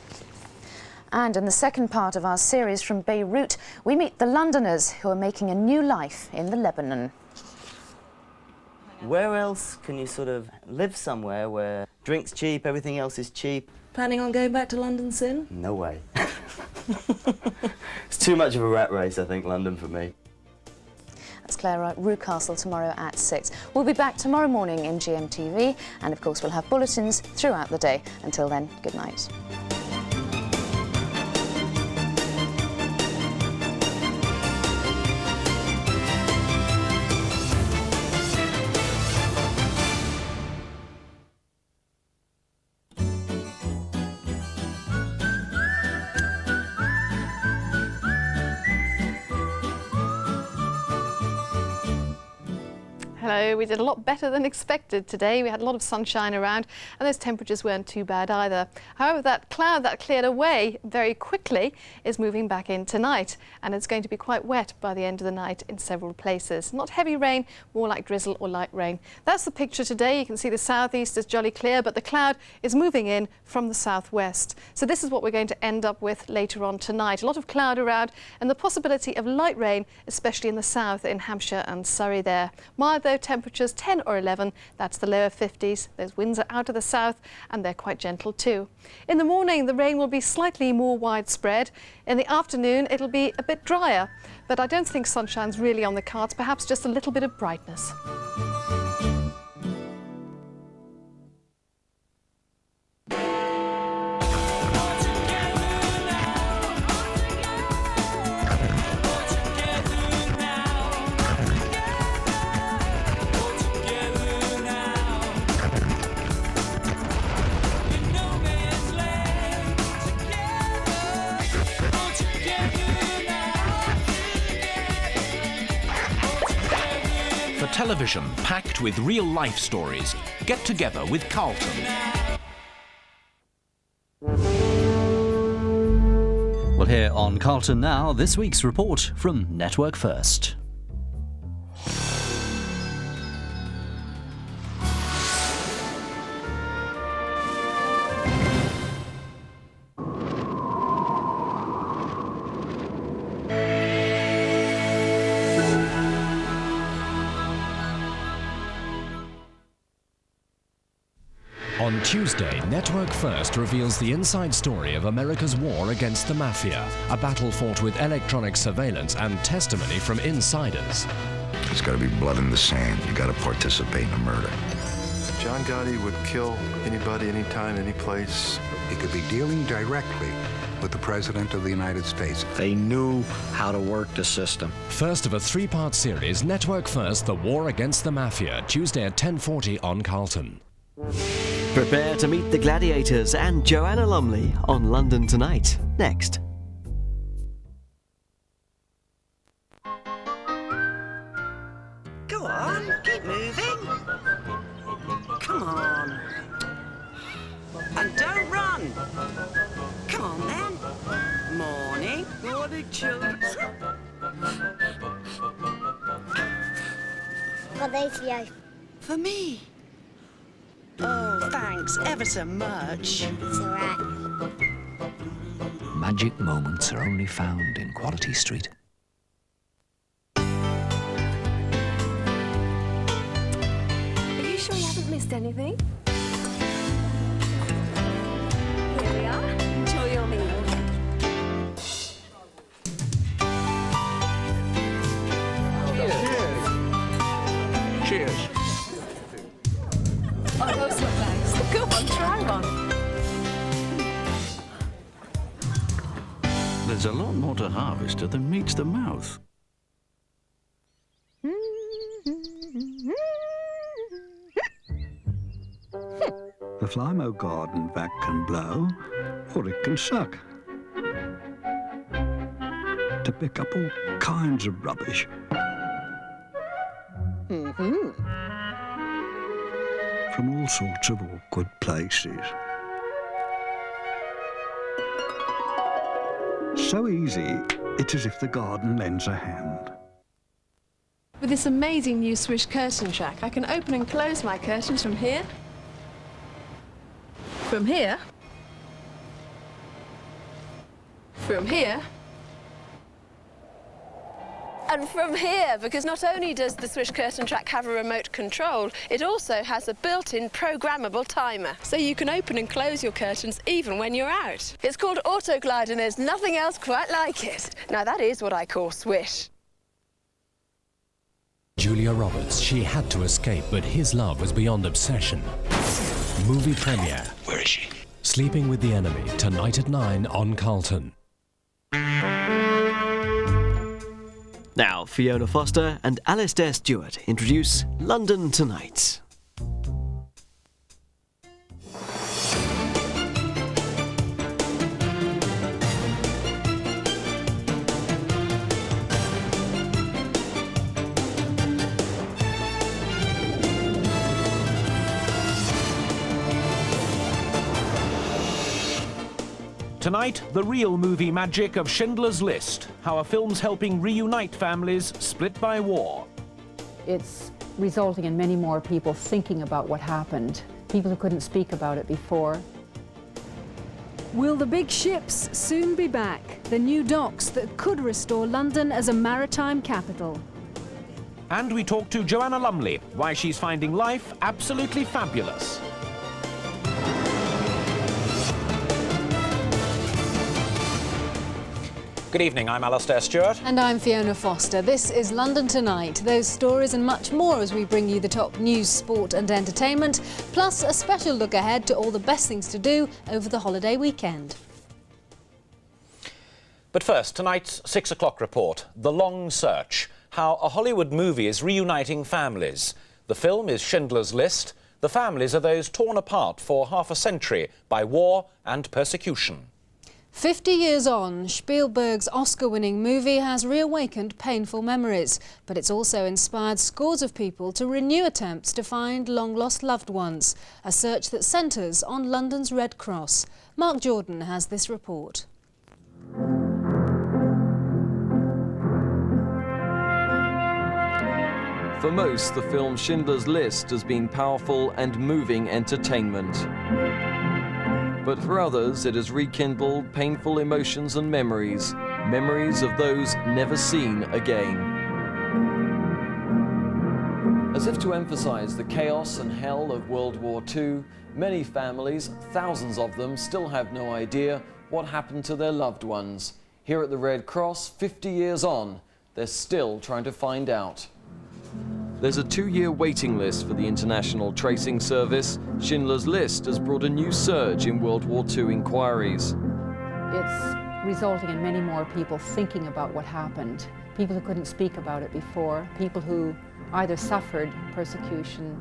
And in the second part of our series from Beirut, we meet the Londoners who are making a new life in the Lebanon. Where else can you sort of live somewhere where drink's cheap, everything else is cheap? Planning on going back to London soon? No way. It's too much of a rat race, I think, London for me. That's Claire Rewcastle tomorrow at 6. We'll be back tomorrow morning in GMTV, and of course we'll have bulletins throughout the day. Until then, good night. Hello, we did a lot better than expected today. We had a lot of sunshine around and those temperatures weren't too bad either. However, that cloud that cleared away very quickly is moving back in tonight, and it's going to be quite wet by the end of the night in several places. Not heavy rain, more like drizzle or light rain. That's the picture today. You can see the southeast is jolly clear, but the cloud is moving in from the southwest. So this is what we're going to end up with later on tonight. A lot of cloud around and the possibility of light rain, especially in the south in Hampshire and Surrey there. Mild though, temperatures 10 or 11, that's the lower 50s. Those winds are out of the south and they're quite gentle too. In the morning, the rain will be slightly more widespread. In the afternoon, it'll be a bit drier, but I don't think sunshine's really on the cards, perhaps just a little bit of brightness. Television packed with real-life stories. Get together with Carlton. Well, here on Carlton Now, this week's report from Network First. On Tuesday, Network First reveals the inside story of America's war against the mafia, a battle fought with electronic surveillance and testimony from insiders. There's got to be blood in the sand. You got to participate in a murder. John Gotti would kill anybody, anytime, any place. He could be dealing directly with the President of the United States. They knew how to work the system. First of a three-part series, Network First, The War Against the Mafia, Tuesday at 10:40 on Carlton. Prepare to meet the Gladiators and Joanna Lumley on London Tonight, next. Go on, keep moving. Come on. And don't run. Come on then. Morning. Morning, children. For these you. For me? Oh, thanks ever so much. It's all right. Magic moments are only found in Quality Street. Are you sure you haven't missed anything? Here we are. Enjoy your meal. Cheers. Oh, those look nice. Go on, try one. There's a lot more to harvest than meets the mouth. The Flymo garden vac can blow, or it can suck. To pick up all kinds of rubbish. From all sorts of awkward places. So easy, it's as if the garden lends a hand. With this amazing new Swish curtain track, I can open and close my curtains from here, from here, from here, and from here, because not only does the Swish curtain track have a remote control, it also has a built-in programmable timer, so you can open and close your curtains even when you're out. It's called Auto Glide and there's nothing else quite like it. Now that is what I call Swish. Julia Roberts, she had to escape, but his love was beyond obsession. Movie premiere. Where is she? Sleeping with the Enemy, tonight at 9 on Carlton. Now, Fiona Foster and Alistair Stewart introduce London Tonight. Tonight, the real movie magic of Schindler's List, how a film's helping reunite families split by war. It's resulting in many more people thinking about what happened, people who couldn't speak about it before. Will the big ships soon be back? The new docks that could restore London as a maritime capital. And we talk to Joanna Lumley, why she's finding life absolutely fabulous. Good evening, I'm Alistair Stewart. And I'm Fiona Foster. This is London Tonight. Those stories and much more as we bring you the top news, sport and entertainment, plus a special look ahead to all the best things to do over the holiday weekend. But first, tonight's 6 o'clock report, The Long Search, how a Hollywood movie is reuniting families. The film is Schindler's List. The families are those torn apart for half a century by war and persecution. 50 years on, Spielberg's Oscar-winning movie has reawakened painful memories, but it's also inspired scores of people to renew attempts to find long-lost loved ones, a search that centres on London's Red Cross. Mark Jordan has this report. For most, the film Schindler's List has been powerful and moving entertainment. But for others, it has rekindled painful emotions and memories, memories of those never seen again. As if to emphasize the chaos and hell of World War II, many families, thousands of them, still have no idea what happened to their loved ones. Here at the Red Cross, 50 years on, they're still trying to find out. There's a 2-year waiting list for the International Tracing Service. Schindler's List has brought a new surge in World War II inquiries. It's resulting in many more people thinking about what happened, people who couldn't speak about it before, people who either suffered persecution,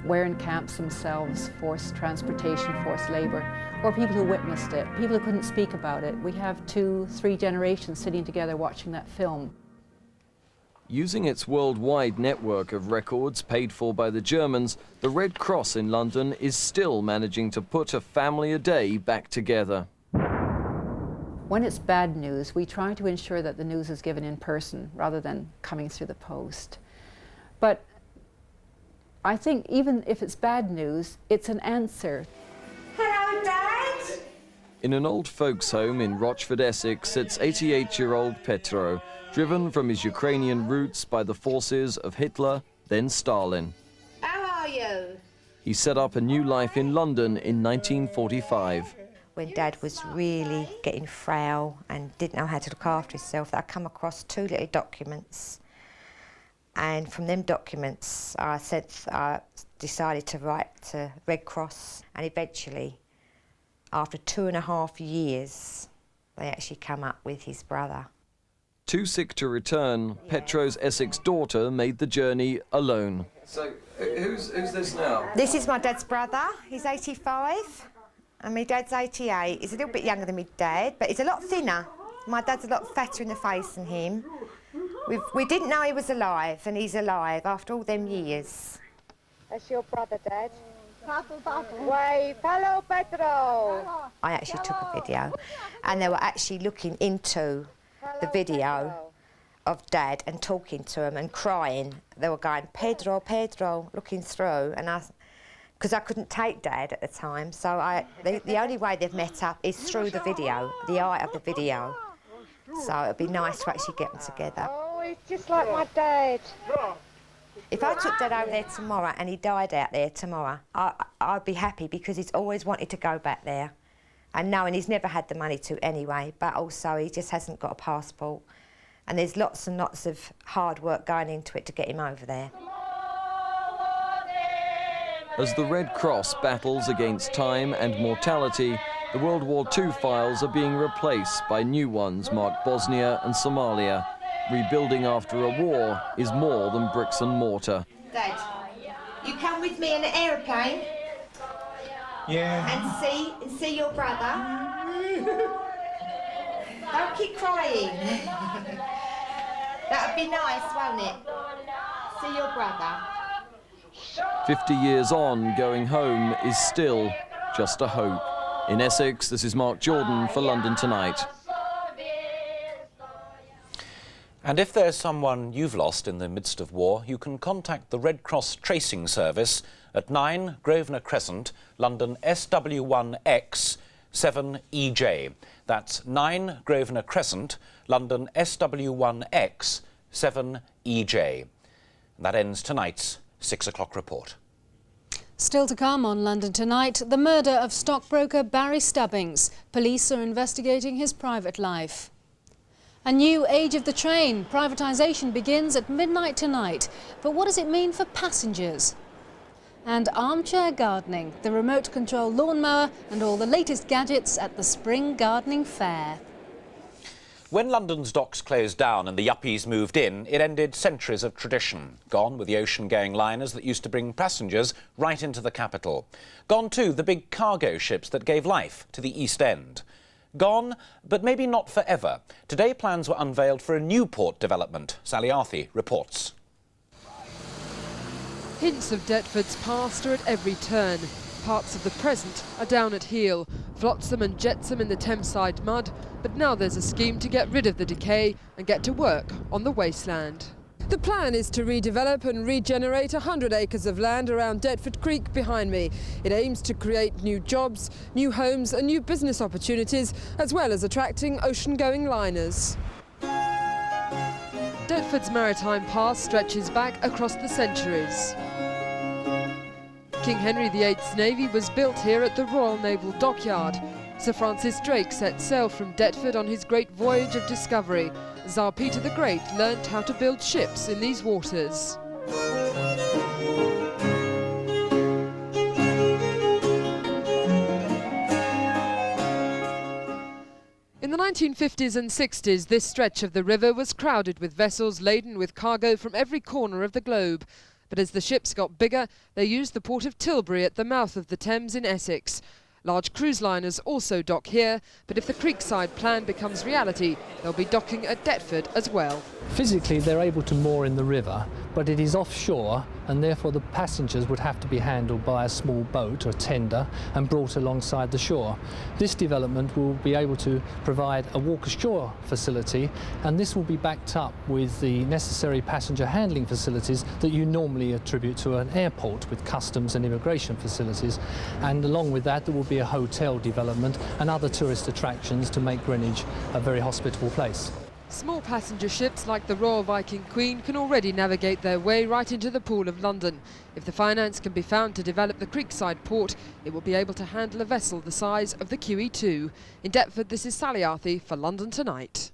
were in camps themselves, forced transportation, forced labor, or people who witnessed it, people who couldn't speak about it. We have 2-3 generations sitting together watching that film. Using its worldwide network of records paid for by the Germans, the Red Cross in London is still managing to put a family a day back together. When it's bad news, we try to ensure that the news is given in person rather than coming through the post. But I think even if it's bad news, it's an answer. Hello, Dad. In an old folks' home in Rochford, Essex, sits 88-year-old Petro, driven from his Ukrainian roots by the forces of Hitler, then Stalin. How are you? He set up a new life in London in 1945. When Dad was really getting frail and didn't know how to look after himself, I come across 2 little documents. And from them documents, I decided to write to Red Cross, and eventually, after 2.5 years, they actually come up with his brother. Too sick to return, Petro's Essex daughter made the journey alone. So, who's this now? This is my dad's brother. He's 85, and my dad's 88. He's a little bit younger than my dad, but he's a lot thinner. My dad's a lot fatter in the face than him. We didn't know he was alive, and he's alive after all them years. That's your brother, Dad. Wave. Hello, Petro. I actually took a video, and they were actually looking into the video of Dad and talking to him and crying. They were going, Pedro, Pedro, looking through, and because I couldn't take Dad at the time, so the only way they've met up is through the video, the eye of the video. So it'd be nice to actually get them together. Oh, he's just like my dad. If I took Dad over there tomorrow and he died out there tomorrow, I'd be happy because he's always wanted to go back there. And knowing he's never had the money to anyway, but also he just hasn't got a passport. And there's lots and lots of hard work going into it to get him over there. As the Red Cross battles against time and mortality, the World War II files are being replaced by new ones marked Bosnia and Somalia. Rebuilding after a war is more than bricks and mortar. Dad, you come with me in an aeroplane? Yeah. And see your brother? Don't keep crying. That'd be nice, won't it? See your brother. 50 years on, going home is still just a hope. In Essex, this is Mark Jordan for London Tonight. And if there's someone you've lost in the midst of war, you can contact the Red Cross Tracing Service at 9 Grosvenor Crescent, London SW1X 7EJ. That's 9 Grosvenor Crescent, London SW1X 7EJ. That ends tonight's 6 o'clock report. Still to come on London Tonight, the murder of stockbroker Barry Stubbings. Police are investigating his private life. A new age of the train. Privatisation begins at midnight tonight. But what does it mean for passengers? And armchair gardening, the remote control lawnmower and all the latest gadgets at the Spring Gardening Fair. When London's docks closed down and the yuppies moved in, it ended centuries of tradition. Gone were the ocean-going liners that used to bring passengers right into the capital. Gone too the big cargo ships that gave life to the East End. Gone, but maybe not forever. Today plans were unveiled for a new port development. Sally Arthey reports. Hints of Deptford's past are at every turn. Parts of the present are down at heel, flotsam and jetsam in the Thameside mud, but now there's a scheme to get rid of the decay and get to work on the wasteland. The plan is to redevelop and regenerate 100 acres of land around Deptford Creek behind me. It aims to create new jobs, new homes and new business opportunities, as well as attracting ocean-going liners. Deptford's maritime past stretches back across the centuries. King Henry VIII's navy was built here at the Royal Naval Dockyard. Sir Francis Drake set sail from Deptford on his great voyage of discovery. Tsar Peter the Great learnt how to build ships in these waters. In the 1950s and 60s, this stretch of the river was crowded with vessels laden with cargo from every corner of the globe. But as the ships got bigger, they used the port of Tilbury at the mouth of the Thames in Essex. Large cruise liners also dock here, but if the Creekside plan becomes reality, they'll be docking at Deptford as well. Physically, they're able to moor in the river, but it is offshore, and therefore the passengers would have to be handled by a small boat or tender and brought alongside the shore. This development will be able to provide a walk ashore facility, and this will be backed up with the necessary passenger handling facilities that you normally attribute to an airport with customs and immigration facilities. And along with that, there will be a hotel development and other tourist attractions to make Greenwich a very hospitable place. Small passenger ships like the Royal Viking Queen can already navigate their way right into the Pool of London. If the finance can be found to develop the Creekside port, it will be able to handle a vessel the size of the QE2. In Deptford, this is Sally Arthey for London Tonight.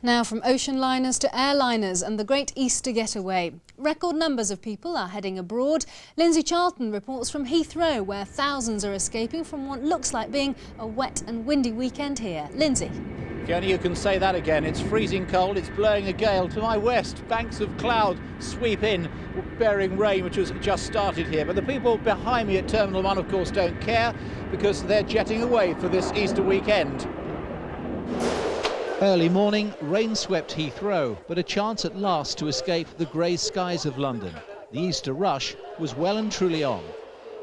Now from ocean liners to airliners and the Great Easter Getaway. Record numbers of people are heading abroad. Lindsay Charlton reports from Heathrow, where thousands are escaping from what looks like being a wet and windy weekend here. Lindsay. Fiona, you can say that again. It's freezing cold, it's blowing a gale. To my west, banks of cloud sweep in, bearing rain, which has just started here. But the people behind me at Terminal 1, of course, don't care, because they're jetting away for this Easter weekend. Early morning, rain swept Heathrow, but a chance at last to escape the grey skies of London. The Easter rush was well and truly on.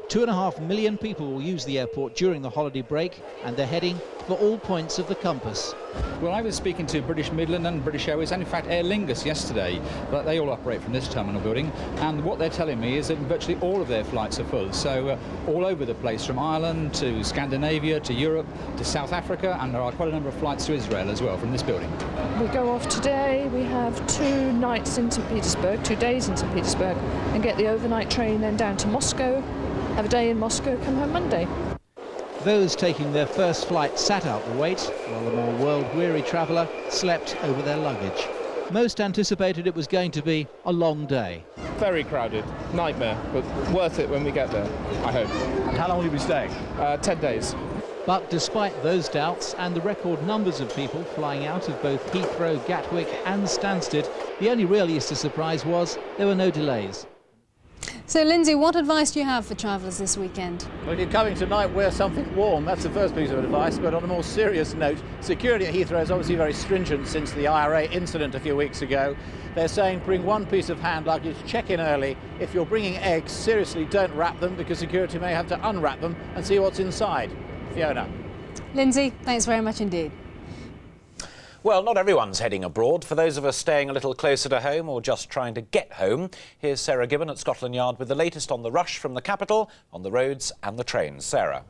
2.5 million people will use the airport during the holiday break, and they're heading for all points of the compass. Well, I was speaking to British Midland and British Airways and in fact Aer Lingus yesterday, but they all operate from this terminal building, and what they're telling me is that virtually all of their flights are full, so all over the place, from Ireland to Scandinavia to Europe to South Africa, and there are quite a number of flights to Israel as well from this building. We go off today, we have 2 nights in St Petersburg, 2 days in St Petersburg, and get the overnight train then down to Moscow, have a day in Moscow, come home Monday. Those taking their first flight sat out the wait, while the more world-weary traveller slept over their luggage. Most anticipated it was going to be a long day. Very crowded, nightmare, but worth it when we get there, I hope. And how long will you be staying? 10 days. But despite those doubts and the record numbers of people flying out of both Heathrow, Gatwick and Stansted, the only real Easter surprise was there were no delays. So Lindsay, what advice do you have for travellers this weekend? Well, if you're coming tonight, wear something warm. That's the first piece of advice. But on a more serious note, security at Heathrow is obviously very stringent since the IRA incident a few weeks ago. They're saying bring one piece of hand luggage, check in early. If you're bringing eggs, seriously don't wrap them, because security may have to unwrap them and see what's inside. Fiona. Lindsay, thanks very much indeed. Well, not everyone's heading abroad. For those of us staying a little closer to home or just trying to get home, here's Sarah Gibbon at Scotland Yard with the latest on the rush from the capital, on the roads and the trains. Sarah.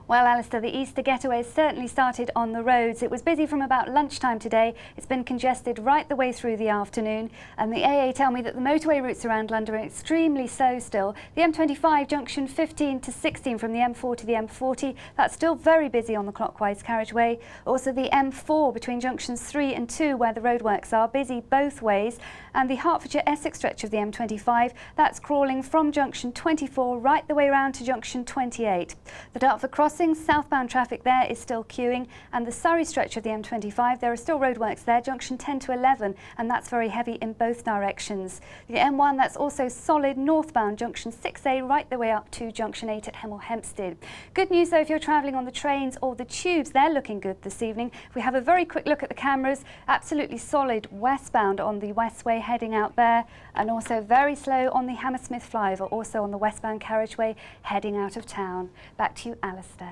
Well, Alistair, the Easter getaway certainly started on the roads. It was busy from about lunchtime today. It's been congested right the way through the afternoon. And the AA tell me that the motorway routes around London are extremely slow still. The M25 junction 15 to 16 from the M4 to the M40, that's still very busy on the clockwise carriageway. Also the M4 between junctions 3 and 2, where the roadworks are, busy both ways. And the Hertfordshire-Essex stretch of the M25, that's crawling from junction 24 right the way around to junction 28. The Dartford crossing, southbound traffic there is still queuing, and the Surrey stretch of the M25, there are still roadworks there, junction 10 to 11, and that's very heavy in both directions. The M1, that's also solid northbound, junction 6A right the way up to junction 8 at Hemel Hempstead. Good news though if you're travelling on the trains or the tubes, they're looking good this evening. If we have a very quick look at the cameras, absolutely solid westbound on the Westway heading out there, and also very slow on the Hammersmith flyover, also on the westbound carriageway heading out of town. Back to you, Alistair.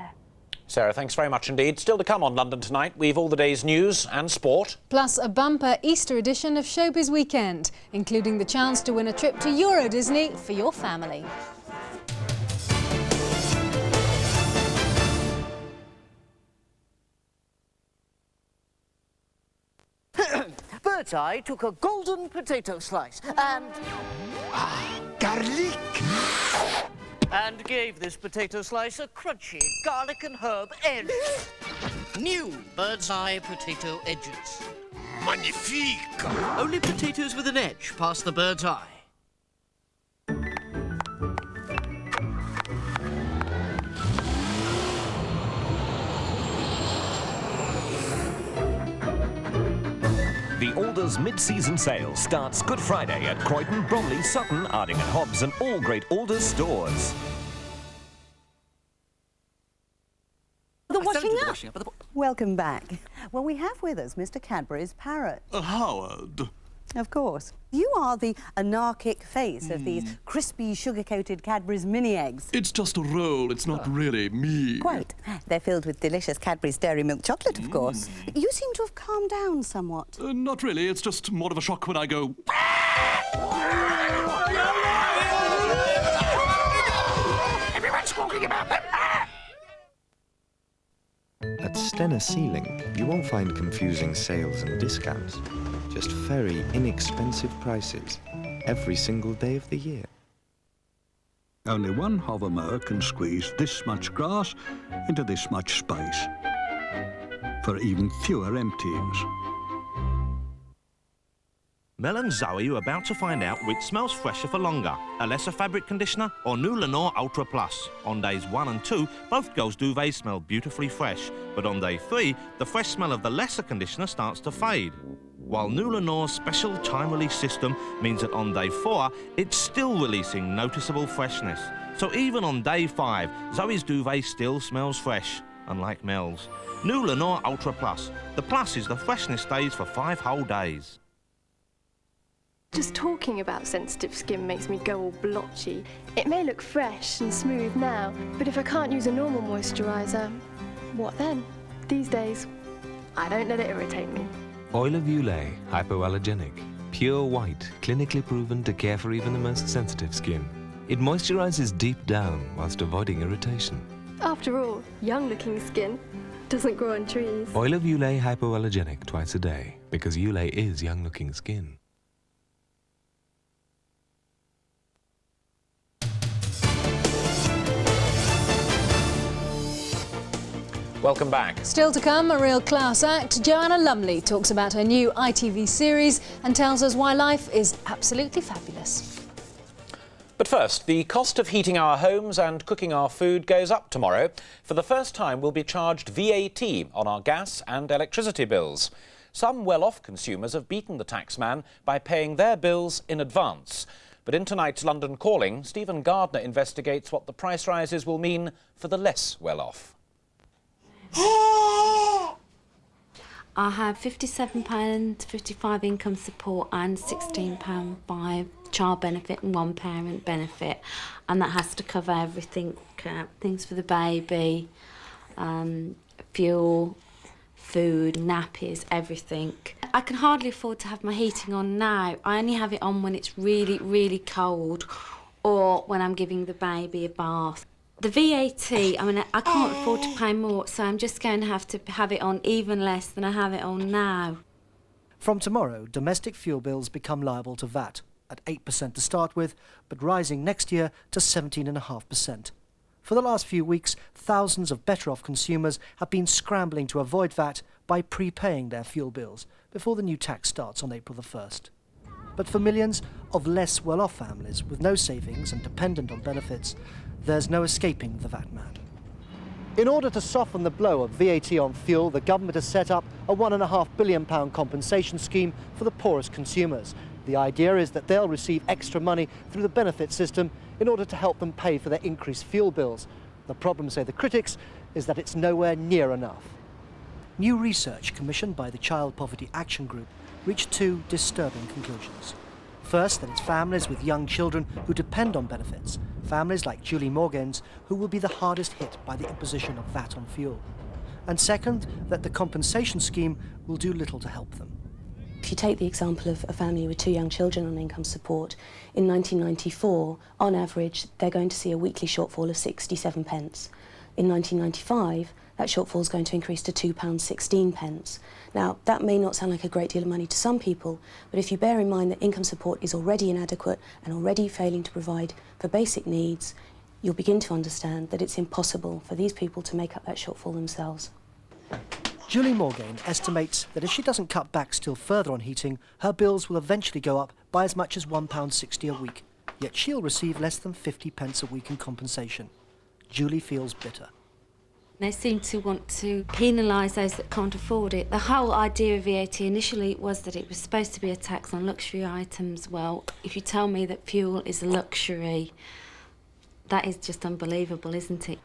Sarah, thanks very much indeed. Still to come on London Tonight, we've all the day's news and sport. Plus a bumper Easter edition of Showbiz Weekend, including the chance to win a trip to Euro Disney for your family. Birdseye took a golden potato slice and... garlic! And gave this potato slice a crunchy garlic and herb edge. New Birdseye potato edges. Magnifique! Only potatoes with an edge pass the bird's eye. The Alders mid-season sale starts Good Friday at Croydon, Bromley, Sutton, Arding and Hobbs and all great Alders stores. The washing up. Welcome back. Well, we have with us Mr. Cadbury's parrot. Howard, Of course. You are the anarchic face of these crispy, sugar-coated Cadbury's mini eggs. It's just a roll, it's not really me. Quite. They're filled with delicious Cadbury's dairy milk chocolate, of course. You seem to have calmed down somewhat. Not really, it's just more of a shock when I go... Everyone's talking about them. At Stena Sea Link, you won't find confusing sales and discounts. Just very inexpensive prices every single day of the year. Only one hover mower can squeeze this much grass into this much space, for even fewer emptyings. Mel and Zoe are about to find out which smells fresher for longer, a lesser fabric conditioner or new Lenore Ultra Plus. On days 1 and 2, both girls' duvets smell beautifully fresh, but on day 3, the fresh smell of the lesser conditioner starts to fade. While new Lenore's special time-release system means that on day 4, it's still releasing noticeable freshness. So even on day 5, Zoe's duvet still smells fresh, unlike Mel's. New Lenore Ultra Plus. The plus is the freshness stays for 5 whole days. Just talking about sensitive skin makes me go all blotchy. It may look fresh and smooth now, but if I can't use a normal moisturiser, what then? These days, I don't let it irritate me. Oil of Ulay, hypoallergenic, pure white, clinically proven to care for even the most sensitive skin. It moisturizes deep down whilst avoiding irritation. After all, young-looking skin doesn't grow on trees. Oil of Ulay hypoallergenic twice a day, because Ulay is young-looking skin. Welcome back. Still to come, a real class act. Joanna Lumley talks about her new ITV series and tells us why life is absolutely fabulous. But first, the cost of heating our homes and cooking our food goes up tomorrow. For the first time, we'll be charged VAT on our gas and electricity bills. Some well-off consumers have beaten the taxman by paying their bills in advance. But in tonight's London Calling, Stephen Gardner investigates what the price rises will mean for the less well-off. I have £57.55 income support and £16.05 child benefit and one parent benefit, and that has to cover everything, things for the baby, fuel, food, nappies, everything. I can hardly afford to have my heating on now. I only have it on when it's really, really cold or when I'm giving the baby a bath. The VAT, I mean, I can't afford to pay more, so I'm just going to have it on even less than I have it on now. From tomorrow, domestic fuel bills become liable to VAT, at 8% to start with, but rising next year to 17.5%. For the last few weeks, thousands of better-off consumers have been scrambling to avoid VAT by prepaying their fuel bills before the new tax starts on April the 1st. But for millions of less well-off families with no savings and dependent on benefits, there's no escaping the VAT man. In order to soften the blow of VAT on fuel, the government has set up a £1.5 billion compensation scheme for the poorest consumers. The idea is that they'll receive extra money through the benefit system in order to help them pay for their increased fuel bills. The problem, say the critics, is that it's nowhere near enough. New research commissioned by the Child Poverty Action Group reached 2 disturbing conclusions. First, that it's families with young children who depend on benefits, families like Julie Morgan's, who will be the hardest hit by the imposition of VAT on fuel. And second, that the compensation scheme will do little to help them. If you take the example of a family with 2 young children on income support, in 1994, on average, they're going to see a weekly shortfall of 67 pence. In 1995, that shortfall is going to increase to £2.16. Now, that may not sound like a great deal of money to some people, but if you bear in mind that income support is already inadequate and already failing to provide for basic needs, you'll begin to understand that it's impossible for these people to make up that shortfall themselves. Julie Morgan estimates that if she doesn't cut back still further on heating, her bills will eventually go up by as much as £1.60 a week, yet she'll receive less than 50 pence a week in compensation. Julie feels bitter. They seem to want to penalise those that can't afford it. The whole idea of VAT initially was that it was supposed to be a tax on luxury items. Well, if you tell me that fuel is a luxury, that is just unbelievable, isn't it?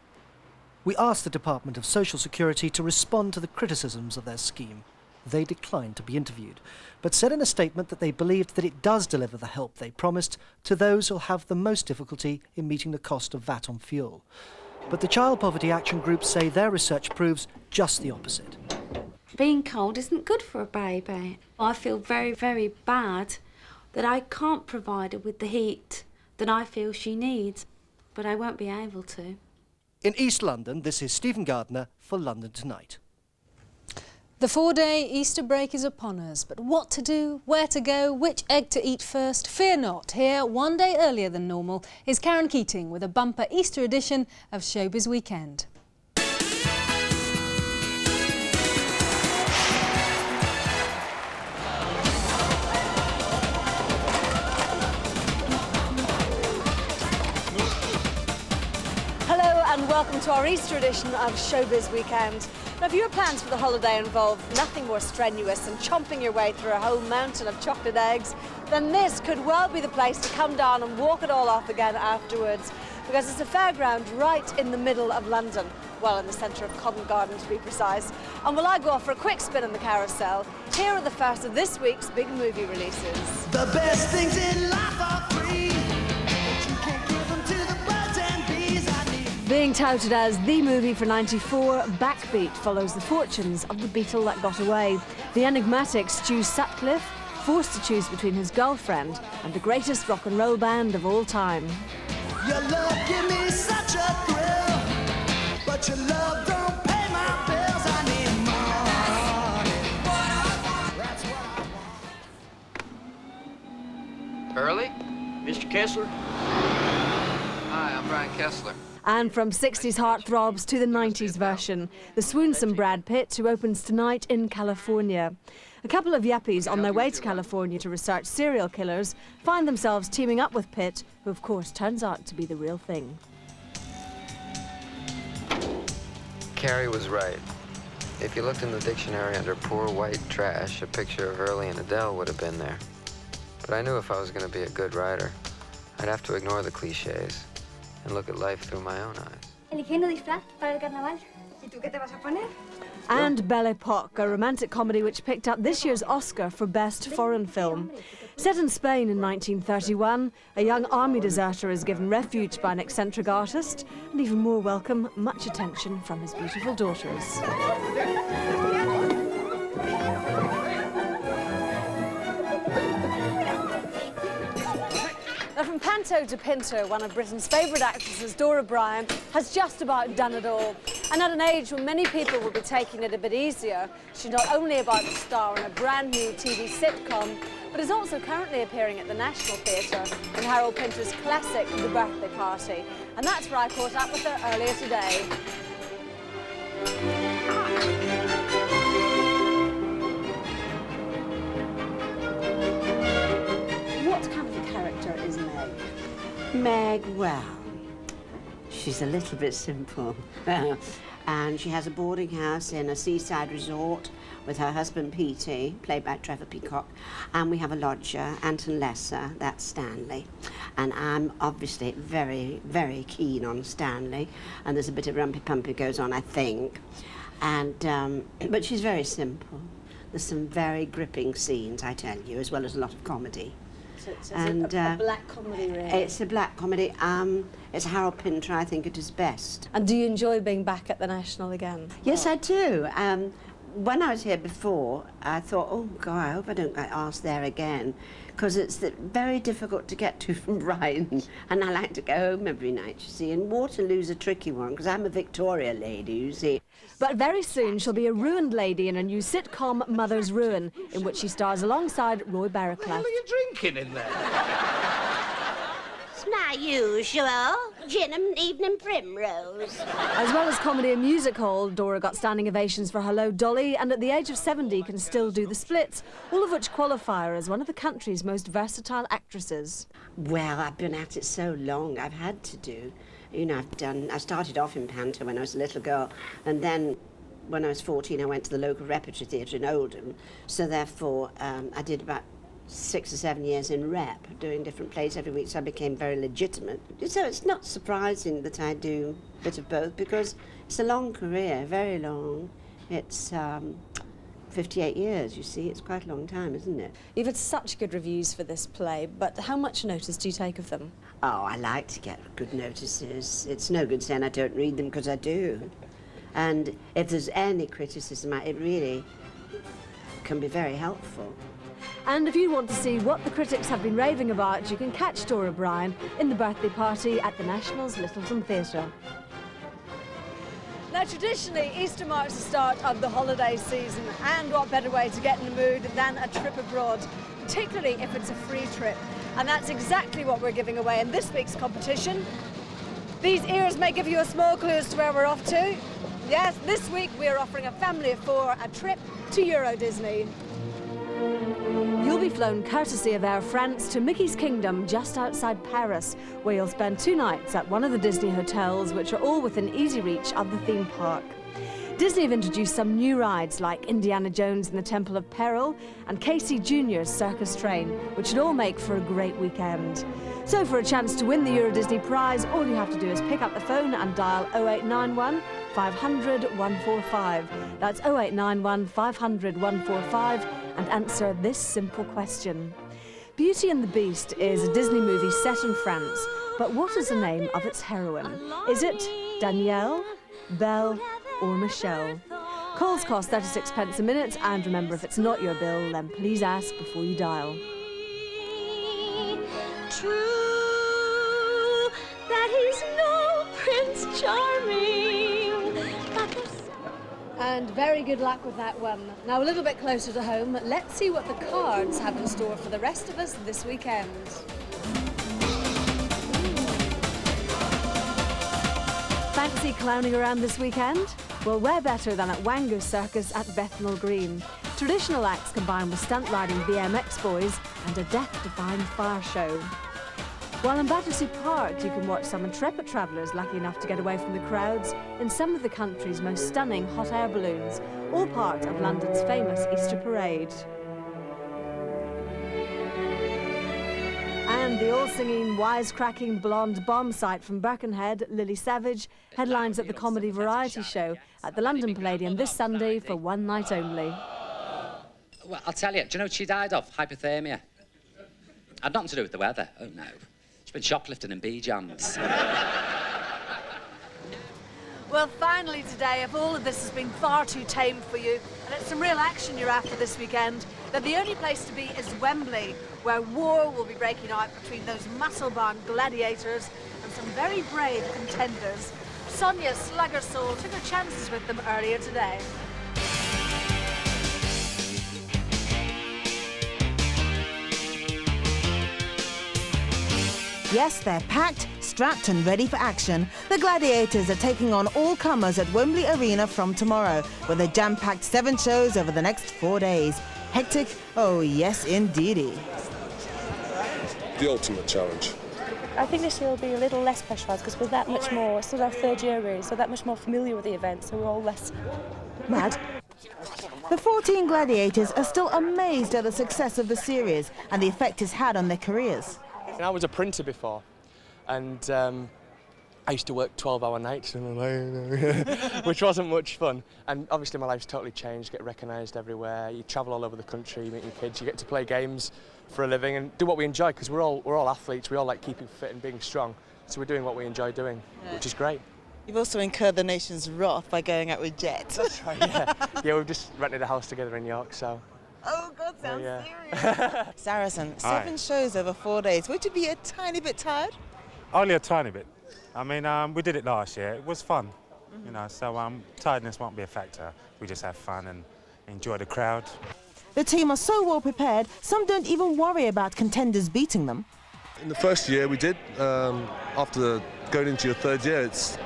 We asked the Department of Social Security to respond to the criticisms of their scheme. they declined to be interviewed, but said in a statement that they believed that it does deliver the help they promised to those who'll have the most difficulty in meeting the cost of VAT on fuel. But the Child Poverty Action Group say their research proves just the opposite. Being cold isn't good for a baby. I feel very, very bad that I can't provide her with the heat that I feel she needs, but I won't be able to. In East London, this is Stephen Gardner for London Tonight. The 4-day Easter break is upon us, but what to do, where to go, which egg to eat first? Fear not, here, one day earlier than normal, is Karen Keating with a bumper Easter edition of Showbiz Weekend. And welcome to our Easter edition of Showbiz Weekend. Now, if your plans for the holiday involve nothing more strenuous than chomping your way through a whole mountain of chocolate eggs, then this could well be the place to come down and walk it all off again afterwards, because it's a fairground right in the middle of London, well, in the centre of Covent Garden to be precise. And while I go off for a quick spin on the carousel, here are the first of this week's big movie releases. The best things in life are free, but you can't give them to the birds and bees. Being touted as the movie for '94, Backbeat follows the fortunes of the Beatle that got away. The enigmatic Stu Sutcliffe, forced to choose between his girlfriend and the greatest rock and roll band of all time. Your love give me such a thrill, but your love don't pay my bills. I need money. That's what Early? Mr. Kessler? Hi, I'm Brian Kessler. And from 60s heartthrobs to the 90s version, the swoonsome Brad Pitt, who opens tonight in California. A couple of yuppies on their way to California to research serial killers find themselves teaming up with Pitt, who of course turns out to be the real thing. Carrie was right. If you looked in the dictionary under poor white trash, a picture of Early and Adele would have been there. But I knew if I was going to be a good writer, I'd have to ignore the cliches and look at life through my own eyes. Eligiendo disfraz para el carnaval. ¿Y tú qué te vas a poner? And Belle Epoque, a romantic comedy which picked up this year's Oscar for Best Foreign Film. Set in Spain in 1931, a young army deserter is given refuge by an eccentric artist, and even more welcome, much attention from his beautiful daughters. Now, from panto to pinto, one of Britain's favourite actresses, Dora Bryan, has just about done it all. And at an age when many people will be taking it a bit easier, she's not only about to star in a brand new TV sitcom, but is also currently appearing at the National Theatre in Harold Pinter's classic The Birthday Party. And that's where I caught up with her earlier today. What kind of a character is Meg? Meg, well, she's a little bit simple. And she has a boarding house in a seaside resort with her husband, Petey, played by Trevor Peacock. And we have a lodger, Anton Lesser, that's Stanley. And I'm obviously very, very keen on Stanley. And there's a bit of rumpy-pumpy goes on, I think. And, but she's very simple. There's some very gripping scenes, I tell you, as well as a lot of comedy. So it's a black comedy, really? It's a black comedy. It's Harold Pinter, I think, at his best. And do you enjoy being back at the National again? Yes, I do. When I was here before, I thought, oh, God, I hope I don't get asked there again, because it's very difficult to get to from Brighton, and I like to go home every night, you see, and Waterloo's a tricky one, because I'm a Victoria lady, you see. But very soon she'll be a ruined lady in a new sitcom, Mother's Ruin, in which she stars alongside Roy Barraclough. What the hell are you drinking in there? It's my usual gin and evening primrose. As well as comedy and music hall, Dora got standing ovations for Hello, Dolly, and at the age of 70 can still do the splits, all of which qualify her as one of the country's most versatile actresses. Well, I've been at it so long, I've had to do. You know, I started off in panto when I was a little girl, and then when I was 14, I went to the local repertory theatre in Oldham, so therefore I did about 6 or 7 years in rep, doing different plays every week, so I became very legitimate. So it's not surprising that I do a bit of both, because it's a long career, very long. It's 58 years, you see. It's quite a long time, isn't it? You've had such good reviews for this play, but how much notice do you take of them? Oh, I like to get good notices. It's no good saying I don't read them, because I do. And if there's any criticism, it really can be very helpful. And if you want to see what the critics have been raving about, you can catch Dora Bryan in the birthday party at the National's Littleton Theatre. Now, traditionally, Easter marks the start of the holiday season, and what better way to get in the mood than a trip abroad, particularly if it's a free trip. And that's exactly what we're giving away in this week's competition. These ears may give you a small clue as to where we're off to. Yes, this week we're offering a family of 4 a trip to Euro Disney. You'll be flown courtesy of Air France to Mickey's Kingdom just outside Paris, where you'll spend 2 nights at one of the Disney hotels, which are all within easy reach of the theme park. Disney have introduced some new rides like Indiana Jones and the Temple of Peril and Casey Jr.'s Circus Train, which should all make for a great weekend. So for a chance to win the Euro Disney prize, all you have to do is pick up the phone and dial 0891 500 145. That's 0891 500 145 and answer this simple question. Beauty and the Beast is a Disney movie set in France, but what is the name of its heroine? Is it Danielle, Belle, or Michelle? Calls cost 36 pence a minute, and remember, if it's not your bill, then please ask before you dial. True that he's no Prince Charming, but And very good luck with that one. Now, a little bit closer to home, let's see what the cards have in store for the rest of us this weekend. Fancy clowning around this weekend? Well, where better than at Wango Circus at Bethnal Green. Traditional acts combined with stunt riding BMX boys and a death-defying fire show. While in Battersea Park, you can watch some intrepid travellers lucky enough to get away from the crowds in some of the country's most stunning hot air balloons, all part of London's famous Easter Parade. And the all-singing, wisecracking blonde bomb site from Birkenhead, Lily Savage, headlines at the comedy variety show at the London Palladium this Sunday for one night only. Well, I'll tell you, do you know what she died of? Hypothermia. Had nothing to do with the weather. Oh, no. She's been shoplifting in B-jams. Well, finally today, if all of this has been far too tame for you, and it's some real action you're after this weekend, then the only place to be is Wembley, where war will be breaking out between those muscle-bound gladiators and some very brave contenders. Sonia Sluggersoul took her chances with them earlier today. Yes, they're packed, strapped and ready for action. The Gladiators are taking on all comers at Wembley Arena from tomorrow, with a jam-packed 7 shows over the next 4 days. Hectic? Oh, yes, indeedy. The ultimate challenge. I think this year will be a little less pressurised because we're that much more, it's our 3rd year really, so that much more familiar with the event, so we're all less mad. The 14 gladiators are still amazed at the success of the series and the effect it's had on their careers. I was a printer before, and I used to work 12-hour nights, which wasn't much fun. And obviously my life's totally changed, get recognised everywhere, you travel all over the country, you meet your kids, you get to play games for a living and do what we enjoy, because we're all athletes, we all like keeping fit and being strong. So we're doing what we enjoy doing, which is great. You've also incurred the nation's wrath by going out with Jet. That's right, yeah. Yeah, we've just rented a house together in York, so... Oh, God, sounds serious. Saracen, 7 shows over 4 days. Would you be a tiny bit tired? Only a tiny bit. I mean, we did it last year. It was fun, you know, so tiredness won't be a factor. We just have fun and enjoy the crowd. The team are so well prepared, some don't even worry about contenders beating them. In the first year we did. After going into your 3rd year, it's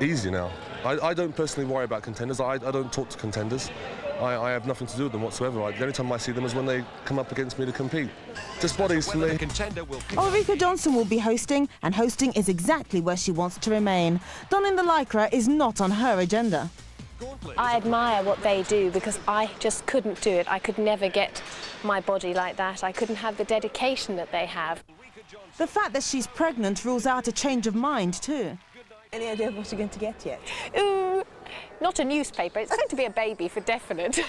easy now. I don't personally worry about contenders. I don't talk to contenders. I have nothing to do with them whatsoever. The only time I see them is when they come up against me to compete. Just bodies for me. Ulrika Johnson will be hosting, and hosting is exactly where she wants to remain. Donning the lycra is not on her agenda. I admire what they do because I just couldn't do it. I could never get my body like that. I couldn't have the dedication that they have. The fact that she's pregnant rules out a change of mind too. Any idea of what you're going to get yet? Ooh, not a newspaper. It's going to be a baby for definite.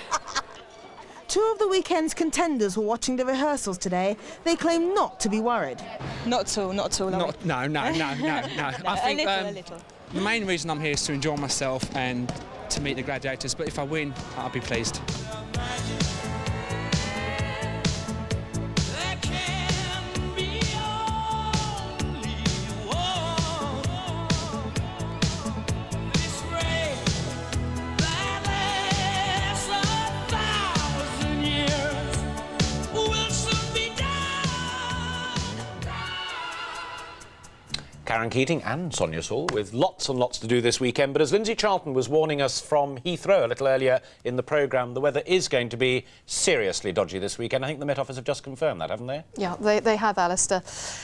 Two of the weekend's contenders were watching the rehearsals today. They claim not to be worried. Not at all, not at all. No. I think a little. the main reason I'm here is to enjoy myself and to meet the gladiators, but if I win, I'll be pleased. Karen Keating and Sonia Saul with lots and lots to do this weekend. But as Lindsay Charlton was warning us from Heathrow a little earlier in the programme, the weather is going to be seriously dodgy this weekend. I think the Met Office have just confirmed that, haven't they? Yeah, they have, Alistair.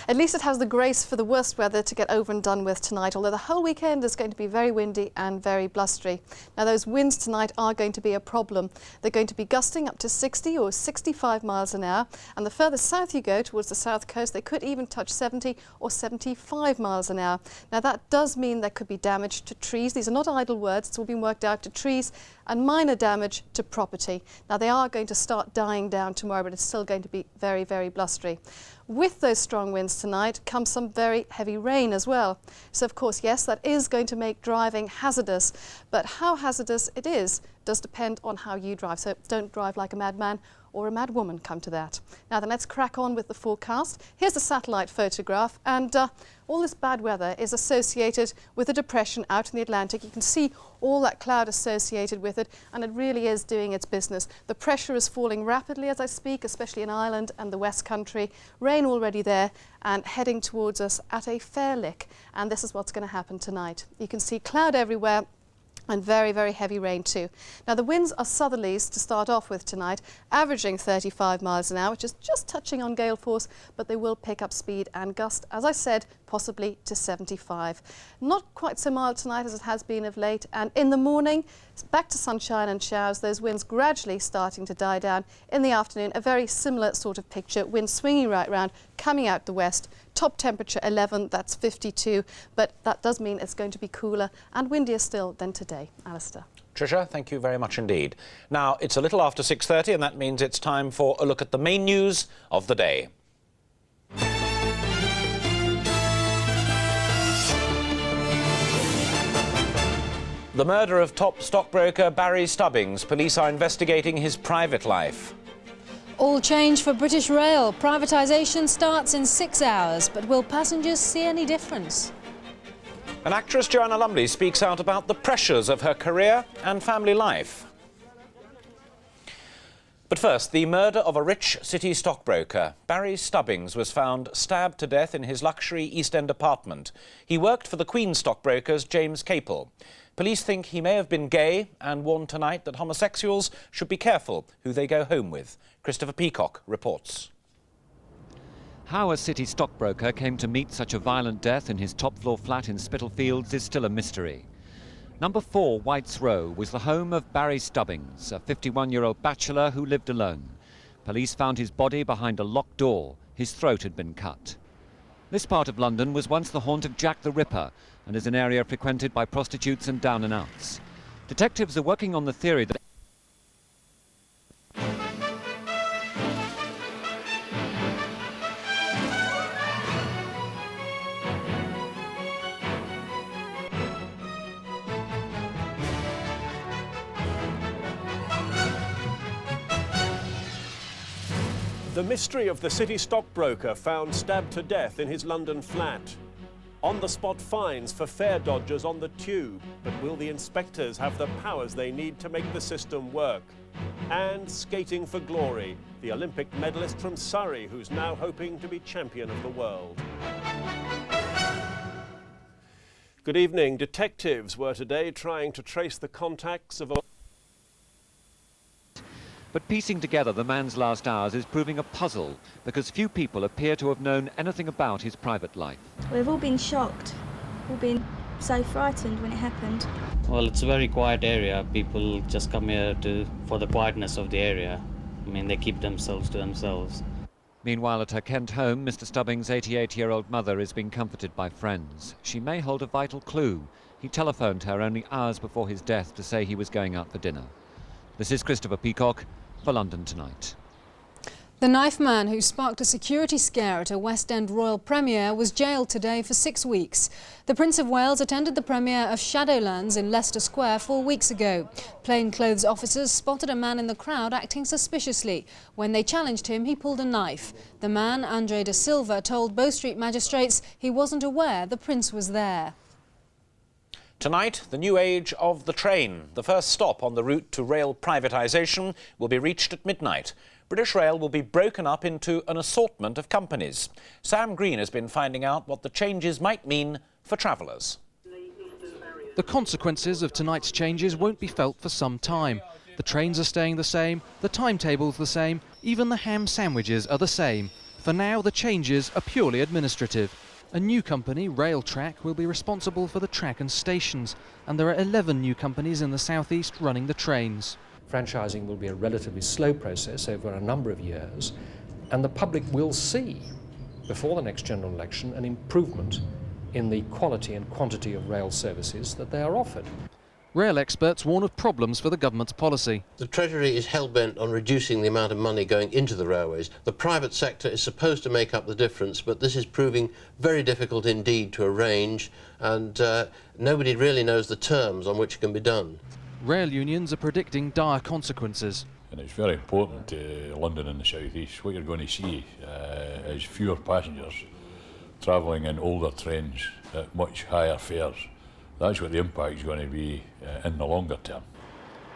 At least it has the grace for the worst weather to get over and done with tonight, although the whole weekend is going to be very windy and very blustery. Now, those winds tonight are going to be a problem. They're going to be gusting up to 60 or 65 miles an hour, and the further south you go towards the south coast, they could even touch 70 or 75 miles an hour. Now that does mean there could be damage to trees. These are not idle words, it's all been worked out, to trees, and minor damage to property. Now they are going to start dying down tomorrow, but it's still going to be very, very blustery. With those strong winds tonight comes some very heavy rain as well. So of course, yes, that is going to make driving hazardous, but how hazardous it is does depend on how you drive. So don't drive like a madman or a mad woman, come to that. Now then, let's crack on with the forecast. Here's a satellite photograph, and all this bad weather is associated with a depression out in the Atlantic. You can see all that cloud associated with it, and it really is doing its business. The pressure is falling rapidly as I speak, especially in Ireland and the West Country. Rain already there and heading towards us at a fair lick, and this is what's going to happen tonight. You can see cloud everywhere, and very, very heavy rain too. Now the winds are southerlies to start off with tonight, averaging 35 miles an hour, which is just touching on gale force, but they will pick up speed and gust, as I said, possibly to 75. Not quite so mild tonight as it has been of late, and in the morning, it's back to sunshine and showers, those winds gradually starting to die down. In the afternoon, a very similar sort of picture, wind swinging right round, coming out the west. Top temperature 11, that's 52, but that does mean it's going to be cooler and windier still than today. Alistair. Tricia, thank you very much indeed. Now, it's a little after 6:30, and that means it's time for a look at the main news of the day. The murder of top stockbroker Barry Stubbings. Police are investigating his private life. All change for British Rail. Privatisation starts in 6 hours, but will passengers see any difference? And actress Joanna Lumley speaks out about the pressures of her career and family life. But first, the murder of a rich city stockbroker. Barry Stubbings was found stabbed to death in his luxury East End apartment. He worked for the Queen's stockbrokers James Capel. Police think he may have been gay and warned tonight that homosexuals should be careful who they go home with. Christopher Peacock reports. How a city stockbroker came to meet such a violent death in his top-floor flat in Spitalfields is still a mystery. Number 4 White's Row was the home of Barry Stubbings, a 51-year-old bachelor who lived alone. Police found his body behind a locked door. His throat had been cut. This part of London was once the haunt of Jack the Ripper and is an area frequented by prostitutes and down-and-outs. Detectives are working on the theory that The mystery of the city stockbroker found stabbed to death in his London flat. On-the-spot fines for fare dodgers on the tube, but will the inspectors have the powers they need to make the system work? And skating for glory, the Olympic medalist from Surrey who's now hoping to be champion of the world. Good evening. Detectives were today trying to trace the contacts of But piecing together the man's last hours is proving a puzzle because few people appear to have known anything about his private life. We've all been shocked, all been so frightened when it happened. Well, it's a very quiet area. People just come here for the quietness of the area. I mean, they keep themselves to themselves. Meanwhile, at her Kent home, Mr. Stubbings' 88-year-old mother is being comforted by friends. She may hold a vital clue. He telephoned her only hours before his death to say he was going out for dinner. This is Christopher Peacock, for London Tonight. The knife man who sparked a security scare at a West End royal premiere was jailed today for 6 weeks. The Prince of Wales attended the premiere of Shadowlands in Leicester Square 4 weeks ago. Plainclothes officers spotted a man in the crowd acting suspiciously. When they challenged him, he pulled a knife. The man, Andre da Silva, told Bow Street magistrates he wasn't aware the Prince was there. Tonight, the new age of the train. The first stop on the route to rail privatisation will be reached at midnight. British Rail will be broken up into an assortment of companies. Sam Green has been finding out what the changes might mean for travellers. The consequences of tonight's changes won't be felt for some time. The trains are staying the same, the timetable's the same, even the ham sandwiches are the same. For now, the changes are purely administrative. A new company, Railtrack, will be responsible for the track and stations, and there are 11 new companies in the southeast running the trains. Franchising will be a relatively slow process over a number of years, and the public will see, before the next general election, an improvement in the quality and quantity of rail services that they are offered. Rail experts warn of problems for the government's policy. The Treasury is hell-bent on reducing the amount of money going into the railways. The private sector is supposed to make up the difference, but this is proving very difficult indeed to arrange, and nobody really knows the terms on which it can be done. Rail unions are predicting dire consequences. And it's very important to London and the South East. What you're going to see is fewer passengers travelling in older trains at much higher fares. That's what the impact is going to be in the longer term.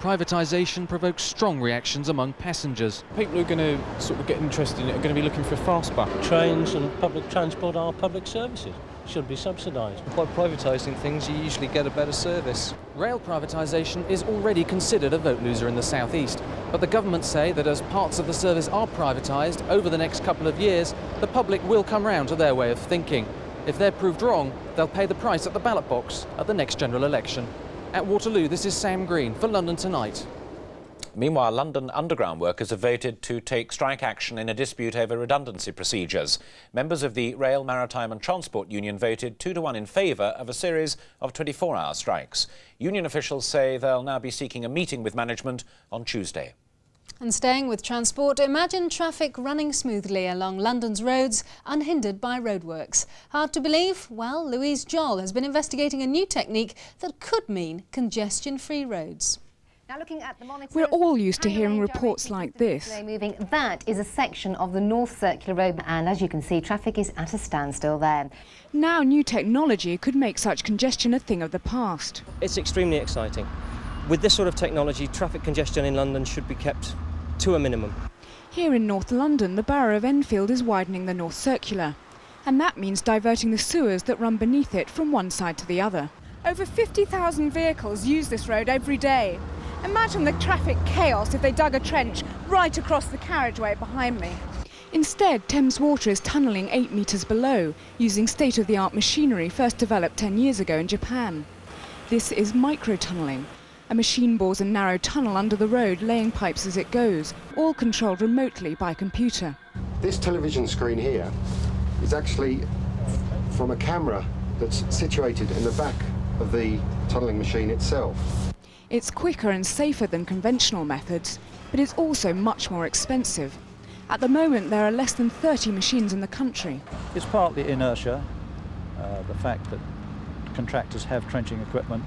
Privatisation provokes strong reactions among passengers. People who are going to sort of get interested in it are going to be looking for a fastback. Trains and public transport are public services. Should be subsidised. By privatising things, you usually get a better service. Rail privatisation is already considered a vote loser in the southeast, but the government say that as parts of the service are privatised over the next couple of years, the public will come round to their way of thinking. If they're proved wrong, they'll pay the price at the ballot box at the next general election. At Waterloo, this is Sam Green for London Tonight. Meanwhile, London Underground workers have voted to take strike action in a dispute over redundancy procedures. Members of the Rail, Maritime and Transport Union voted 2-1 in favour of a series of 24-hour strikes. Union officials say they'll now be seeking a meeting with management on Tuesday. And staying with transport, imagine traffic running smoothly along London's roads, unhindered by roadworks. Hard to believe? Well, Louise Joel has been investigating a new technique that could mean congestion-free roads. Now looking at the monitors, we're all used to hearing reports like this. That is a section of the North Circular Road, and as you can see, traffic is at a standstill there. Now new technology could make such congestion a thing of the past. It's extremely exciting. With this sort of technology, traffic congestion in London should be kept to a minimum. Here in North London, the borough of Enfield is widening the North Circular, and that means diverting the sewers that run beneath it from one side to the other. Over 50,000 vehicles use this road every day. Imagine the traffic chaos if they dug a trench right across the carriageway behind me. Instead, Thames Water is tunnelling 8 metres below, using state-of-the-art machinery first developed 10 years ago in Japan. This is micro-tunnelling. A machine bores a narrow tunnel under the road, laying pipes as it goes, all controlled remotely by computer. This television screen here is actually from a camera that's situated in the back of the tunnelling machine itself. It's quicker and safer than conventional methods, but it's also much more expensive. At the moment, there are less than 30 machines in the country. It's partly inertia, the fact that contractors have trenching equipment.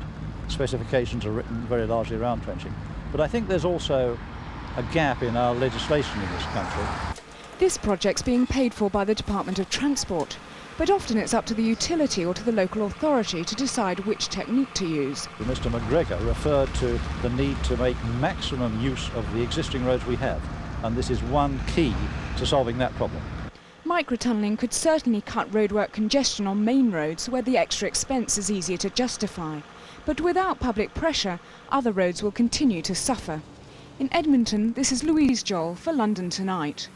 Specifications are written very largely around trenching. But I think there's also a gap in our legislation in this country. This project's being paid for by the Department of Transport, but often it's up to the utility or to the local authority to decide which technique to use. Mr. McGregor referred to the need to make maximum use of the existing roads we have, and this is one key to solving that problem. Microtunnelling could certainly cut roadwork congestion on main roads where the extra expense is easier to justify. But without public pressure, other roads will continue to suffer. In Edmonton, this is Louise Joel for London Tonight.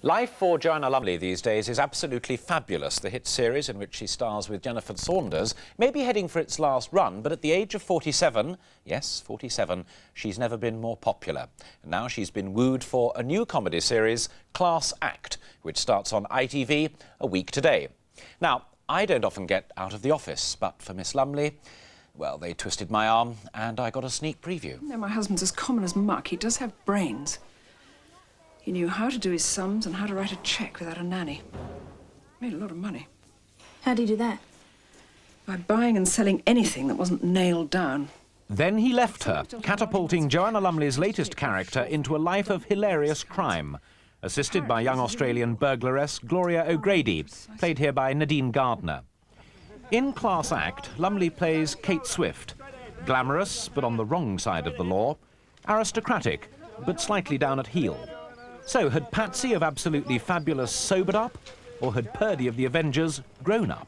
Life for Joanna Lumley these days is absolutely fabulous. The hit series in which she stars with Jennifer Saunders may be heading for its last run, but at the age of 47, yes, 47, she's never been more popular. And now she's been wooed for a new comedy series, Class Act, which starts on ITV a week today. Now, I don't often get out of the office, but for Miss Lumley, Well, they twisted my arm and I got a sneak preview. No, my husband's as common as muck. He does have brains. He knew how to do his sums and how to write a cheque without a nanny. Made a lot of money. How do you do that? By buying and selling anything that wasn't nailed down. Then he left her, catapulting Joanna Lumley's latest character into a life of hilarious crime, assisted by young Australian burglaress Gloria O'Grady, played here by Nadine Gardner. In Class Act, Lumley plays Kate Swift, glamorous but on the wrong side of the law, aristocratic but slightly down at heel. So had Patsy of Absolutely Fabulous sobered up, or had Purdy of the Avengers grown up?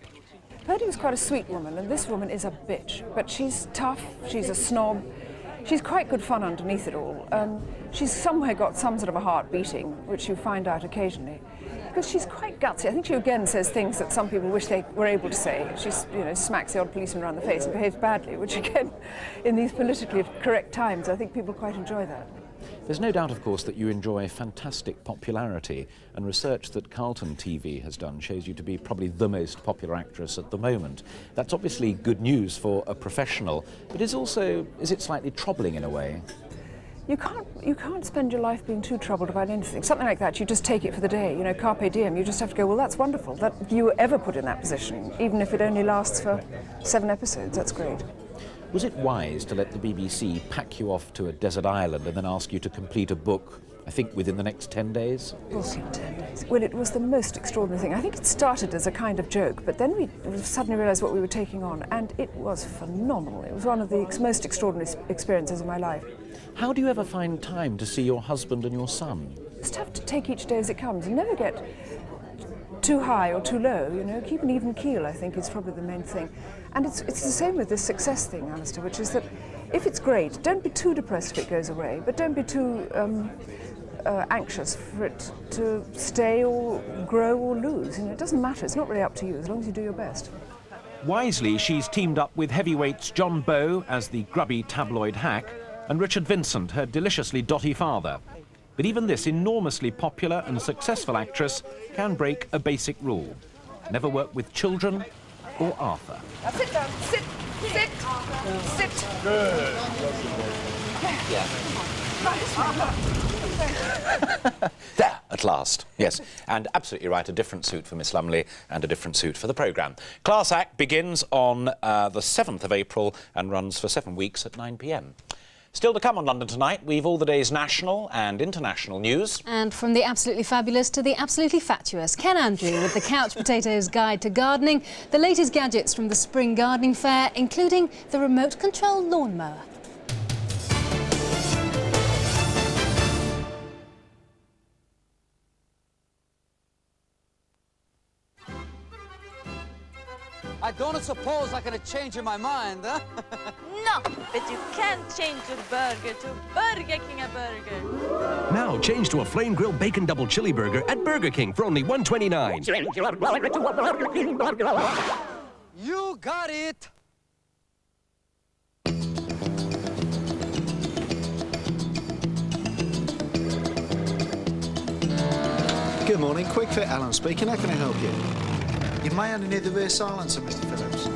Purdy was quite a sweet woman, and this woman is a bitch. But she's tough, she's a snob, she's quite good fun underneath it all. She's somewhere got some sort of a heart beating, which you find out occasionally. Because she's quite gutsy. I think she again says things that some people wish they were able to say. She, smacks the odd policeman around the face and behaves badly, which again, in these politically correct times, I think people quite enjoy that. There's no doubt, of course, that you enjoy fantastic popularity, and research that Carlton TV has done shows you to be probably the most popular actress at the moment. That's obviously good news for a professional, but is it slightly troubling in a way? You can't spend your life being too troubled about anything. Something like that, you just take it for the day, carpe diem. You just have to go, well, that's wonderful that you were ever put in that position, even if it only lasts for 7 episodes. That's great. Was it wise to let the BBC pack you off to a desert island and then ask you to complete a book, I think, within the next 10 days? Book in 10 days. Well, it was the most extraordinary thing. I think it started as a kind of joke, but then we suddenly realised what we were taking on, and it was phenomenal. It was one of the most extraordinary experiences of my life. How do you ever find time to see your husband and your son? You just have to take each day as it comes. You never get too high or too low, Keep an even keel, I think, is probably the main thing. And it's the same with this success thing, Alistair, which is that if it's great, don't be too depressed if it goes away, but don't be too anxious for it to stay or grow or lose. It doesn't matter. It's not really up to you, as long as you do your best. Wisely, she's teamed up with heavyweights John Bowe as the grubby tabloid hack and Richard Vincent, her deliciously dotty father. But even this enormously popular and successful actress can break a basic rule. Never work with children or Arthur. Now sit down. Sit. Good. Yeah. There, at last. Yes, and absolutely right, a different suit for Miss Lumley and a different suit for the programme. Class Act begins on the 7th of April and runs for 7 weeks at 9 p.m. Still to come on London Tonight, we've all the day's national and international news. And from the absolutely fabulous to the absolutely fatuous, Ken Andrew with the Couch Potato's Guide to Gardening, the latest gadgets from the Spring Gardening Fair, including the remote control lawnmower. I don't suppose I can change my mind, huh? No, but you can change your burger to Burger King a burger. Now change to a flame grilled bacon double chili burger at Burger King for only $1.29. You got it. Good morning, Quick Fit Alan speaking. How can I help you? You may only need the rear silencer, Mr. Phillips.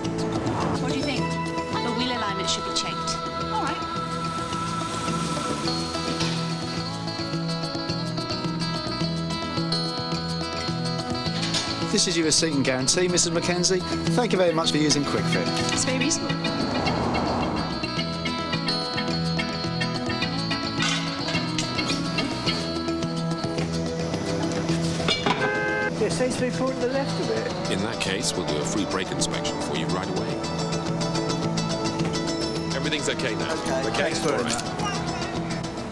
What do you think? The wheel alignment should be checked. All right. This is your receipt and guarantee, Mrs. Mackenzie. Thank you very much for using Quick Fit. It's very reasonable. It seems to be put to the left a bit. In that case, we'll do a free brake inspection for you right away. Everything's okay now. Okay, thanks very much.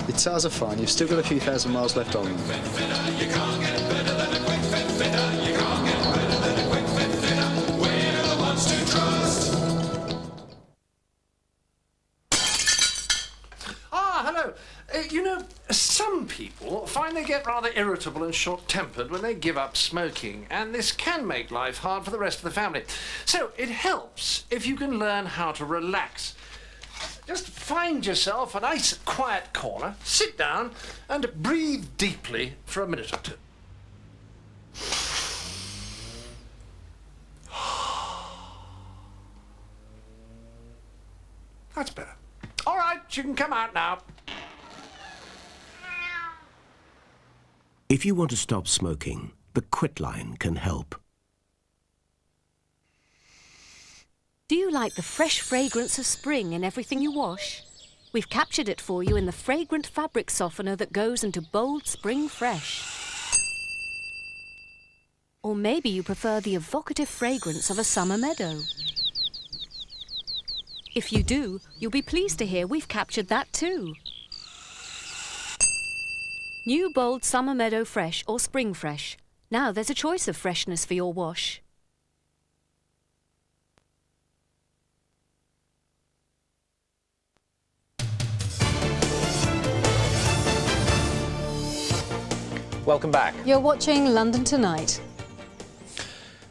Your tyres are fine. You've still got a few thousand miles left on them. You can't get better than a Quick Fit fitter. You can't get better than a Quick Fit fitter. We're the ones to trust. Hello. Some people find they get rather irritable and short-tempered when they give up smoking, and this can make life hard for the rest of the family. So it helps if you can learn how to relax. Just find yourself a nice, quiet corner, sit down, and breathe deeply for a minute or two. You can come out now. If you want to stop smoking, the Quit line can help. Do you like the fresh fragrance of spring in everything you wash? We've captured it for you in the fragrant fabric softener that goes into bold spring fresh. Or maybe you prefer the evocative fragrance of a summer meadow. If you do, you'll be pleased to hear we've captured that too. New bold Summer Meadow Fresh or Spring Fresh. Now there's a choice of freshness for your wash. Welcome back. You're watching London Tonight.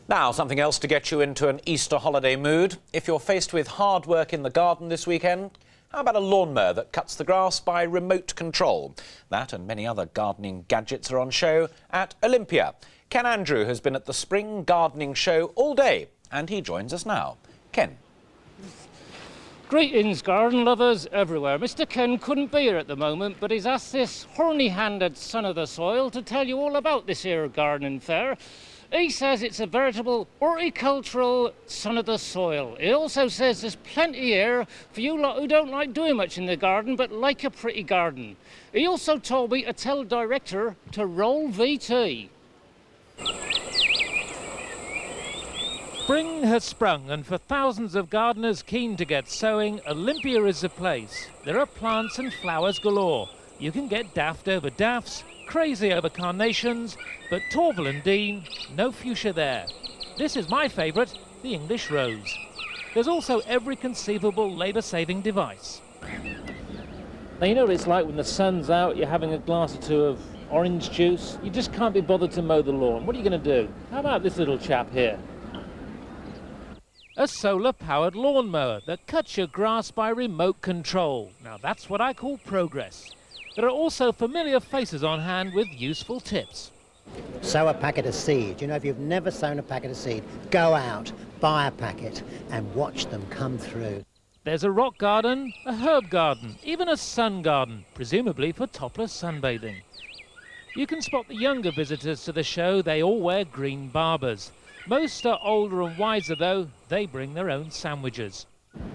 Now, something else to get you into an Easter holiday mood. If you're faced with hard work in the garden this weekend, how about a lawnmower that cuts the grass by remote control? That and many other gardening gadgets are on show at Olympia. Ken Andrew has been at the Spring Gardening Show all day, and he joins us now. Ken. Greetings, garden lovers everywhere. Mr. Ken couldn't be here at the moment, but he's asked this horny-handed son of the soil to tell you all about this here gardening fair. He says it's a veritable horticultural son of the soil. He also says there's plenty here for you lot who don't like doing much in the garden but like a pretty garden. He also told me to tell the director to roll VT. Spring has sprung, and for thousands of gardeners keen to get sowing, Olympia is the place. There are plants and flowers galore. You can get daft over dafts, crazy over carnations, but Torval and Dean, no fuchsia there. This is my favourite, the English rose. There's also every conceivable labour-saving device. Now, you know what it's like when the sun's out, you're having a glass or two of orange juice. You just can't be bothered to mow the lawn. What are you going to do? How about this little chap here? A solar-powered lawnmower that cuts your grass by remote control. Now, that's what I call progress. There are also familiar faces on hand with useful tips. Sow a packet of seed. You know, if you've never sown a packet of seed, go out, buy a packet and watch them come through. There's a rock garden, a herb garden, even a sun garden, presumably for topless sunbathing. You can spot the younger visitors to the show. They all wear green barbers. Most are older and wiser, though. They bring their own sandwiches.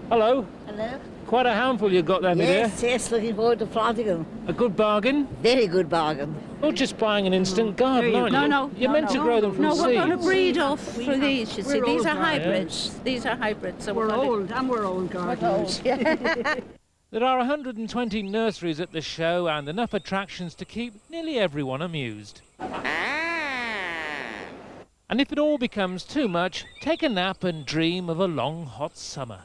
Hello. Hello. Quite a handful you've got there, my dear. Yes, looking forward to planting them. A good bargain? Very good bargain. You're just buying an instant garden, aren't you? No. You're meant to grow them from seeds. seeds. No, we're going to breed off for these, you see. These are hybrids. hybrids. These are hybrids. So we're old gardeners. There are 120 nurseries at the show and enough attractions to keep nearly everyone amused. And if it all becomes too much, take a nap and dream of a long, hot summer.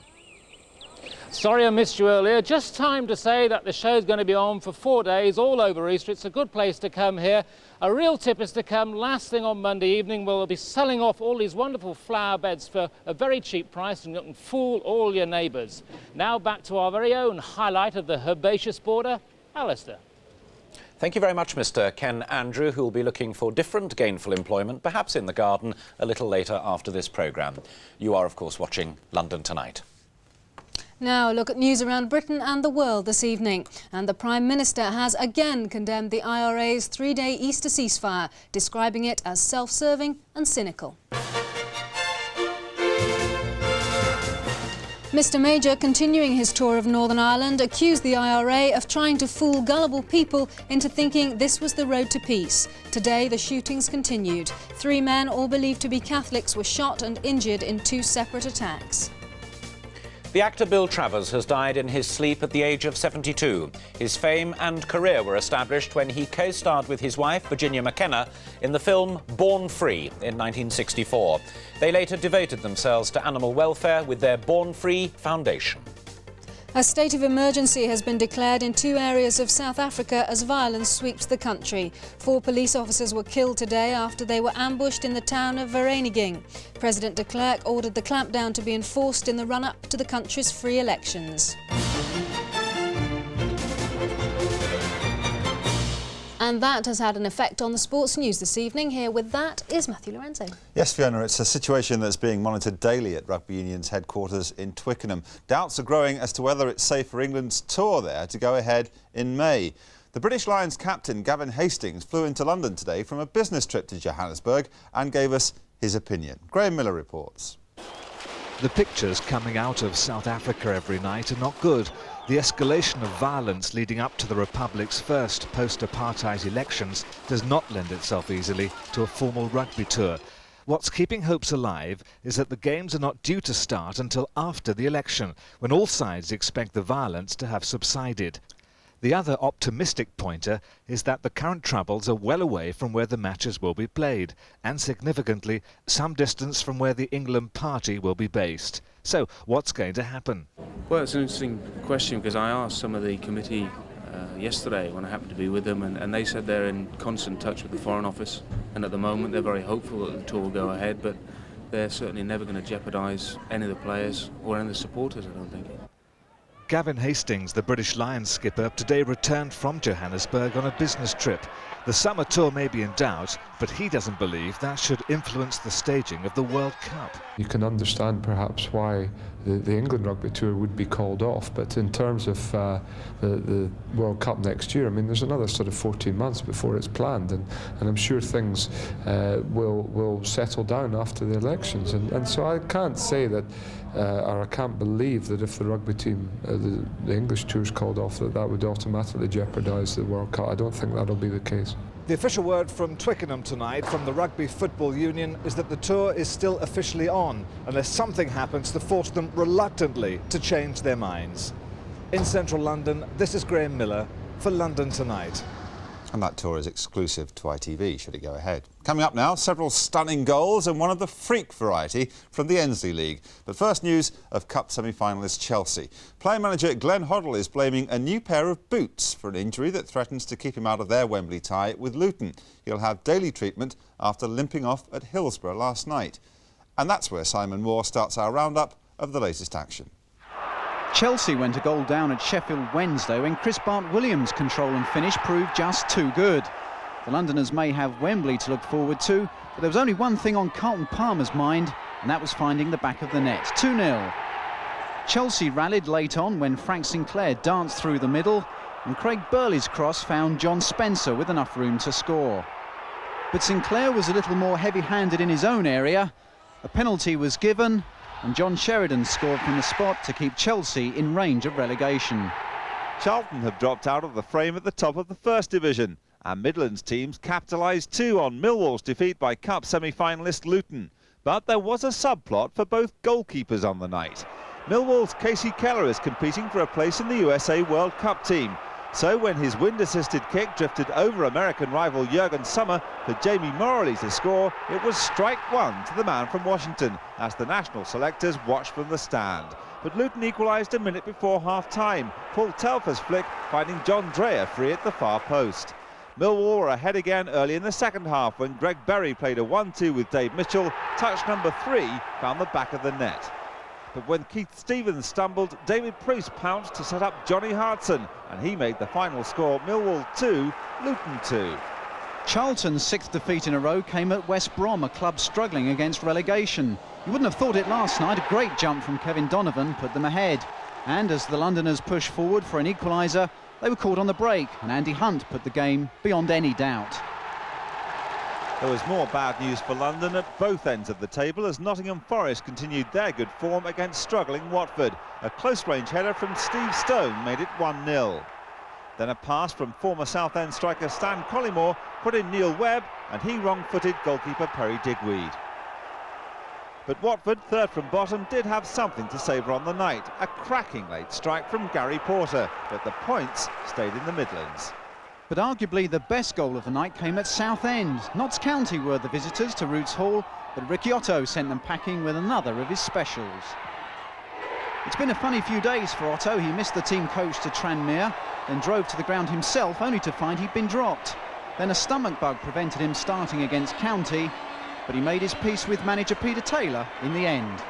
Sorry I missed you earlier. Just time to say that the show's going to be on for 4 days all over Easter. It's a good place to come here. A real tip is to come last thing on Monday evening. We'll be selling off all these wonderful flower beds for a very cheap price, and you can fool all your neighbours. Now back to our very own highlight of the herbaceous border, Alistair. Thank you very much, Mr. Ken Andrew, who will be looking for different gainful employment, perhaps in the garden, a little later after this programme. You are, of course, watching London Tonight. Now look at news around Britain and the world this evening. And the Prime Minister has again condemned the IRA's 3-day Easter ceasefire, describing it as self-serving and cynical. Mr Major, continuing his tour of Northern Ireland, accused the IRA of trying to fool gullible people into thinking this was the road to peace. Today, the shootings continued. 3 men, all believed to be Catholics, were shot and injured in 2 separate attacks. The actor Bill Travers has died in his sleep at the age of 72. His fame and career were established when he co-starred with his wife, Virginia McKenna, in the film Born Free in 1964. They later devoted themselves to animal welfare with their Born Free Foundation. A state of emergency has been declared in 2 areas of South Africa as violence sweeps the country. 4 police officers were killed today after they were ambushed in the town of Vereeniging. President de Klerk ordered the clampdown to be enforced in the run-up to the country's free elections. And that has had an effect on the sports news this evening. Here with that is Matthew Lorenzo. Yes, Fiona, it's a situation that's being monitored daily at Rugby Union's headquarters in Twickenham. Doubts are growing as to whether it's safe for England's tour there to go ahead in May. The British Lions captain Gavin Hastings flew into London today from a business trip to Johannesburg and gave us his opinion. Graham Miller reports. The pictures coming out of South Africa every night are not good. The escalation of violence leading up to the Republic's first post-apartheid elections does not lend itself easily to a formal rugby tour. What's keeping hopes alive is that the games are not due to start until after the election, when all sides expect the violence to have subsided. The other optimistic pointer is that the current troubles are well away from where the matches will be played, and significantly, some distance from where the England party will be based. So, what's going to happen? Well, it's an interesting question because I asked some of the committee yesterday when I happened to be with them, and they said they're in constant touch with the Foreign Office, and at the moment they're very hopeful that the tour will go ahead, but they're certainly never going to jeopardise any of the players or any of the supporters, I don't think. Gavin Hastings, the British Lions skipper, today returned from Johannesburg on a business trip. The summer tour may be in doubt, but he doesn't believe that should influence the staging of the World Cup. You can understand perhaps why the England rugby tour would be called off, but in terms of the World Cup next year, I mean, there's another sort of 14 months before it's planned, and I'm sure things will settle down after the elections, and so I can't say that or I can't believe that if the rugby team, the English tour's called off, that would automatically jeopardise the World Cup. I don't think that'll be the case. The official word from Twickenham tonight from the Rugby Football Union is that the tour is still officially on, unless something happens to force them reluctantly to change their minds. In central London, this is Graham Miller for London Tonight. And that tour is exclusive to ITV, should it go ahead. Coming up now, several stunning goals and one of the freak variety from the Ensley League. But first, news of Cup semi-finalist Chelsea. Player manager Glenn Hoddle is blaming a new pair of boots for an injury that threatens to keep him out of their Wembley tie with Luton. He'll have daily treatment after limping off at Hillsborough last night. And that's where Simon Moore starts our roundup of the latest action. Chelsea went a goal down at Sheffield Wednesday when Chris Bart-Williams' control and finish proved just too good. The Londoners may have Wembley to look forward to, but there was only one thing on Carlton Palmer's mind, and that was finding the back of the net. 2-0. Chelsea rallied late on when Frank Sinclair danced through the middle, and Craig Burley's cross found John Spencer with enough room to score. But Sinclair was a little more heavy-handed in his own area. A penalty was given, and John Sheridan scored from the spot to keep Chelsea in range of relegation. Charlton have dropped out of the frame at the top of the First Division, and Midlands teams capitalised too on Millwall's defeat by Cup semi-finalist Luton. But there was a subplot for both goalkeepers on the night. Millwall's Casey Keller is competing for a place in the USA World Cup team. So when his wind-assisted kick drifted over American rival Jurgen Sommer for Jamie Morley to score, it was strike one to the man from Washington as the national selectors watched from the stand. But Luton equalised a minute before half-time. Paul Telfer's flick finding John Dreyer free at the far post. Millwall were ahead again early in the second half when Greg Berry played a 1-2 with Dave Mitchell. Touch number 3 found the back of the net. But when Keith Stevens stumbled, David Priest pounced to set up Johnny Hartson, and he made the final score Millwall 2, Luton 2. Charlton's 6th defeat in a row came at West Brom, a club struggling against relegation. You wouldn't have thought it last night. A great jump from Kevin Donovan put them ahead. And as the Londoners pushed forward for an equaliser, they were caught on the break, and Andy Hunt put the game beyond any doubt. There was more bad news for London at both ends of the table as Nottingham Forest continued their good form against struggling Watford. A close-range header from Steve Stone made it 1-0. Then a pass from former Southend striker Stan Collymore put in Neil Webb, and he wrong-footed goalkeeper Perry Digweed. But Watford, third from bottom, did have something to savour on the night. A cracking late strike from Gary Porter, but the points stayed in the Midlands. But arguably the best goal of the night came at Southend. Notts County were the visitors to Roots Hall, but Ricky Otto sent them packing with another of his specials. It's been a funny few days for Otto. He missed the team coach to Tranmere, then drove to the ground himself only to find he'd been dropped. Then a stomach bug prevented him starting against County, but he made his peace with manager Peter Taylor in the end.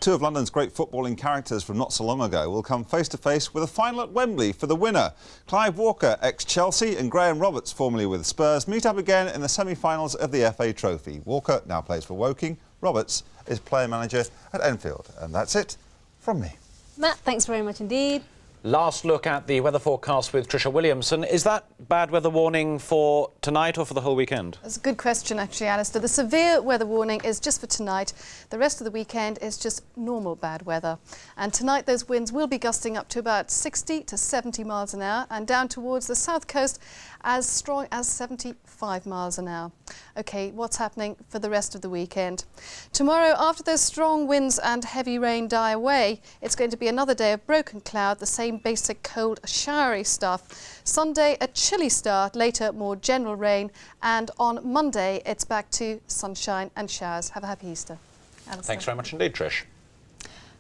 Two of London's great footballing characters from not so long ago will come face-to-face with a final at Wembley for the winner. Clive Walker, ex-Chelsea, and Graham Roberts, formerly with Spurs, meet up again in the semi-finals of the FA Trophy. Walker now plays for Woking. Roberts is player-manager at Enfield. And that's it from me. Matt, thanks very much indeed. Last look at the weather forecast with Tricia Williamson. Is that bad weather warning for tonight or for the whole weekend? That's a good question, actually, Alistair. The severe weather warning is just for tonight. The rest of the weekend is just normal bad weather. And tonight those winds will be gusting up to about 60 to 70 miles an hour and down towards the south coast as strong as 75 miles an hour. OK, what's happening for the rest of the weekend? Tomorrow, after those strong winds and heavy rain die away, it's going to be another day of broken cloud, the same basic cold, showery stuff. Sunday, a chilly start, later more general rain, and on Monday, it's back to sunshine and showers. Have a happy Easter. Alistair. Thanks very much indeed, Trish.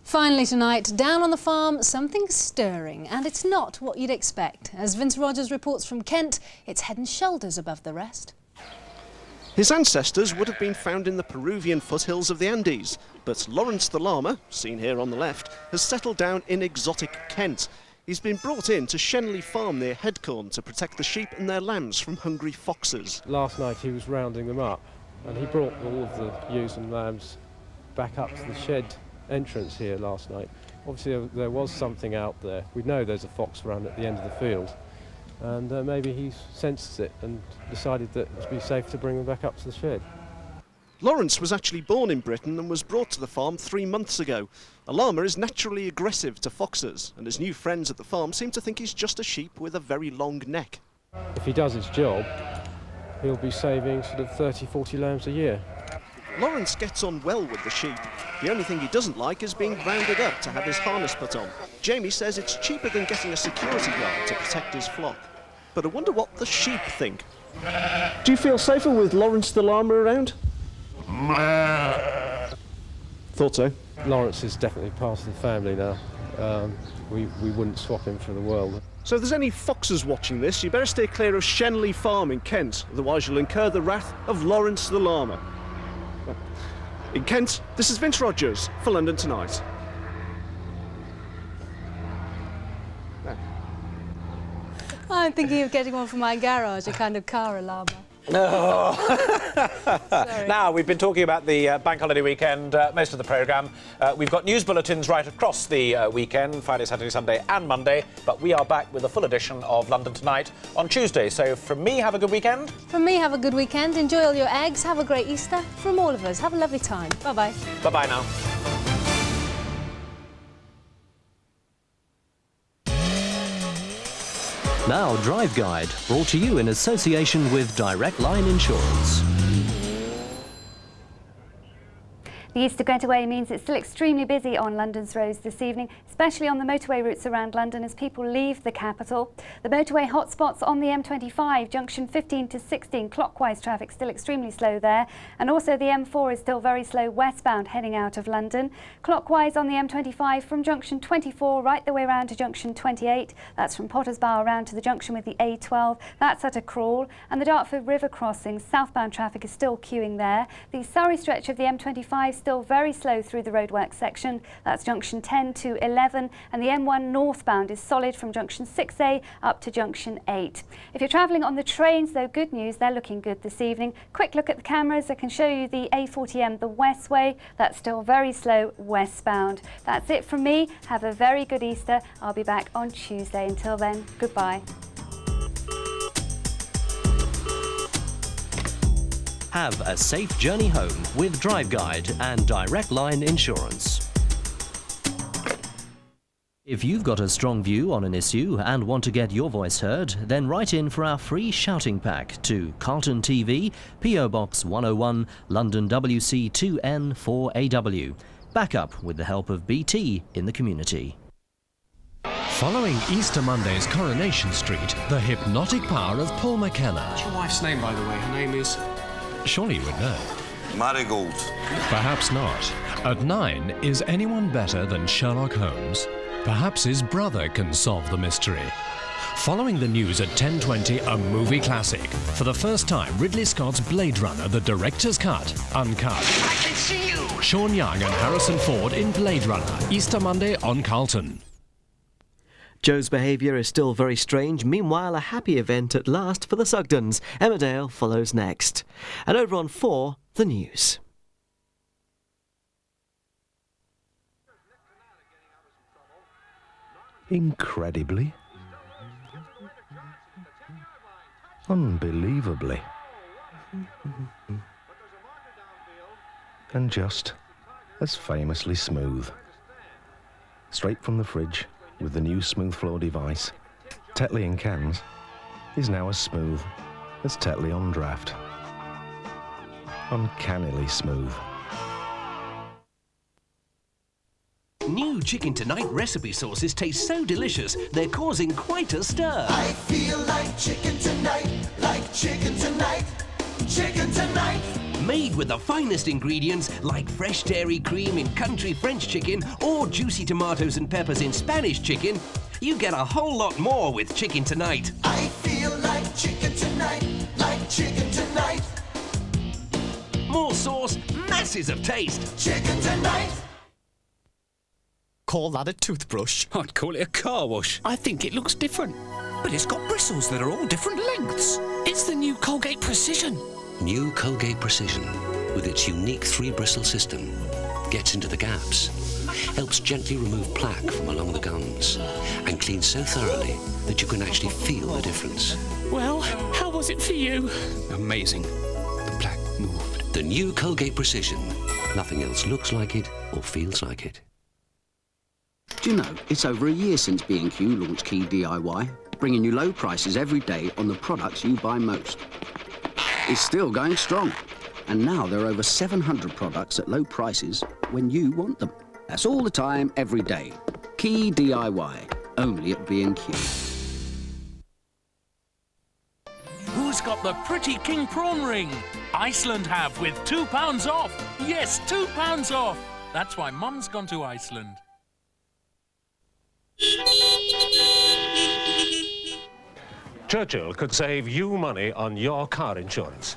Finally tonight, down on the farm, something stirring, and it's not what you'd expect. As Vince Rogers reports from Kent, it's head and shoulders above the rest. His ancestors would have been found in the Peruvian foothills of the Andes, but Lawrence the llama, seen here on the left, has settled down in exotic Kent. He's been brought in to Shenley Farm near Headcorn to protect the sheep and their lambs from hungry foxes. Last night he was rounding them up, and he brought all of the ewes and lambs back up to the shed entrance here last night. Obviously there was something out there. We know there's a fox around at the end of the field, and maybe he sensed it and decided that it would be safe to bring them back up to the shed. Lawrence was actually born in Britain and was brought to the farm 3 months ago. A llama is naturally aggressive to foxes, and his new friends at the farm seem to think he's just a sheep with a very long neck. If he does his job, he'll be saving sort of 30-40 lambs a year. Lawrence gets on well with the sheep. The only thing he doesn't like is being rounded up to have his harness put on. Jamie says it's cheaper than getting a security guard to protect his flock. But I wonder what the sheep think. Do you feel safer with Lawrence the llama around? Thought so. Lawrence is definitely part of the family now. We wouldn't swap him for the world. So if there's any foxes watching this, you better stay clear of Shenley Farm in Kent, otherwise you'll incur the wrath of Lawrence the llama. In Kent, this is Vince Rogers for London Tonight. I'm thinking of getting one for my garage, a kind of car alarm. No. Now, we've been talking about the bank holiday weekend, most of the programme. We've got news bulletins right across the weekend, Friday, Saturday, Sunday and Monday, but we are back with a full edition of London Tonight on Tuesday. So from me, have a good weekend. From me, have a good weekend. Enjoy all your eggs. Have a great Easter. From all of us, have a lovely time. Bye-bye. Bye-bye now. Now, Drive Guide, brought to you in association with Direct Line Insurance. The Easter getaway means it's still extremely busy on London's roads this evening, especially on the motorway routes around London as people leave the capital. The motorway hotspots on the M25, junction 15 to 16, clockwise traffic still extremely slow there. And also the M4 is still very slow westbound heading out of London. Clockwise on the M25 from junction 24 right the way around to junction 28. That's from Potters Bar around to the junction with the A12. That's at a crawl. And the Dartford River crossing, southbound traffic is still queuing there. The Surrey stretch of the M25 still very slow through the roadworks section. That's junction 10 to 11, and the M1 northbound is solid from junction 6A up to junction 8. If you're travelling on the trains, though, good news, they're looking good this evening. Quick look at the cameras. I can show you the A40M the west way. That's still very slow westbound. That's it from me. Have a very good Easter. I'll be back on Tuesday. Until then, goodbye. Have a safe journey home with Drive Guide and Direct Line Insurance. If you've got a strong view on an issue and want to get your voice heard, then write in for our free shouting pack to Carlton TV, PO Box 101, London WC 2N 4AW. Back up with the help of BT in the community. Following Easter Monday's Coronation Street, the hypnotic power of Paul McKenna. What's your wife's name, by the way? Her name is... Surely you would know. Marigold. Perhaps not. At 9, is anyone better than Sherlock Holmes? Perhaps his brother can solve the mystery. Following the news at 10:20, a movie classic. For the first time, Ridley Scott's Blade Runner, the director's cut, uncut. I can see you! Sean Young and Harrison Ford in Blade Runner, Easter Monday on Carlton. Joe's behaviour is still very strange. Meanwhile, a happy event at last for the Sugdens. Emmerdale follows next. And over on 4, the news. Incredibly. Unbelievably. And just as famously smooth. Straight from the fridge with the new Smooth Flow device, Tetley in cans is now as smooth as Tetley on draft. Uncannily smooth. New Chicken Tonight recipe sauces taste so delicious, they're causing quite a stir. I feel like chicken tonight, like chicken tonight, chicken tonight. Made with the finest ingredients, like fresh dairy cream in country French chicken or juicy tomatoes and peppers in Spanish chicken, you get a whole lot more with Chicken Tonight. I feel like chicken tonight, like chicken tonight. More sauce, masses of taste. Chicken tonight. Call that a toothbrush? I'd call it a car wash. I think it looks different. But it's got bristles that are all different lengths. It's the new Colgate Precision. New Colgate Precision, with its unique 3-bristle system, gets into the gaps, helps gently remove plaque from along the gums, and cleans so thoroughly that you can actually feel the difference. Well, how was it for you? Amazing. The plaque moved. The new Colgate Precision. Nothing else looks like it or feels like it. Do you know, it's over a year since B&Q launched Key DIY, bringing you low prices every day on the products you buy most. It's still going strong, and now there are over 700 products at low prices when you want them. That's all the time, every day. Key DIY, only at B&Q. Who's got the pretty king prawn ring? Iceland have with £2 off. Yes, £2 off. That's why Mum's gone to Iceland. Churchill could save you money on your car insurance.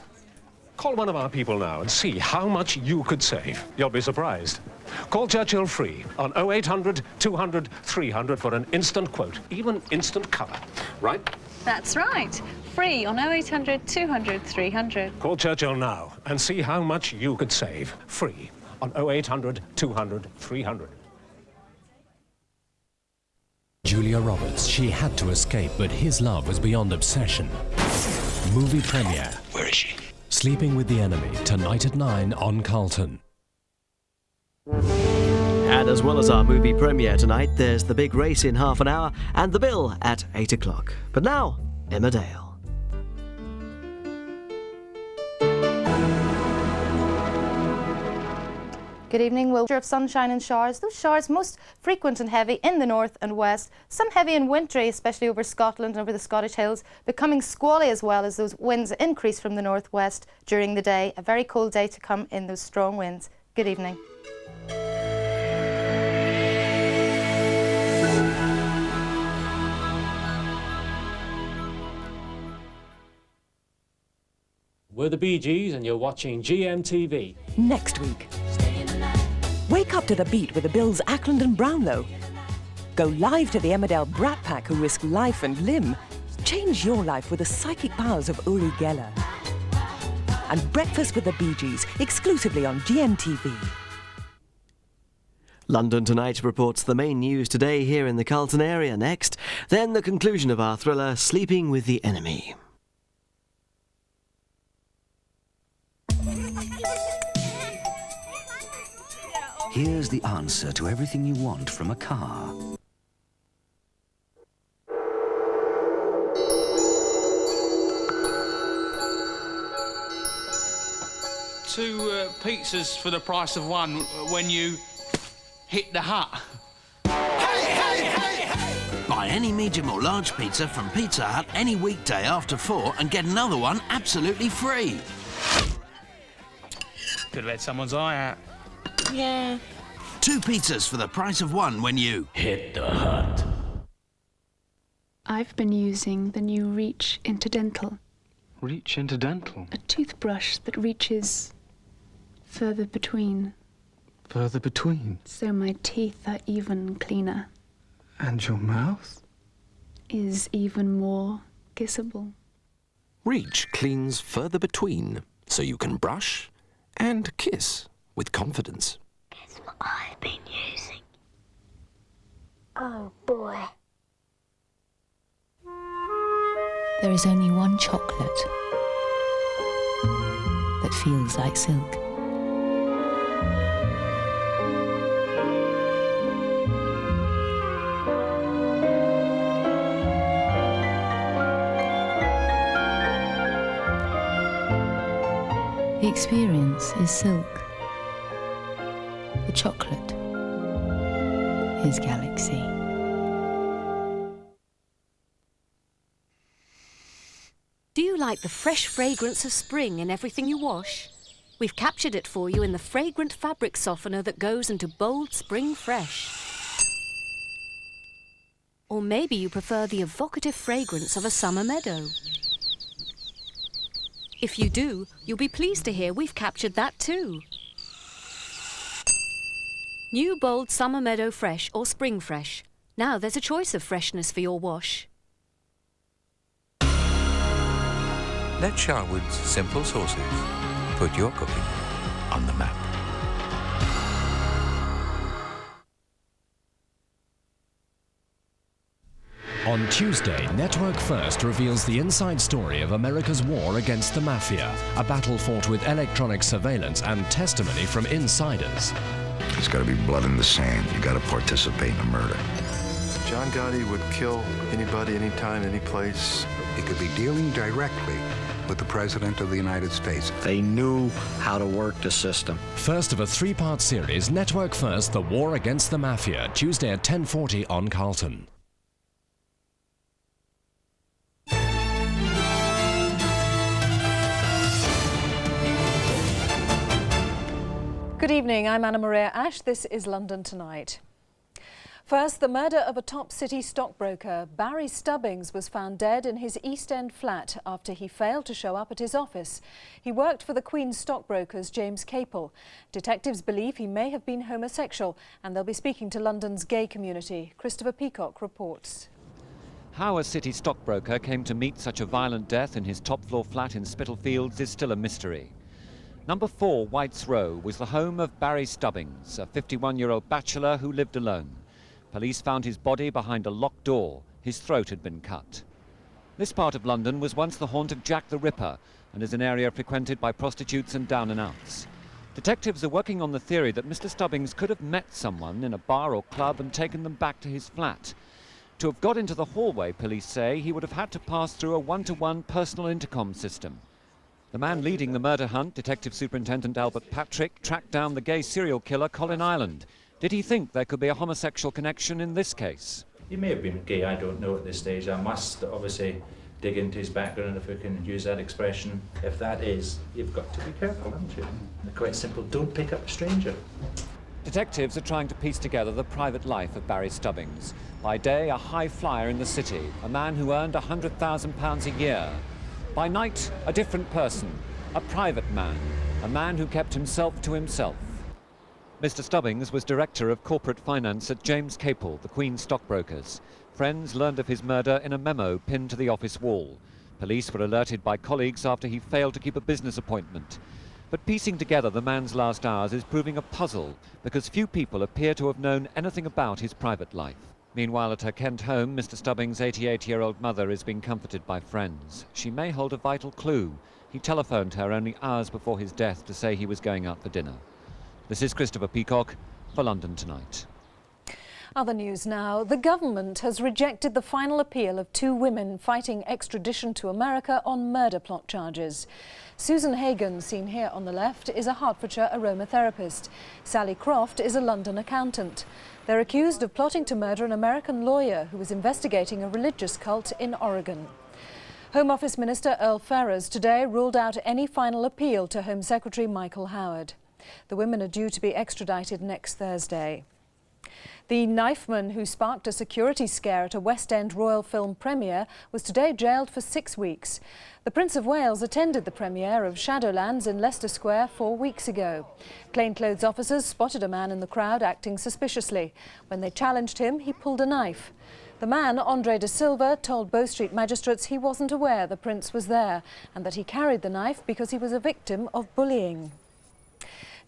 Call one of our people now and see how much you could save. You'll be surprised. Call Churchill free on 0800 200 300 for an instant quote, even instant cover. Right? That's right. Free on 0800 200 300. Call Churchill now and see how much you could save. Free on 0800 200 300. Julia Roberts, she had to escape, but his love was beyond obsession. Movie premiere. Where is she? Sleeping with the Enemy, tonight at 9 on Carlton. And as well as our movie premiere tonight, there's the big race in half an hour and the bill at 8 o'clock. But now, Emmerdale. Good evening. We'll of sunshine and showers. Those showers most frequent and heavy in the north and west. Some heavy and wintry, especially over Scotland and over the Scottish hills, becoming squally as well as those winds increase from the northwest during the day. A very cold day to come in those strong winds. Good evening. We're the Bee Gees and you're watching GMTV. Next week. Wake up to the beat with the Bills' Ackland and Brownlow. Go live to the Emmerdale Brat Pack who risk life and limb. Change your life with the psychic powers of Uri Geller. And Breakfast with the Bee Gees, exclusively on GMTV. London Tonight reports the main news today here in the Carlton area next. Then the conclusion of our thriller, Sleeping with the Enemy. Here's the answer to everything you want from a car. 2 pizzas for the price of 1 when you hit the hut. Buy any medium or large pizza from Pizza Hut any weekday after 4 and get another one absolutely free. Could let someone's eye out. Yeah. 2 pizzas for the price of 1 when you hit the hut. I've been using the new Reach Interdental. Reach Interdental? A toothbrush that reaches further between. Further between? So my teeth are even cleaner. And your mouth? Is even more kissable. Reach cleans further between, so you can brush and kiss with confidence. Guess what I've been using? Oh boy. There is only one chocolate that feels like silk. The experience is silk. The chocolate is galaxy. Do you like the fresh fragrance of spring in everything you wash? We've captured it for you in the fragrant fabric softener that goes into bold spring fresh. Or maybe you prefer the evocative fragrance of a summer meadow. If you do, you'll be pleased to hear we've captured that too. New bold Summer Meadow Fresh or Spring Fresh. Now there's a choice of freshness for your wash. Let Sharwood's simple sauces put your cooking on the map. On Tuesday, Network First reveals the inside story of America's war against the Mafia, a battle fought with electronic surveillance and testimony from insiders. There's got to be blood in the sand. You got to participate in a murder. John Gotti would kill anybody, anytime, any place. He could be dealing directly with the President of the United States. They knew how to work the system. First of a 3-part series, Network First, The War Against the Mafia, Tuesday at 10:40 on Carlton. Good evening, I'm Anna Maria Ash. This is London Tonight. First, the murder of a top city stockbroker. Barry Stubbings was found dead in his East End flat after he failed to show up at his office. He worked for the Queen's stockbrokers James Capel. Detectives believe he may have been homosexual, and they'll be speaking to London's gay community. Christopher Peacock reports. How a city stockbroker came to meet such a violent death in his top-floor flat in Spitalfields is still a mystery. Number 4 White's Row was the home of Barry Stubbings, a 51-year-old bachelor who lived alone. Police found his body behind a locked door. His throat had been cut. This part of London was once the haunt of Jack the Ripper and is an area frequented by prostitutes and down-and-outs. Detectives are working on the theory that Mr. Stubbings could have met someone in a bar or club and taken them back to his flat. To have got into the hallway, police say, he would have had to pass through a one-to-one personal intercom system. The man leading the murder hunt, Detective Superintendent Albert Patrick, tracked down the gay serial killer Colin Ireland. Did he think there could be a homosexual connection in this case? He may have been gay, I don't know at this stage. I must obviously dig into his background, if we can use that expression. If that is, you've got to be careful, haven't you? They're quite simple, don't pick up a stranger. Detectives are trying to piece together the private life of Barry Stubbings. By day, a high flyer in the city, a man who earned £100,000 a year. By night, a different person, a private man, a man who kept himself to himself. Mr. Stubbings was Director of Corporate Finance at James Capel, the Queen's stockbrokers. Friends learned of his murder in a memo pinned to the office wall. Police were alerted by colleagues after he failed to keep a business appointment. But piecing together the man's last hours is proving a puzzle, because few people appear to have known anything about his private life. Meanwhile, at her Kent home, Mr. Stubbings' 88-year-old mother is being comforted by friends. She may hold a vital clue. He telephoned her only hours before his death to say he was going out for dinner. This is Christopher Peacock for London Tonight. Other news now. The government has rejected the final appeal of 2 women fighting extradition to America on murder plot charges. Susan Hagan, seen here on the left, is a Hertfordshire aromatherapist. Sally Croft is a London accountant. They're accused of plotting to murder an American lawyer who was investigating a religious cult in Oregon. Home Office Minister Earl Ferrers today ruled out any final appeal to Home Secretary Michael Howard. The women are due to be extradited next Thursday. The knifeman who sparked a security scare at a West End Royal film premiere was today jailed for 6 weeks. The Prince of Wales attended the premiere of Shadowlands in Leicester Square 4 weeks ago. Plainclothes officers spotted a man in the crowd acting suspiciously. When they challenged him, he pulled a knife. The man, Andre de Silva, told Bow Street magistrates he wasn't aware the Prince was there and that he carried the knife because he was a victim of bullying.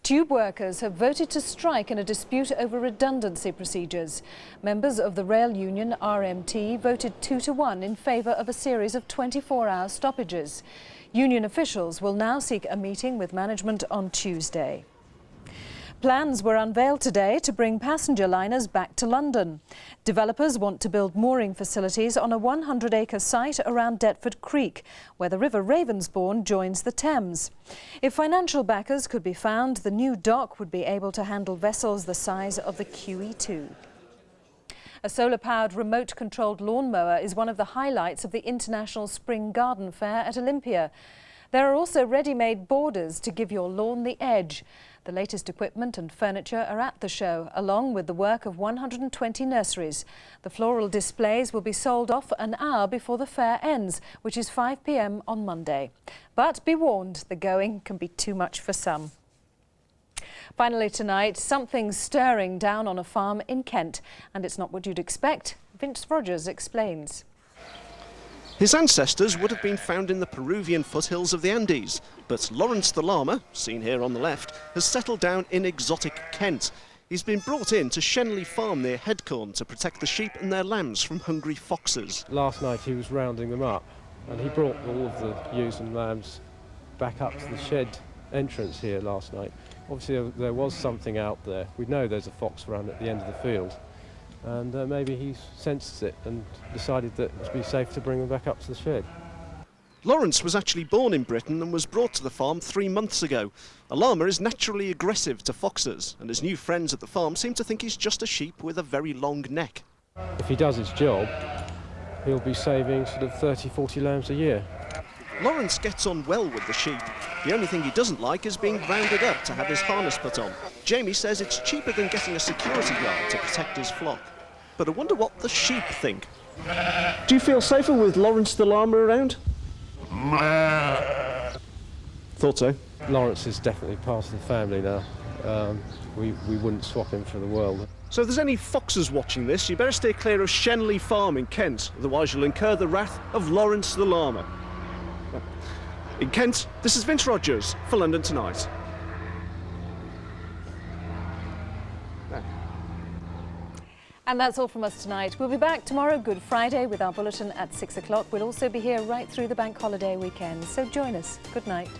Tube workers have voted to strike in a dispute over redundancy procedures. Members of the rail union RMT voted 2-1 in favour of a series of 24-hour stoppages. Union officials will now seek a meeting with management on Tuesday. Plans were unveiled today to bring passenger liners back to London. Developers want to build mooring facilities on a 100-acre site around Deptford Creek, where the River Ravensbourne joins the Thames. If financial backers could be found, the new dock would be able to handle vessels the size of the QE2. A solar-powered remote-controlled lawnmower is one of the highlights of the International Spring Garden Fair at Olympia. There are also ready-made borders to give your lawn the edge. The latest equipment and furniture are at the show, along with the work of 120 nurseries. The floral displays will be sold off an hour before the fair ends, which is 5 p.m. on Monday. But be warned, the going can be too much for some. Finally tonight, something's stirring down on a farm in Kent, and it's not what you'd expect. Vince Rogers explains. His ancestors would have been found in the Peruvian foothills of the Andes, but Lawrence the llama, seen here on the left, has settled down in exotic Kent. He's been brought in to Shenley Farm near Headcorn to protect the sheep and their lambs from hungry foxes. Last night he was rounding them up, and he brought all of the ewes and lambs back up to the shed entrance here last night. Obviously there was something out there. We know there's a fox around at the end of the field. And maybe he sensed it and decided that it would be safe to bring them back up to the shed. Lawrence was actually born in Britain and was brought to the farm 3 months ago. A llama is naturally aggressive to foxes, and his new friends at the farm seem to think he's just a sheep with a very long neck. If he does his job, he'll be saving sort of 30, 40 lambs a year. Lawrence gets on well with the sheep. The only thing he doesn't like is being rounded up to have his harness put on. Jamie says it's cheaper than getting a security guard to protect his flock. But I wonder what the sheep think. Do you feel safer with Lawrence the llama around? Thought so. Lawrence is definitely part of the family now. We wouldn't swap him for the world. So if there's any foxes watching this, you better stay clear of Shenley Farm in Kent, otherwise you'll incur the wrath of Lawrence the llama. In Kent, this is Vince Rogers for London Tonight. And that's all from us tonight. We'll be back tomorrow, Good Friday, with our bulletin at 6 o'clock. We'll also be here right through the bank holiday weekend. So join us. Good night.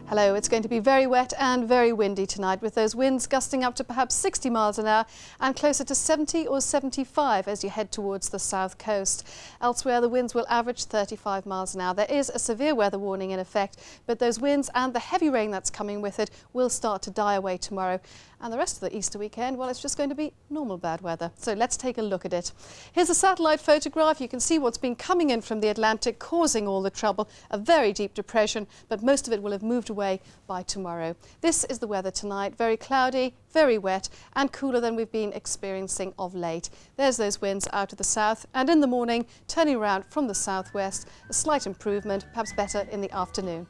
Hello, it's going to be very wet and very windy tonight, with those winds gusting up to perhaps 60 miles an hour and closer to 70 or 75 as you head towards the south coast. Elsewhere, the winds will average 35 miles an hour. There is a severe weather warning in effect, but those winds and the heavy rain that's coming with it will start to die away tomorrow. And the rest of the Easter weekend, well, it's just going to be normal bad weather. So let's take a look at it. Here's a satellite photograph. You can see what's been coming in from the Atlantic, causing all the trouble, a very deep depression, but most of it will have moved away by tomorrow. This is the weather tonight. Very cloudy, very wet and cooler than we've been experiencing of late. There's those winds out of the south, and in the morning, turning around from the southwest, a slight improvement, perhaps better in the afternoon.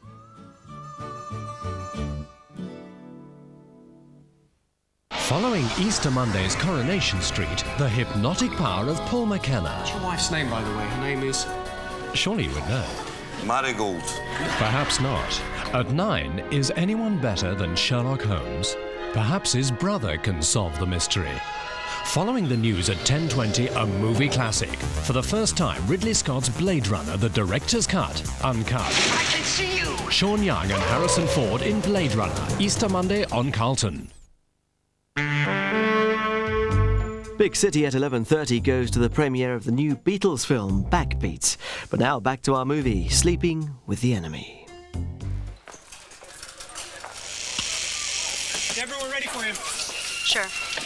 Following Easter Monday's Coronation Street, the hypnotic power of Paul McKenna. What's your wife's name, by the way? Her name is... Surely you would know. Marigold. Perhaps not. At 9, is anyone better than Sherlock Holmes? Perhaps his brother can solve the mystery. Following the news at 10:20, a movie classic. For the first time, Ridley Scott's Blade Runner, the director's cut, uncut. I can see you! Sean Young and Harrison Ford in Blade Runner, Easter Monday on Carlton. Big City at 11:30 goes to the premiere of the new Beatles film, Backbeats. But now back to our movie, Sleeping with the Enemy. We're ready for you. Sure.